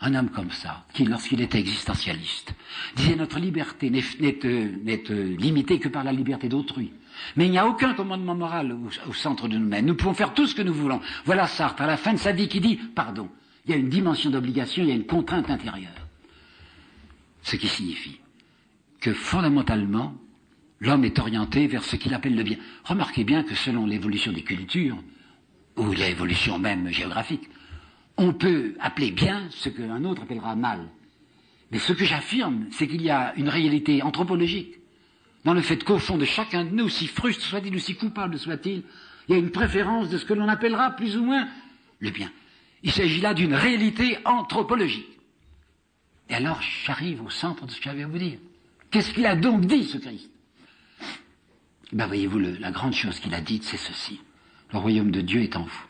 Un homme comme ça, qui, lorsqu'il était existentialiste, disait notre liberté n'est limitée que par la liberté d'autrui. Mais il n'y a aucun commandement moral au centre de nous-mêmes. Nous pouvons faire tout ce que nous voulons. Voilà Sartre, à la fin de sa vie, qui dit, pardon, il y a une dimension d'obligation, il y a une contrainte intérieure. Ce qui signifie que fondamentalement, l'homme est orienté vers ce qu'il appelle le bien. Remarquez bien que selon l'évolution des cultures, ou l'évolution même géographique, on peut appeler bien ce qu'un autre appellera mal. Mais ce que j'affirme, c'est qu'il y a une réalité anthropologique dans le fait qu'au fond de chacun de nous, si frustre soit-il ou si coupable soit-il, il y a une préférence de ce que l'on appellera plus ou moins le bien. Il s'agit là d'une réalité anthropologique. Et alors, j'arrive au centre de ce que j'avais à vous dire. Qu'est-ce qu'il a donc dit, ce Christ? Ben, voyez-vous, la grande chose qu'il a dite, c'est ceci. Le royaume de Dieu est en vous.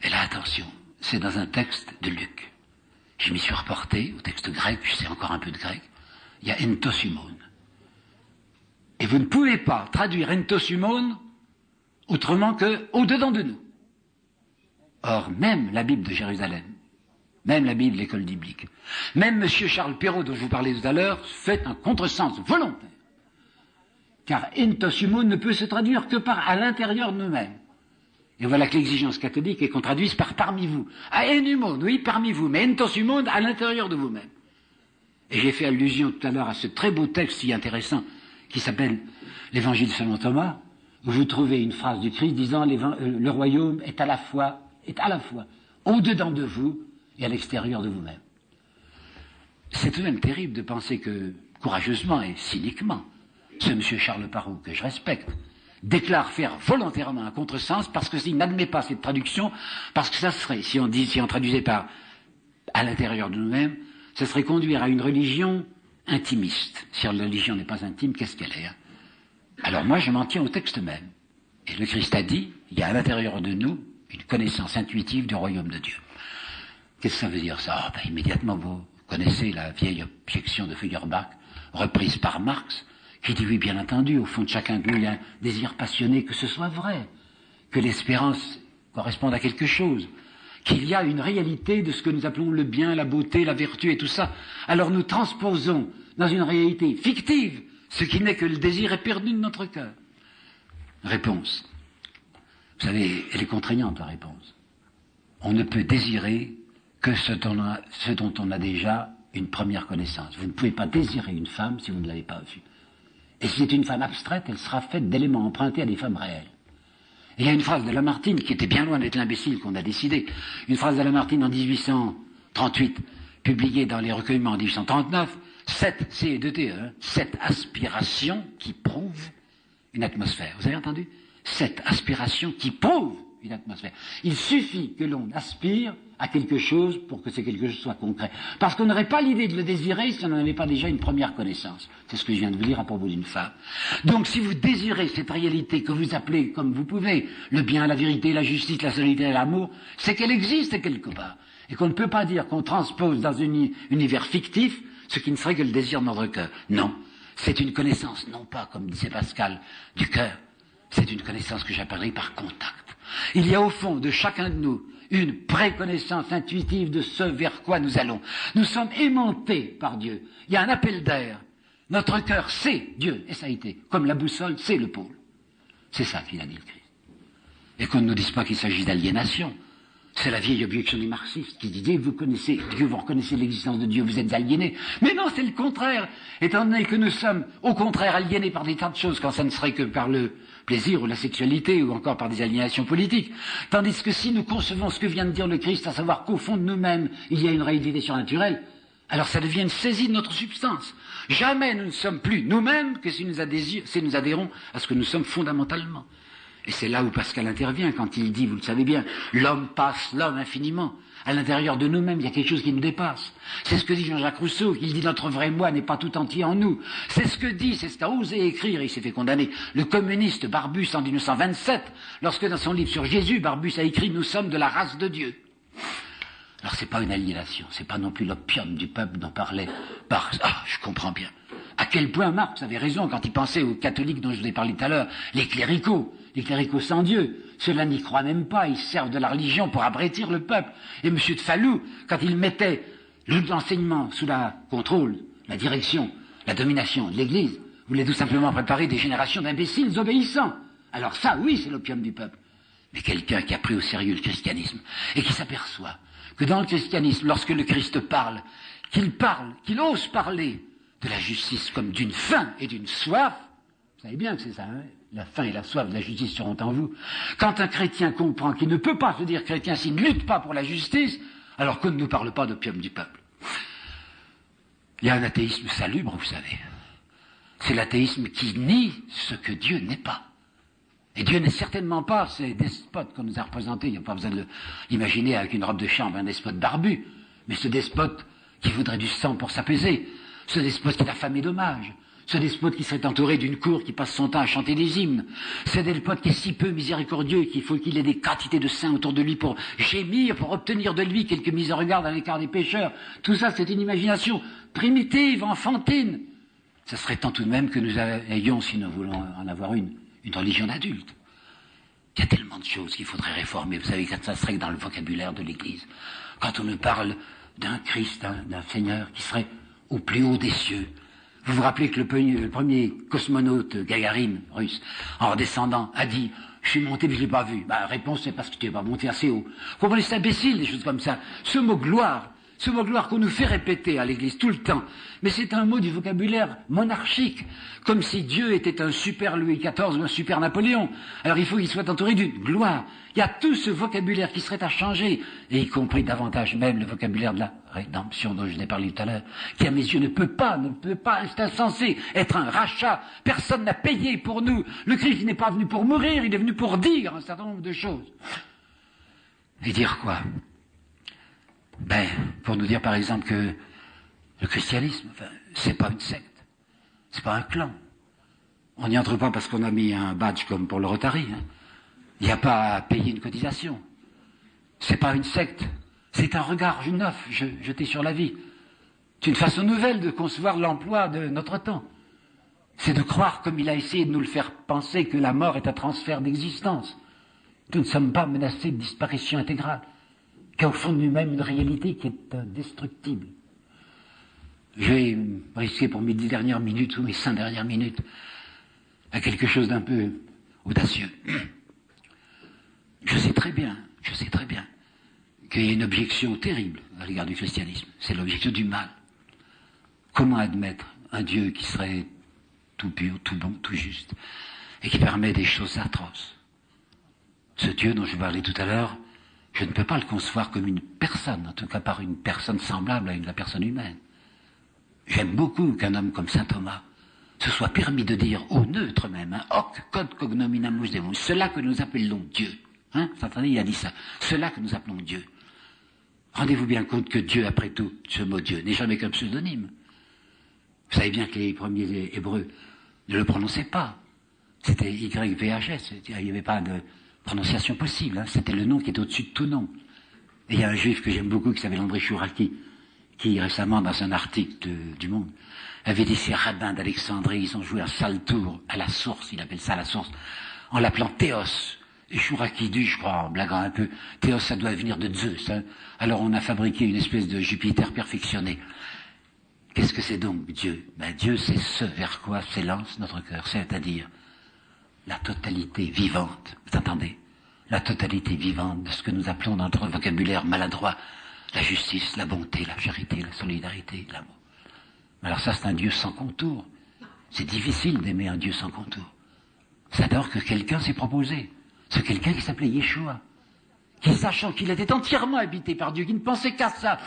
Et là, attention, c'est dans un texte de Luc. Je m'y suis reporté au texte grec, je sais encore un peu de grec. Il y a entosumon. Et vous ne pouvez pas traduire entosumon autrement que au-dedans de nous. Or, même la Bible de Jérusalem, même la Bible, l'école biblique, même M. Charles Perrault, dont je vous parlais tout à l'heure, fait un contresens volontaire. Car entosumon ne peut se traduire que par à l'intérieur de nous-mêmes. Et voilà que l'exigence catholique est qu'on traduise par parmi vous. À enumon, oui, parmi vous, mais entosumon à l'intérieur de vous-même. Et j'ai fait allusion tout à l'heure à ce très beau texte si intéressant qui s'appelle l'Évangile selon Thomas, où vous trouvez une phrase du Christ disant le royaume est à la fois au-dedans de vous et à l'extérieur de vous-même. C'est tout de même terrible de penser que, courageusement et cyniquement, ce monsieur Charles Perrault, que je respecte, déclare faire volontairement un contresens parce que s'il n'admet pas cette traduction, parce que ça serait, si on traduisait par à l'intérieur de nous-mêmes, ça serait conduire à une religion intimiste. Si la religion n'est pas intime, qu'est-ce qu'elle est, hein? Alors moi, je m'en tiens au texte même. Et le Christ a dit, il y a à l'intérieur de nous une connaissance intuitive du royaume de Dieu. Qu'est-ce que ça veut dire ça? Immédiatement, vous connaissez la vieille objection de Feuerbach, reprise par Marx, qui dit oui, bien entendu, au fond de chacun de nous, il y a un désir passionné que ce soit vrai, que l'espérance corresponde à quelque chose, qu'il y a une réalité de ce que nous appelons le bien, la beauté, la vertu et tout ça. Alors nous transposons dans une réalité fictive ce qui n'est que le désir éperdu de notre cœur. Réponse. Vous savez, elle est contraignante, la réponse. On ne peut désirer que ce dont on a déjà une première connaissance. Vous ne pouvez pas désirer une femme si vous ne l'avez pas vue. Et si c'est une femme abstraite, elle sera faite d'éléments empruntés à des femmes réelles. Et il y a une phrase de Lamartine qui était bien loin d'être l'imbécile qu'on a décidé. Une phrase de Lamartine en 1838, publiée dans les recueillements en 1839, 7 aspirations qui prouvent une atmosphère. Vous avez entendu? 7 aspirations qui prouvent une atmosphère. Il suffit que l'on aspire à quelque chose pour que ce quelque chose soit concret. Parce qu'on n'aurait pas l'idée de le désirer si on n'en avait pas déjà une première connaissance. C'est ce que je viens de vous dire à propos d'une femme. Donc si vous désirez cette réalité que vous appelez comme vous pouvez, le bien, la vérité, la justice, la solidarité et l'amour, c'est qu'elle existe quelque part. Et qu'on ne peut pas dire qu'on transpose dans un univers fictif ce qui ne serait que le désir de notre cœur. Non. C'est une connaissance, non pas, comme disait Pascal, du cœur. C'est une connaissance que j'appellerai par contact. Il y a au fond de chacun de nous une préconnaissance intuitive de ce vers quoi nous allons. Nous sommes aimantés par Dieu. Il y a un appel d'air. Notre cœur sait Dieu, et ça a été, comme la boussole sait le pôle. C'est ça qu'il a dit le Christ. Et qu'on ne nous dise pas qu'il s'agit d'aliénation. C'est la vieille objection des marxistes qui disait, vous connaissez Dieu, vous reconnaissez l'existence de Dieu, vous êtes aliénés. Mais non, c'est le contraire. Étant donné que nous sommes, au contraire, aliénés par des tas de choses, quand ça ne serait que par le plaisir ou la sexualité, ou encore par des aliénations politiques. Tandis que si nous concevons ce que vient de dire le Christ, à savoir qu'au fond de nous-mêmes, il y a une réalité surnaturelle, alors ça devient une saisie de notre substance. Jamais nous ne sommes plus nous-mêmes que si nous adhérons à ce que nous sommes fondamentalement. Et c'est là où Pascal intervient quand il dit, vous le savez bien, l'homme passe l'homme infiniment. À l'intérieur de nous-mêmes, il y a quelque chose qui nous dépasse. C'est ce que dit Jean-Jacques Rousseau, il dit notre vrai moi n'est pas tout entier en nous. C'est ce que dit, c'est ce qu'a osé écrire, et il s'est fait condamner, le communiste Barbus en 1927, lorsque dans son livre sur Jésus, Barbus a écrit « Nous sommes de la race de Dieu ». Alors c'est pas une aliénation, c'est pas non plus l'opium du peuple dont parlait Marx. Ah, je comprends bien. À quel point Marx avait raison quand il pensait aux catholiques dont je vous ai parlé tout à l'heure, les cléricaux sans Dieu. Ceux-là n'y croient même pas, ils servent de la religion pour abrétir le peuple. Et M. de Falloux, quand il mettait l'enseignement sous la contrôle, la direction, la domination de l'Église, voulait tout simplement préparer des générations d'imbéciles obéissants. Alors ça, oui, c'est l'opium du peuple. Mais quelqu'un qui a pris au sérieux le christianisme et qui s'aperçoit que dans le christianisme, lorsque le Christ parle, qu'il ose parler de la justice comme d'une faim et d'une soif, vous savez bien que c'est ça, hein? La faim et la soif de la justice seront en vous. Quand un chrétien comprend qu'il ne peut pas se dire chrétien s'il ne lutte pas pour la justice, alors qu'on ne nous parle pas d'opium du peuple. Il y a un athéisme salubre, vous savez. C'est l'athéisme qui nie ce que Dieu n'est pas. Et Dieu n'est certainement pas ces despotes qu'on nous a représentés. Il n'y a pas besoin de l'imaginer avec une robe de chambre, un despote barbu. Mais ce despote qui voudrait du sang pour s'apaiser. Ce despote qui est affamé d'hommages. Ce despote qui serait entouré d'une cour qui passe son temps à chanter des hymnes. Ce despote qui est si peu miséricordieux qu'il faut qu'il ait des quantités de saints autour de lui pour gémir, pour obtenir de lui quelques mises en regard à l'écart des pécheurs. Tout ça, c'est une imagination primitive, enfantine. Ça serait temps tout de même que nous ayons, si nous voulons en avoir une religion d'adulte. Il y a tellement de choses qu'il faudrait réformer. Vous savez, ça serait dans le vocabulaire de l'Église. Quand on nous parle d'un Christ, d'un Seigneur qui serait au plus haut des cieux. Vous vous rappelez que le premier cosmonaute Gagarine, russe, en redescendant, a dit « Je suis monté mais je l'ai pas vu ». Réponse, c'est parce que tu n'es pas monté assez haut. Vous comprenez, c'est imbécile, des choses comme ça. Ce mot « gloire », Ce mot gloire qu'on nous fait répéter à l'église tout le temps. Mais c'est un mot du vocabulaire monarchique. Comme si Dieu était un super Louis XIV ou un super Napoléon. Alors il faut qu'il soit entouré d'une gloire. Il y a tout ce vocabulaire qui serait à changer, et y compris davantage même le vocabulaire de la rédemption dont je n'ai parlé tout à l'heure, qui à mes yeux ne peut pas, c'est insensé, être un rachat. Personne n'a payé pour nous. Le Christ n'est pas venu pour mourir, il est venu pour dire un certain nombre de choses. Et dire quoi? Ben, pour nous dire par exemple que le christianisme, enfin, c'est pas une secte, c'est pas un clan. On n'y entre pas parce qu'on a mis un badge comme pour le Rotary. Hein. Il n'y a pas à payer une cotisation. C'est pas une secte, c'est un regard neuf jeté sur la vie. C'est une façon nouvelle de concevoir l'emploi de notre temps. C'est de croire, comme il a essayé de nous le faire penser, que la mort est un transfert d'existence. Nous ne sommes pas menacés de disparition intégrale. Qu'il y a au fond de nous-mêmes une réalité qui est indestructible. Je vais risquer pour mes 10 dernières minutes ou mes 5 dernières minutes à quelque chose d'un peu audacieux. Je sais très bien qu'il y a une objection terrible à l'égard du christianisme. C'est l'objection du mal. Comment admettre un Dieu qui serait tout pur, tout bon, tout juste, et qui permet des choses atroces? Ce Dieu dont je parlais tout à l'heure, je ne peux pas le concevoir comme une personne, en tout cas par une personne semblable à la personne humaine. J'aime beaucoup qu'un homme comme saint Thomas se soit permis de dire au neutre même, hein, hoc quod cognominamus Deum, cela que nous appelons Dieu. Hein, saint André, il a dit ça, cela que nous appelons Dieu. Rendez-vous bien compte que Dieu, après tout, ce mot Dieu, n'est jamais qu'un pseudonyme. Vous savez bien que les premiers Hébreux ne le prononçaient pas. C'était YVHS, il n'y avait pas de prononciation possible, hein. C'était le nom qui était au-dessus de tout nom. Et il y a un juif que j'aime beaucoup qui s'appelle André Chouraki, qui récemment, dans un article du Monde, avait dit ces rabbins d'Alexandrie, ils ont joué un sale tour à la source, il appelle ça la source, en l'appelant Théos. Et Chouraki dit, je crois, en blaguant un peu, Théos, ça doit venir de Zeus. Hein. Alors on a fabriqué une espèce de Jupiter perfectionné. Qu'est-ce que c'est donc Dieu? Ben, Dieu, c'est ce vers quoi s'élance notre cœur, c'est-à-dire la totalité vivante, vous entendez? La totalité vivante de ce que nous appelons dans notre vocabulaire maladroit la justice, la bonté, la charité, la solidarité, l'amour. Alors ça, c'est un Dieu sans contour. C'est difficile d'aimer un Dieu sans contour. C'est alors que quelqu'un s'est proposé. C'est quelqu'un qui s'appelait Yeshua, qui, sachant qu'il était entièrement habité par Dieu, qui ne pensait qu'à ça,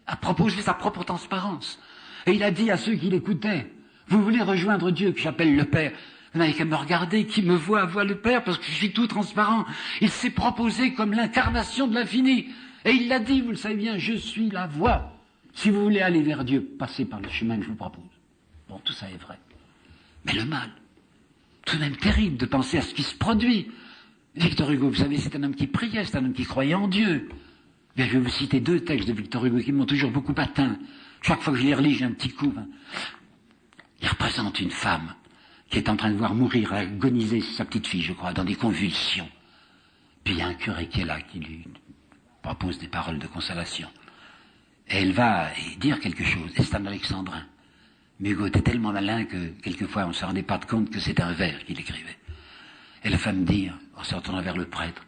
a proposé sa propre transparence. Et il a dit à ceux qui l'écoutaient, vous voulez rejoindre Dieu, que j'appelle le Père, vous n'avez qu'à me regarder, qui me voit le Père, parce que je suis tout transparent. Il s'est proposé comme l'incarnation de l'infini. Et il l'a dit, vous le savez bien, je suis la voie. Si vous voulez aller vers Dieu, passez par le chemin que je vous propose. Bon, tout ça est vrai. Mais le mal, tout de même terrible de penser à ce qui se produit. Victor Hugo, vous savez, c'est un homme qui priait, c'est un homme qui croyait en Dieu. Bien, je vais vous citer 2 textes de Victor Hugo qui m'ont toujours beaucoup atteint. Chaque fois que je les relis, j'ai un petit coup. Hein. Il représente une femme qui est en train de voir mourir, agoniser sa petite fille, je crois, dans des convulsions. Puis il y a un curé qui est là, qui lui propose des paroles de consolation. Et elle va dire quelque chose, et c'est un alexandrin. Mais Hugo était tellement malin que, quelquefois, on ne se rendait pas compte que c'était un vers qu'il écrivait. Et la femme dit, en se retournant vers le prêtre,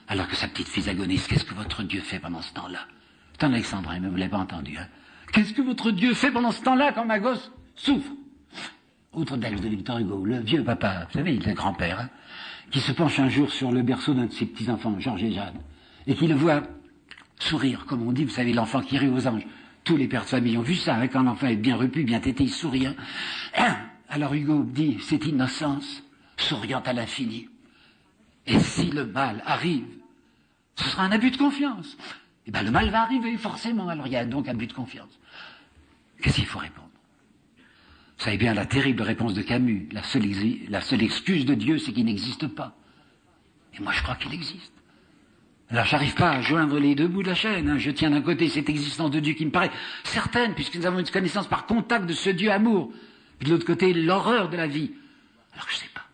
alors que sa petite fille agonise, qu'est-ce que votre Dieu fait pendant ce temps-là? C'est un alexandrin, mais vous ne l'avez pas entendu, hein. Qu'est-ce que votre Dieu fait pendant ce temps-là quand ma gosse souffre? Autre texte de Victor Hugo, le vieux papa, vous savez, il est grand-père, hein, qui se penche un jour sur le berceau d'un de ses petits-enfants, Georges et Jeanne, et qui le voit sourire, comme on dit, vous savez, l'enfant qui rit aux anges. Tous les pères de famille ont vu ça, hein, quand l'enfant est bien repu, bien tété, il sourit. Hein. Alors Hugo dit, cette innocence, souriant à l'infini. Et si le mal arrive, ce sera un abus de confiance. Eh bien, le mal va arriver, forcément. Alors il y a donc abus de confiance. Qu'est-ce qu'il faut répondre? Vous savez bien la terrible réponse de Camus. La seule excuse de Dieu, c'est qu'il n'existe pas. Et moi, je crois qu'il existe. Alors, j'arrive pas à joindre les 2 bouts de la chaîne. Hein. Je tiens d'un côté cette existence de Dieu qui me paraît certaine, puisque nous avons une connaissance par contact de ce Dieu amour. Puis de l'autre côté, l'horreur de la vie. Alors, je sais pas.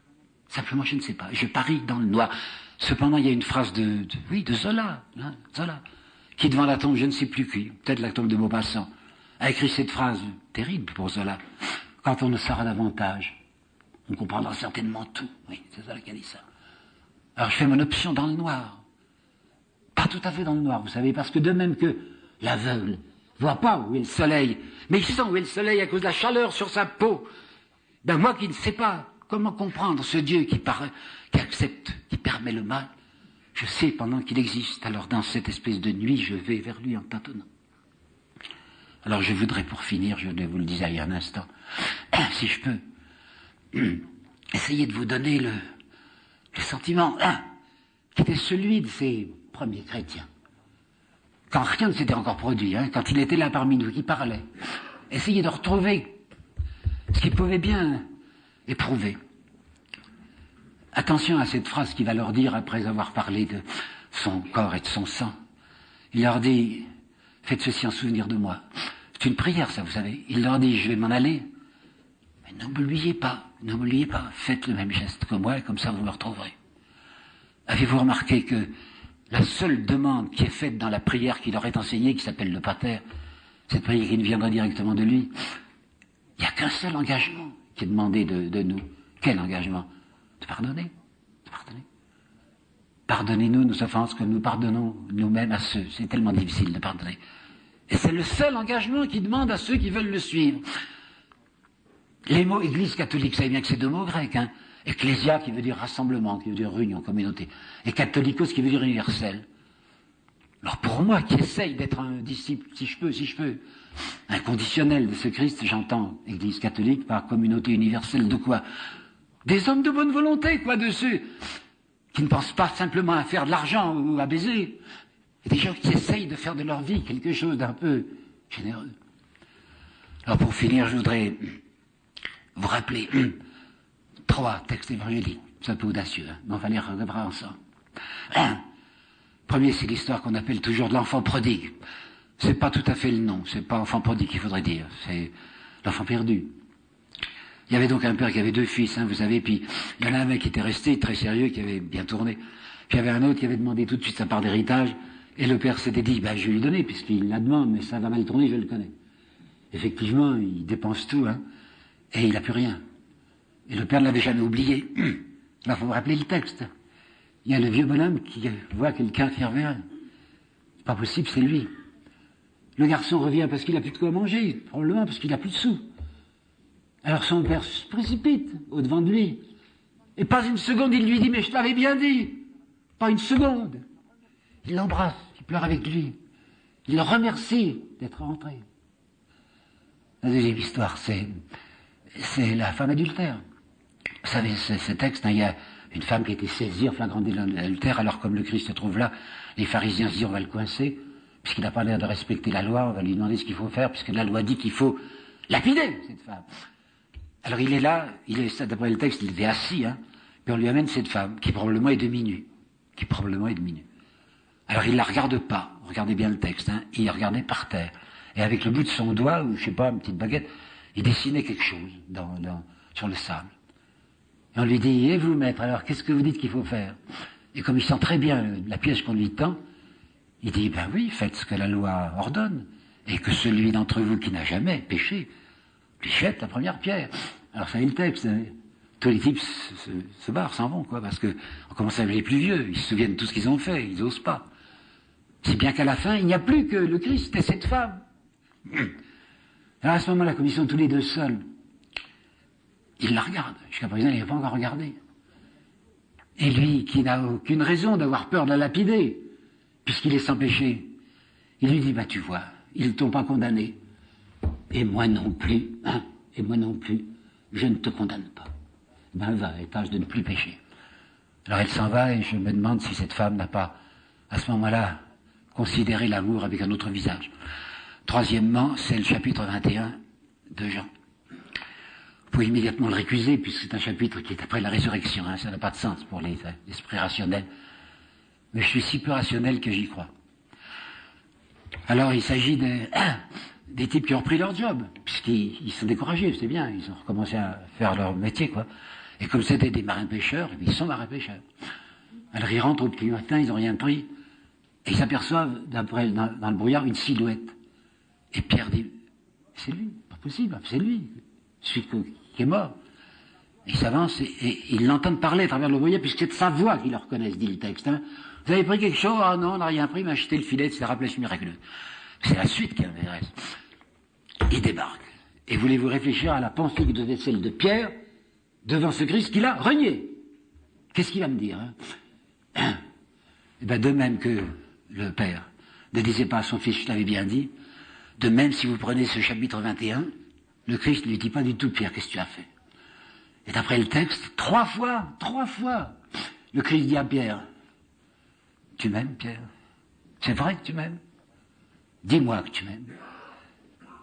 Simplement, je ne sais pas. Je parie dans le noir. Cependant, il y a une phrase de Zola, hein, Zola, qui devant la tombe, je ne sais plus qui, peut-être la tombe de Maupassant, a écrit cette phrase terrible pour Zola. Quand on le saura davantage, on comprendra certainement tout. Oui, c'est Zola qui a dit ça. Alors, je fais mon option dans le noir. Pas tout à fait dans le noir, vous savez, parce que de même que l'aveugle voit pas où est le soleil, mais il sent où est le soleil à cause de la chaleur sur sa peau. Ben moi qui ne sais pas comment comprendre ce Dieu qui accepte, qui permet le mal, je sais pendant qu'il existe. Alors dans cette espèce de nuit, je vais vers lui en tâtonnant. Alors je voudrais pour finir, je vous le disais il y a un instant, si je peux, essayer de vous donner le sentiment qui était celui de ces premiers chrétiens. Quand rien ne s'était encore produit, quand il était là parmi nous, qui parlait, essayer de retrouver ce qu'il pouvait bien éprouver. Attention à cette phrase qu'il va leur dire après avoir parlé de son corps et de son sang. Il leur dit, faites ceci en souvenir de moi. C'est une prière, ça, vous savez. Il leur dit, je vais m'en aller, mais n'oubliez pas, faites le même geste que moi, et comme ça vous me retrouverez. Avez-vous remarqué que la seule demande qui est faite dans la prière qu'il leur est enseignée, qui s'appelle le Pater, cette prière qui ne viendra directement de lui, il n'y a qu'un seul engagement qui est demandé de nous. Quel engagement? De pardonner. De pardonner. Pardonnez-nous nos offenses que nous pardonnons nous-mêmes à ceux. C'est tellement difficile de pardonner. Et c'est le seul engagement qu'il demande à ceux qui veulent le suivre. Les mots Église catholique, vous savez bien que c'est deux mots grecs, Ecclésia qui veut dire rassemblement, qui veut dire réunion, communauté, et catholicos qui veut dire universel. Alors pour moi qui essaye d'être un disciple, si je peux, inconditionnel de ce Christ, j'entends Église catholique par communauté universelle de quoi? Des hommes de bonne volonté, quoi, de ceux qui ne pensent pas simplement à faire de l'argent ou à baiser, et des gens qui essayent de faire de leur vie quelque chose d'un peu généreux. Alors pour finir, je voudrais vous rappeler 3 textes évangéliques. C'est un peu audacieux, mais on va les regarder ensemble. Premier, c'est l'histoire qu'on appelle toujours de l'enfant prodigue. C'est pas tout à fait le nom, c'est pas enfant prodigue qu'il faudrait dire, c'est l'enfant perdu. Il y avait donc un père qui avait 2 fils, vous savez, puis il y en a un qui était resté très sérieux, qui avait bien tourné. Puis il y avait un autre qui avait demandé tout de suite sa part d'héritage, et le père s'était dit, je vais lui donner, puisqu'il la demande, mais ça va mal tourner, je le connais. Effectivement, il dépense tout, et il n'a plus rien. Et le père ne l'avait jamais oublié. Il faut vous rappeler le texte. Il y a le vieux bonhomme qui voit quelqu'un qui revient. C'est pas possible, c'est lui. Le garçon revient parce qu'il n'a plus de quoi manger, probablement parce qu'il n'a plus de sous. Alors son père se précipite au-devant de lui. Et pas une seconde, il lui dit, mais je t'avais bien dit. Pas une seconde. Il l'embrasse, il pleure avec lui. Il le remercie d'être rentré. La deuxième histoire, c'est la femme adultère. Vous savez, ce texte, il y a une femme qui a été saisie en flagrant délit d'adultère, alors comme le Christ se trouve là, les pharisiens se disent on va le coincer, puisqu'il n'a pas l'air de respecter la loi, on va lui demander ce qu'il faut faire, puisque la loi dit qu'il faut lapider cette femme. Alors il est là, d'après le texte, il était assis, puis on lui amène cette femme, qui probablement est demi-nue. Alors il la regarde pas, regardez bien le texte, il regardait par terre, et avec le bout de son doigt, ou je sais pas, une petite baguette, il dessinait quelque chose sur le sable. Et on lui dit, et vous maître, alors qu'est-ce que vous dites qu'il faut faire? Et comme il sent très bien la pièce qu'on lui tend, il dit, oui, faites ce que la loi ordonne, et que celui d'entre vous qui n'a jamais péché, lui jette la première pierre. Alors ça y est le texte, tous les types se barrent, s'en vont, parce que on commence à les plus vieux, ils se souviennent de tout ce qu'ils ont fait, ils n'osent pas. Si bien qu'à la fin, il n'y a plus que le Christ et cette femme. Alors à ce moment-là, comme ils sont tous les deux seuls, il la regarde. Jusqu'à présent, il n'a pas encore regardé. Et lui, qui n'a aucune raison d'avoir peur de la lapider, puisqu'il est sans péché, il lui dit, tu vois, ils ne t'ont pas condamné. Et moi non plus, je ne te condamne pas. Va, et tâche de ne plus pécher. Alors elle s'en va, et je me demande si cette femme n'a pas, à ce moment-là, considéré l'amour avec un autre visage. Troisièmement, c'est le chapitre 21 de Jean. Vous pouvez immédiatement le récuser, puisque c'est un chapitre qui est après la résurrection, ça n'a pas de sens pour l'esprit rationnel. Mais je suis si peu rationnel que j'y crois. Alors il s'agit des types qui ont repris leur job, puisqu'ils sont découragés, c'est bien, ils ont recommencé à faire leur métier, Et comme c'était des marins-pêcheurs, ils sont marins-pêcheurs. Alors ils rentrent au petit matin, ils n'ont rien pris, et ils s'aperçoivent, dans le brouillard, une silhouette. Et Pierre dit, c'est lui, pas possible, c'est lui, celui qui est mort. Et ils s'avancent et ils l'entendent parler à travers le brouillard, puisque c'est de sa voix qu'ils le reconnaissent, dit le texte. Vous avez pris quelque chose? Ah non, on n'a rien pris, mais achetez le filet, c'est la rappelage miraculeuse. C'est la suite qui m'intéresse. Il débarque. Et voulez-vous réfléchir à la pensée qui devait être celle de Pierre devant ce Christ qu'il a renié? Qu'est-ce qu'il va me dire, hein? Eh ben, de même que le Père ne disait pas à son Fils, je l'avais bien dit, de même si vous prenez ce chapitre 21, le Christ ne lui dit pas du tout, Pierre, qu'est-ce que tu as fait? Et d'après le texte, trois fois, le Christ dit à Pierre, tu m'aimes, Pierre? C'est vrai que tu m'aimes? Dis-moi que tu m'aimes.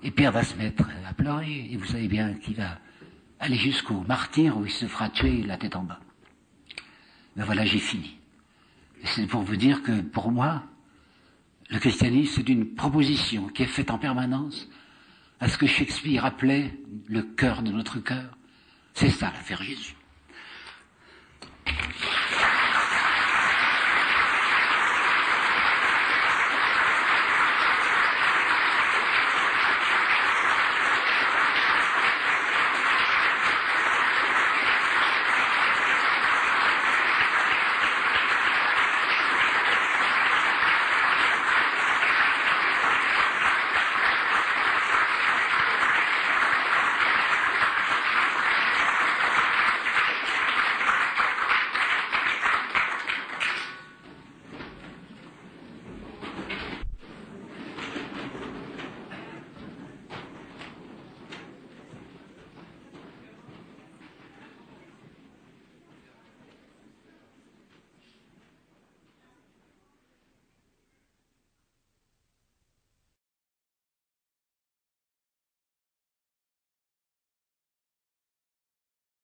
Et Pierre va se mettre à pleurer, et vous savez bien qu'il va aller jusqu'au martyre où il se fera tuer la tête en bas. Mais voilà, j'ai fini. Et c'est pour vous dire que, pour moi, le christianisme, c'est une proposition qui est faite en permanence à ce que Shakespeare appelait le cœur de notre cœur. C'est ça, l'affaire Jésus.